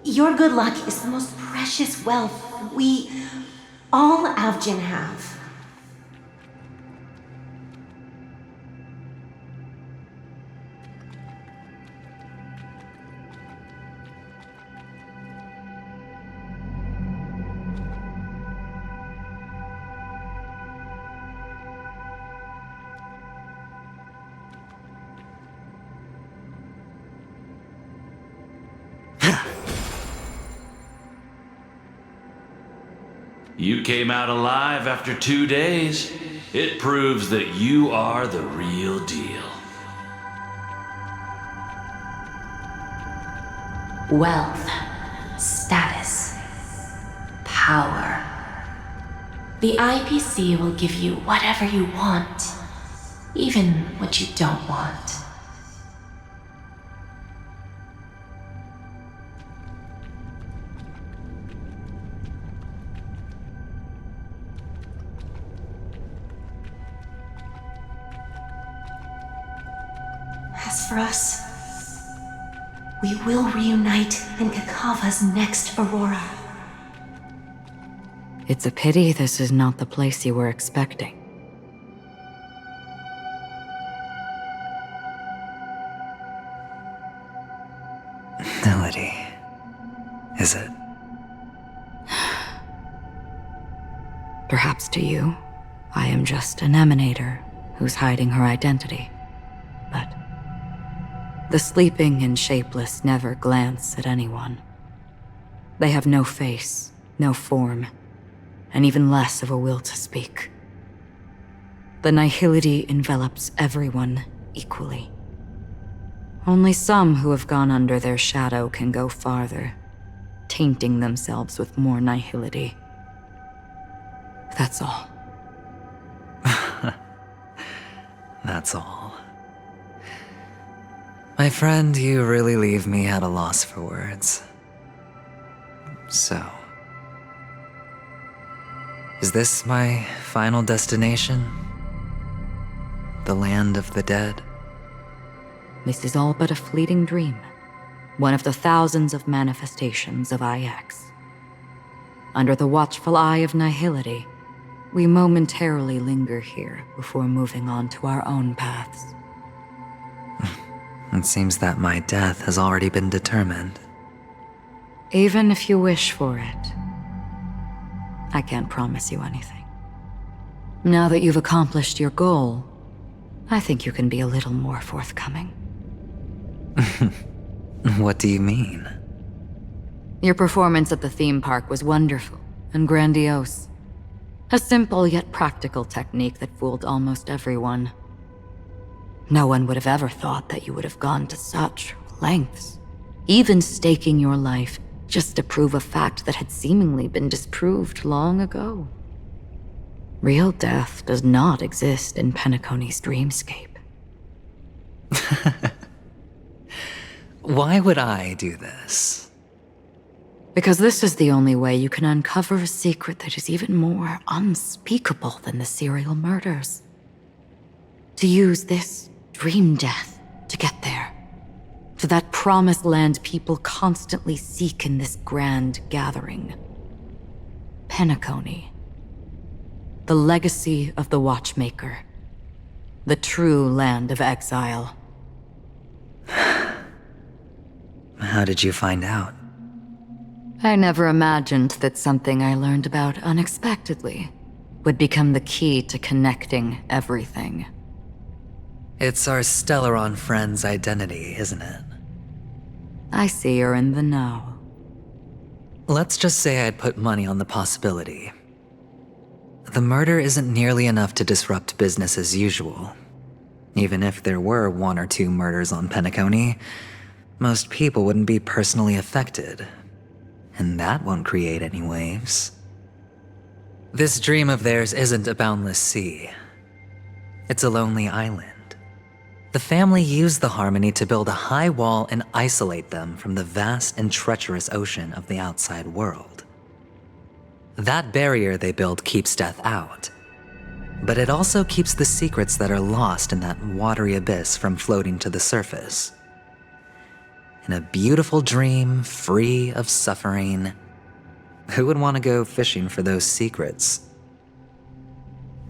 [SPEAKER 19] Your good luck is the most precious wealth we, all Avgin, have.
[SPEAKER 1] You came out alive after 2 days. It proves that you are the real deal.
[SPEAKER 6] Wealth, status, power. The IPC will give you whatever you want, even what you don't want.
[SPEAKER 19] As for us, we will reunite in Kakava's next aurora.
[SPEAKER 5] It's a pity this is not the place you were expecting.
[SPEAKER 13] Nihility. Is it?
[SPEAKER 5] Perhaps to you, I am just an emanator who's hiding her identity. But the sleeping and shapeless never glance at anyone. They have no face, no form, and even less of a will to speak. The nihility envelops everyone equally. Only some who have gone under their shadow can go farther, tainting themselves with more nihility. That's all.
[SPEAKER 18] That's all. My friend, you really leave me at a loss for words. So, is this my final destination? The land of the dead?
[SPEAKER 7] This is all but a fleeting dream. One of the thousands of manifestations of IX. Under the watchful eye of nihility, we momentarily linger here before moving on to our own paths.
[SPEAKER 18] It seems that my death has already been determined.
[SPEAKER 7] Even if you wish for it, I can't promise you anything. Now that you've accomplished your goal, I think you can be a little more forthcoming.
[SPEAKER 18] What do you mean?
[SPEAKER 7] Your performance at the theme park was wonderful and grandiose. A simple yet practical technique that fooled almost everyone. No one would have ever thought that you would have gone to such lengths, even staking your life just to prove a fact that had seemingly been disproved long ago. Real death does not exist in Penacony's dreamscape.
[SPEAKER 18] Why would I do this?
[SPEAKER 7] Because this is the only way you can uncover a secret that is even more unspeakable than the serial murders. To use this dream death to get there. To that promised land people constantly seek in this grand gathering. Penacony. The legacy of the Watchmaker. The true land of exile.
[SPEAKER 18] How did you find out?
[SPEAKER 7] I never imagined that something I learned about unexpectedly would become the key to connecting everything.
[SPEAKER 18] It's our Stellaron friend's identity, isn't it?
[SPEAKER 7] I see you're in the know.
[SPEAKER 18] Let's just say I'd put money on the possibility. The murder isn't nearly enough to disrupt business as usual. Even if there were 1 or 2 murders on Penacony, most people wouldn't be personally affected. And that won't create any waves. This dream of theirs isn't a boundless sea. It's a lonely island. The family used the Harmony to build a high wall and isolate them from the vast and treacherous ocean of the outside world. That barrier they built keeps death out, but it also keeps the secrets that are lost in that watery abyss from floating to the surface. In a beautiful dream, free of suffering, who would want to go fishing for those secrets?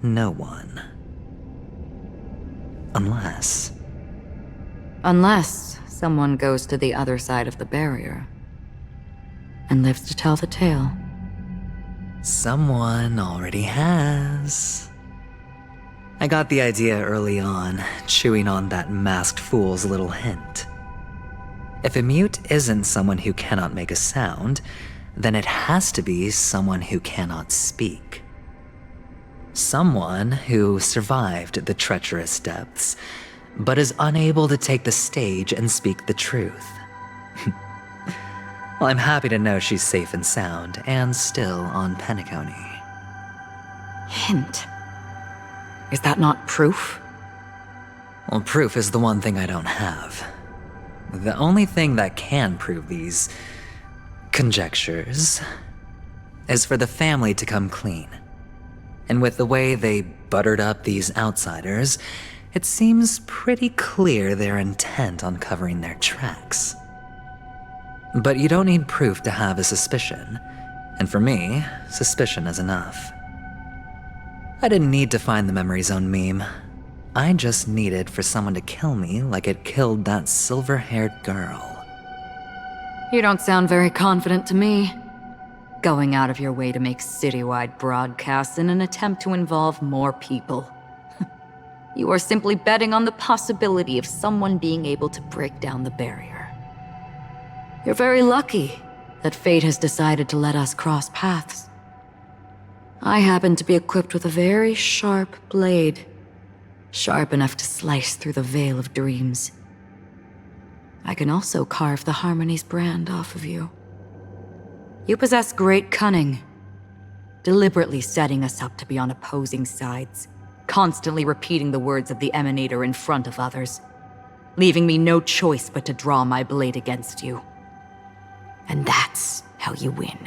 [SPEAKER 18] No one.
[SPEAKER 7] Unless someone goes to the other side of the barrier and lives to tell the tale.
[SPEAKER 18] Someone already has. I got the idea early on, chewing on that masked fool's little hint. If a mute isn't someone who cannot make a sound, then it has to be someone who cannot speak. Someone who survived the treacherous depths, but is unable to take the stage and speak the truth. Well, I'm happy to know she's safe and sound, and still on Penacony.
[SPEAKER 7] Hint. Is that not proof?
[SPEAKER 18] Well, proof is the one thing I don't have. The only thing that can prove these conjectures is for the family to come clean. And with the way they buttered up these outsiders, it seems pretty clear they're intent on covering their tracks. But you don't need proof to have a suspicion, and for me, suspicion is enough. I didn't need to find the memory zone meme. I just needed for someone to kill me like it killed that silver-haired girl.
[SPEAKER 7] You don't sound very confident to me. Going out of your way to make citywide broadcasts in an attempt to involve more people. You are simply betting on the possibility of someone being able to break down the barrier. You're very lucky that fate has decided to let us cross paths. I happen to be equipped with a very sharp blade. Sharp enough to slice through the veil of dreams. I can also carve the Harmony's brand off of you. You possess great cunning, deliberately setting us up to be on opposing sides, constantly repeating the words of the Emanator in front of others, leaving me no choice but to draw my blade against you. And that's how you win.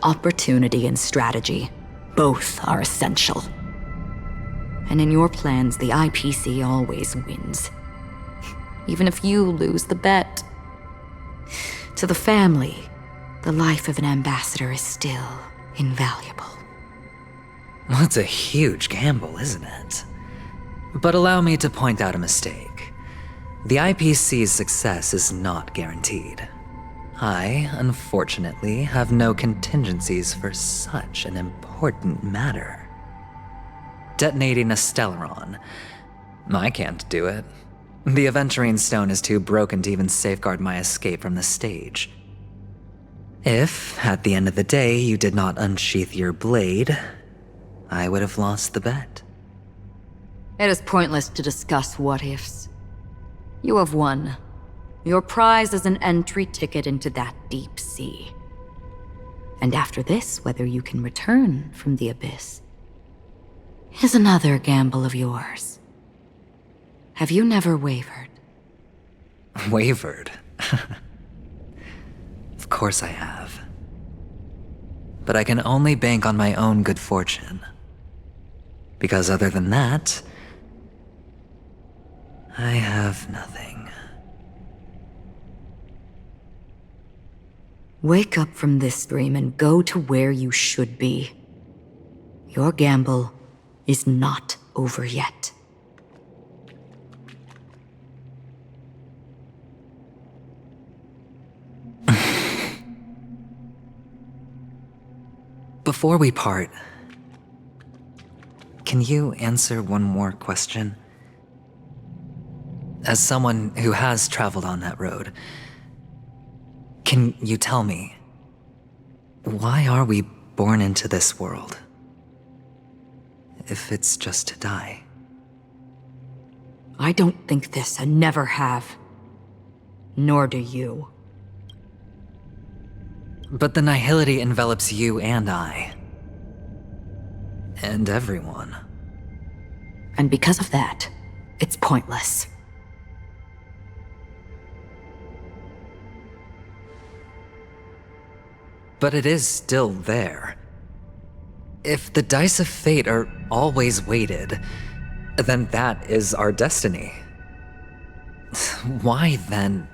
[SPEAKER 7] Opportunity and strategy, both are essential. And in your plans, the IPC always wins. Even if you lose the bet. To the family, the life of an ambassador is still invaluable.
[SPEAKER 18] Well, it's a huge gamble, isn't it? But allow me to point out a mistake. The IPC's success is not guaranteed. I, unfortunately, have no contingencies for such an important matter. Detonating a Stellaron. I can't do it. The Aventurine stone is too broken to even safeguard my escape from the stage. If, at the end of the day, you did not unsheath your blade, I would have lost the bet.
[SPEAKER 7] It is pointless to discuss what-ifs. You have won. Your prize is an entry ticket into that deep sea. And after this, whether you can return from the abyss is another gamble of yours. Have you never wavered?
[SPEAKER 18] Wavered? Of course I have. But I can only bank on my own good fortune. Because other than that, I have nothing.
[SPEAKER 7] Wake up from this dream and go to where you should be. Your gamble is not over yet.
[SPEAKER 18] Before we part, can you answer one more question? As someone who has traveled on that road, can you tell me, why are we born into this world? If it's just to die.
[SPEAKER 7] I don't think this and never have. Nor do you.
[SPEAKER 18] But the nihility envelops you and I. And everyone.
[SPEAKER 7] And because of that, it's pointless.
[SPEAKER 18] But it is still there. If the dice of fate are always weighted, then that is our destiny. Why, then,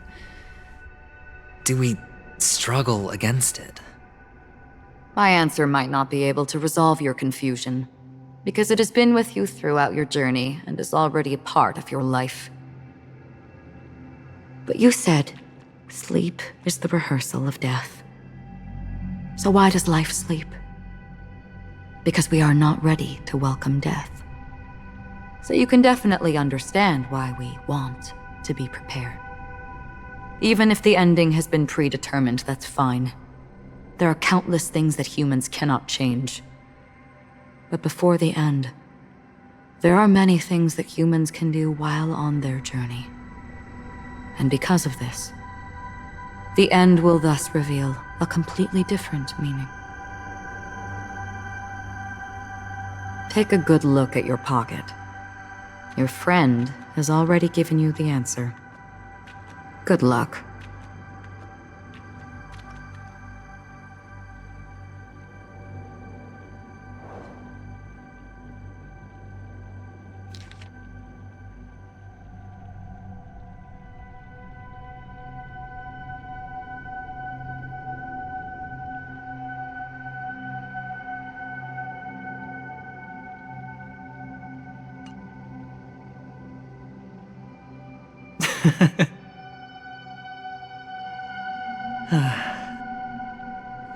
[SPEAKER 18] do we struggle against it?
[SPEAKER 7] My answer might not be able to resolve your confusion, because it has been with you throughout your journey and is already a part of your life. But you said, sleep is the rehearsal of death. So why does life sleep? Because we are not ready to welcome death. So you can definitely understand why we want to be prepared. Even if the ending has been predetermined, that's fine. There are countless things that humans cannot change. But before the end, there are many things that humans can do while on their journey. And because of this, the end will thus reveal a completely different meaning. Take a good look at your pocket. Your friend has already given you the answer. Good luck.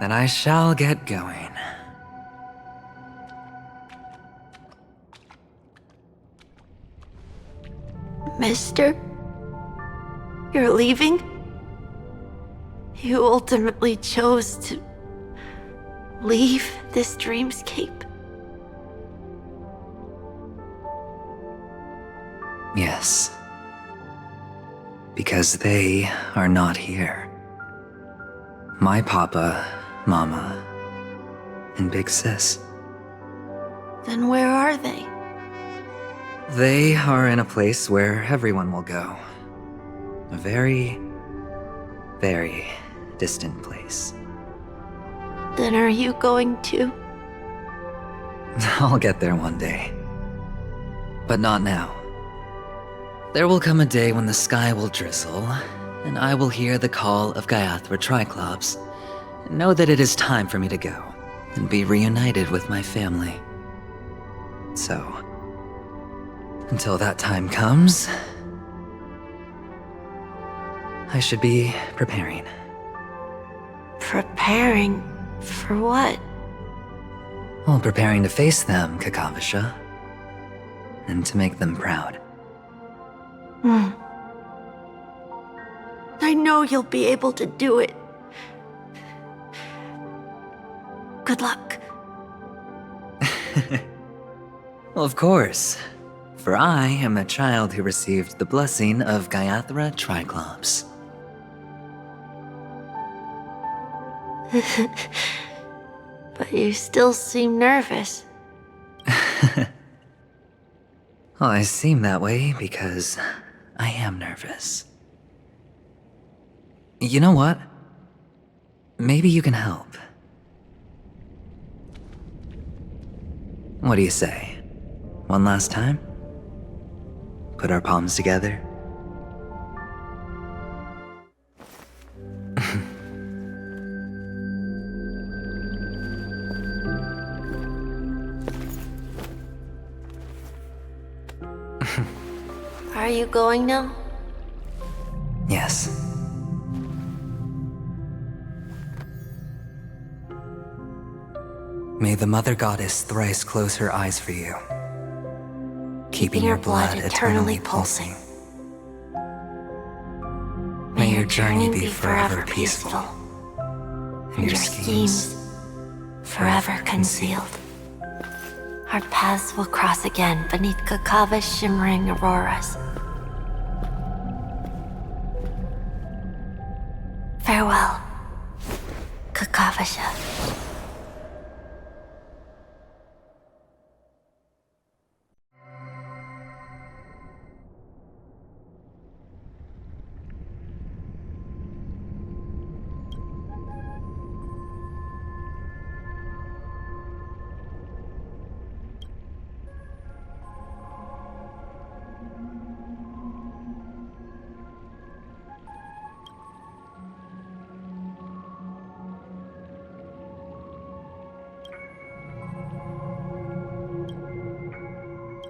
[SPEAKER 18] Then I shall get going.
[SPEAKER 15] Mister? You're leaving? You ultimately chose to leave this dreamscape?
[SPEAKER 18] Yes. Because they are not here. My papa, mama, and big sis.
[SPEAKER 15] Then where are they?
[SPEAKER 13] They are in a place where everyone will go. A very, very distant place.
[SPEAKER 15] Then are you going too?
[SPEAKER 13] I'll get there one day. But not now. There will come a day when the sky will drizzle, and I will hear the call of Gallagher Triclops, and know that it is time for me to go, and be reunited with my family. So, until that time comes, I should be preparing.
[SPEAKER 15] Preparing for what?
[SPEAKER 13] Well, preparing to face them, Kakavasha. And to make them proud.
[SPEAKER 15] I know you'll be able to do it. Good luck.
[SPEAKER 13] Well, of course. For I am a child who received the blessing of Gallagher Triclops.
[SPEAKER 15] But you still seem nervous.
[SPEAKER 13] Well, I seem that way because I am nervous. You know what? Maybe you can help. What do you say? One last time? Put our palms together?
[SPEAKER 15] Are you going now?
[SPEAKER 13] Yes. May the Mother Goddess thrice close her eyes for you, keeping your blood eternally pulsing. May your journey be forever peaceful, and your schemes
[SPEAKER 15] forever concealed. Our paths will cross again beneath Kakava's shimmering auroras. Farewell, Kakavasha.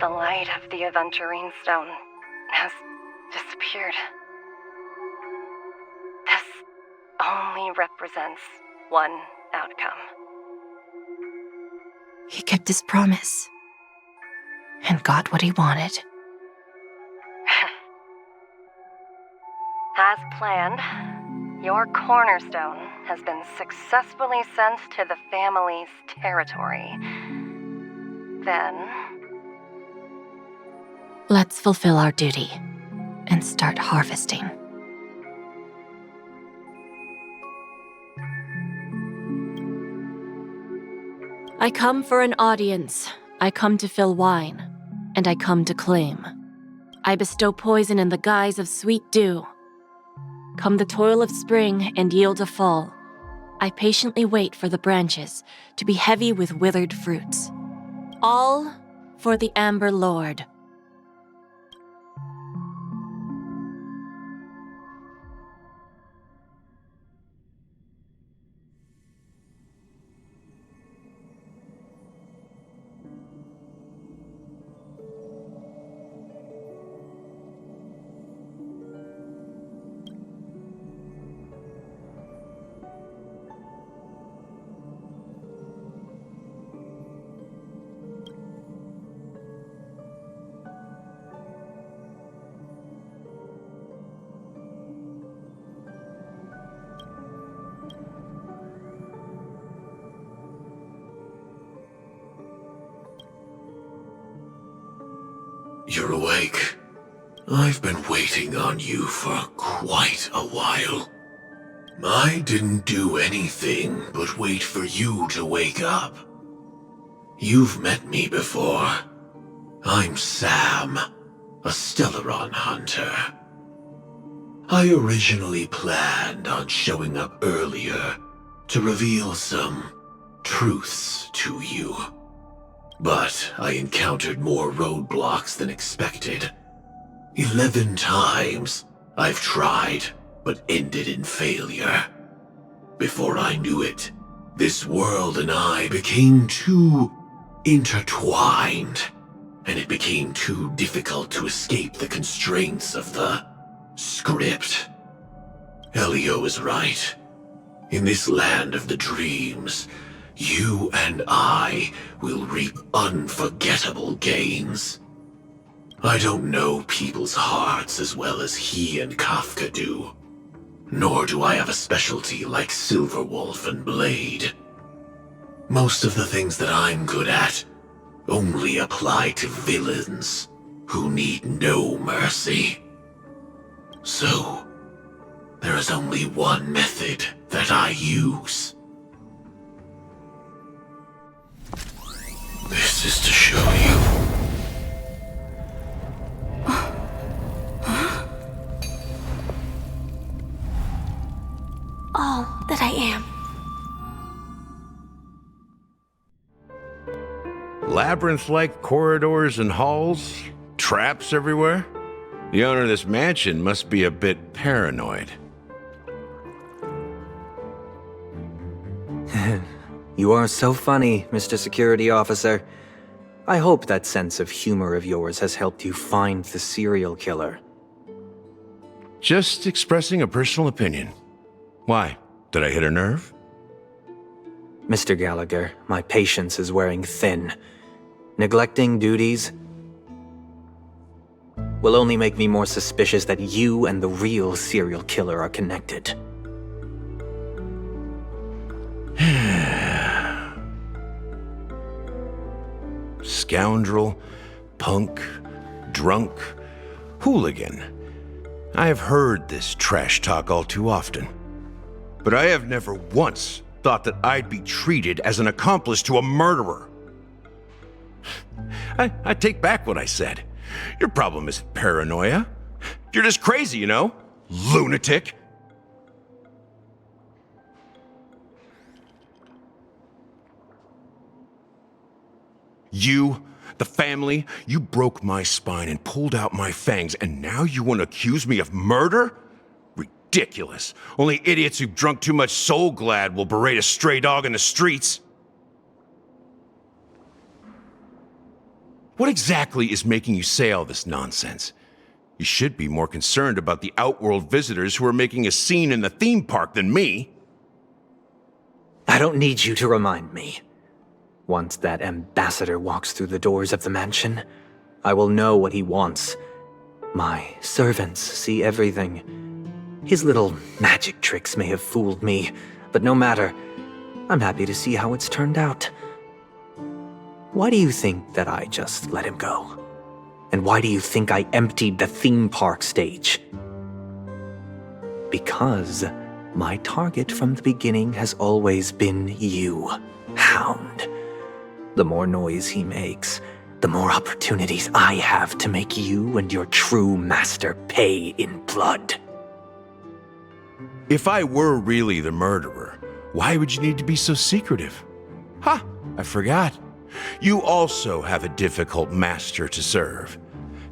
[SPEAKER 2] The light of the Aventurine stone has disappeared. This only represents one outcome.
[SPEAKER 6] He kept his promise and got what he wanted.
[SPEAKER 2] As planned, your cornerstone has been successfully sent to the family's territory. Then,
[SPEAKER 6] Let's fulfill our duty and start harvesting. I come for an audience. I come to fill wine, and I come to claim. I bestow poison in the guise of sweet dew. Come the toil of spring and yield a fall. I patiently wait for the branches to be heavy with withered fruits. All for the Amber Lord.
[SPEAKER 4] You're awake. I've been waiting on you for quite a while. I didn't do anything but wait for you to wake up. You've met me before. I'm Sam, a Stellaron hunter. I originally planned on showing up earlier to reveal some truths to you. But I encountered more roadblocks than expected. 11 times I've tried, but ended in failure. Before I knew it, this world and I became too intertwined, and it became too difficult to escape the constraints of the script. Elio is right. In this land of the dreams, you and I will reap unforgettable gains. I don't know people's hearts as well as he and Kafka do. Nor do I have a specialty like Silverwolf and Blade. Most of the things that I'm good at only apply to villains who need no mercy. So, there is only one method that I use. This is to show you.
[SPEAKER 15] All that I am.
[SPEAKER 8] Labyrinth-like corridors and halls? Traps everywhere? The owner of this mansion must be a bit paranoid.
[SPEAKER 10] You are so funny, Mr. Security Officer. I hope that sense of humor of yours has helped you find the serial killer.
[SPEAKER 8] Just expressing a personal opinion. Why? Did I hit a nerve?
[SPEAKER 10] Mr. Gallagher, my patience is wearing thin. Neglecting duties will only make me more suspicious that you and the real serial killer are connected.
[SPEAKER 8] Scoundrel, punk, drunk, hooligan. I have heard this trash talk all too often. But I have never once thought that I'd be treated as an accomplice to a murderer. I take back what I said. Your problem isn't paranoia. You're just crazy, you know? Lunatic. You, the family, you broke my spine and pulled out my fangs, and now you want to accuse me of murder? Ridiculous. Only idiots who've drunk too much Soul Glad will berate a stray dog in the streets. What exactly is making you say all this nonsense? You should be more concerned about the Outworld visitors who are making a scene in the theme park than me.
[SPEAKER 10] I don't need you to remind me. Once that ambassador walks through the doors of the mansion, I will know what he wants. My servants see everything. His little magic tricks may have fooled me, but no matter. I'm happy to see how it's turned out. Why do you think that I just let him go? And why do you think I emptied the theme park stage? Because my target from the beginning has always been you, Hound. The more noise he makes, the more opportunities I have to make you and your true master pay in blood.
[SPEAKER 8] If I were really the murderer, why would you need to be so secretive? Ha! I forgot. You also have a difficult master to serve,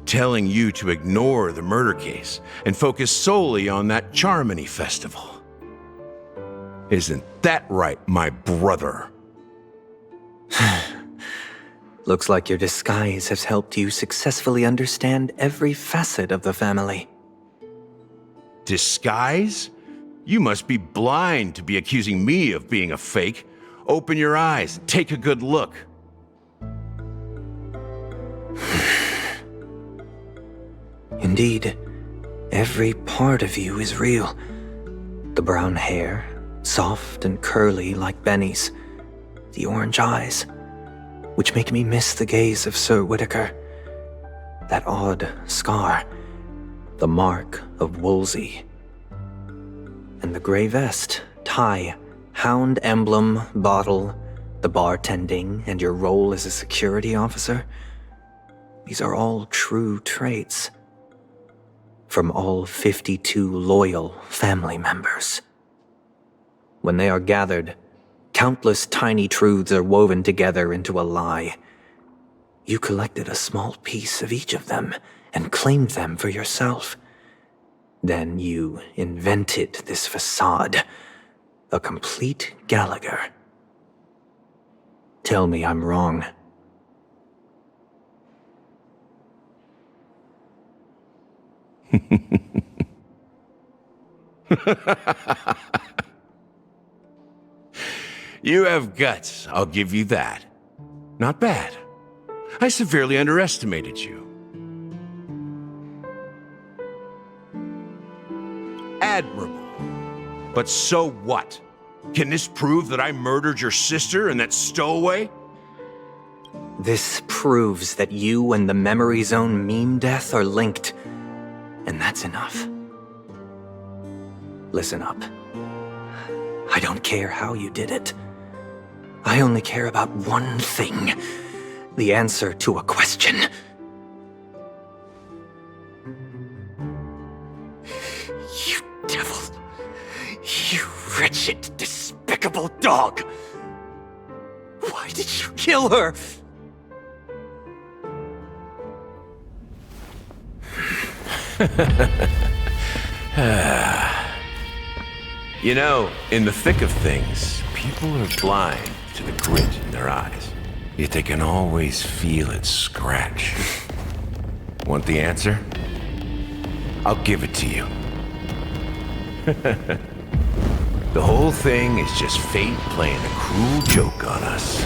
[SPEAKER 8] telling you to ignore the murder case and focus solely on that Charmony festival. Isn't that right, my brother?
[SPEAKER 10] Looks like your disguise has helped you successfully understand every facet of the family.
[SPEAKER 8] Disguise? You must be blind to be accusing me of being a fake. Open your eyes and take a good look.
[SPEAKER 10] Indeed, every part of you is real. The brown hair, soft and curly like Benny's. The orange eyes, which make me miss the gaze of Sir Whitaker. That odd scar, the mark of Wolsey. And the gray vest, tie, hound emblem, bottle, the bartending, and your role as a security officer. These are all true traits. From all 52 loyal family members. When they are gathered, countless tiny truths are woven together into a lie. You collected a small piece of each of them and claimed them for yourself. Then you invented this facade, a complete Gallagher. Tell me I'm wrong.
[SPEAKER 8] You have guts, I'll give you that. Not bad. I severely underestimated you. Admirable. But so what? Can this prove that I murdered your sister and that stowaway?
[SPEAKER 10] This proves that you and the Memory Zone meme death are linked, and that's enough. Listen up. I don't care how you did it. I only care about one thing. The answer to a question. You devil. You wretched, despicable dog. Why did you kill her?
[SPEAKER 8] You know, in the thick of things, people are blind to the grit in their eyes. Yet they can always feel it scratch. Want the answer? I'll give it to you. The whole thing is just fate playing a cruel joke on us.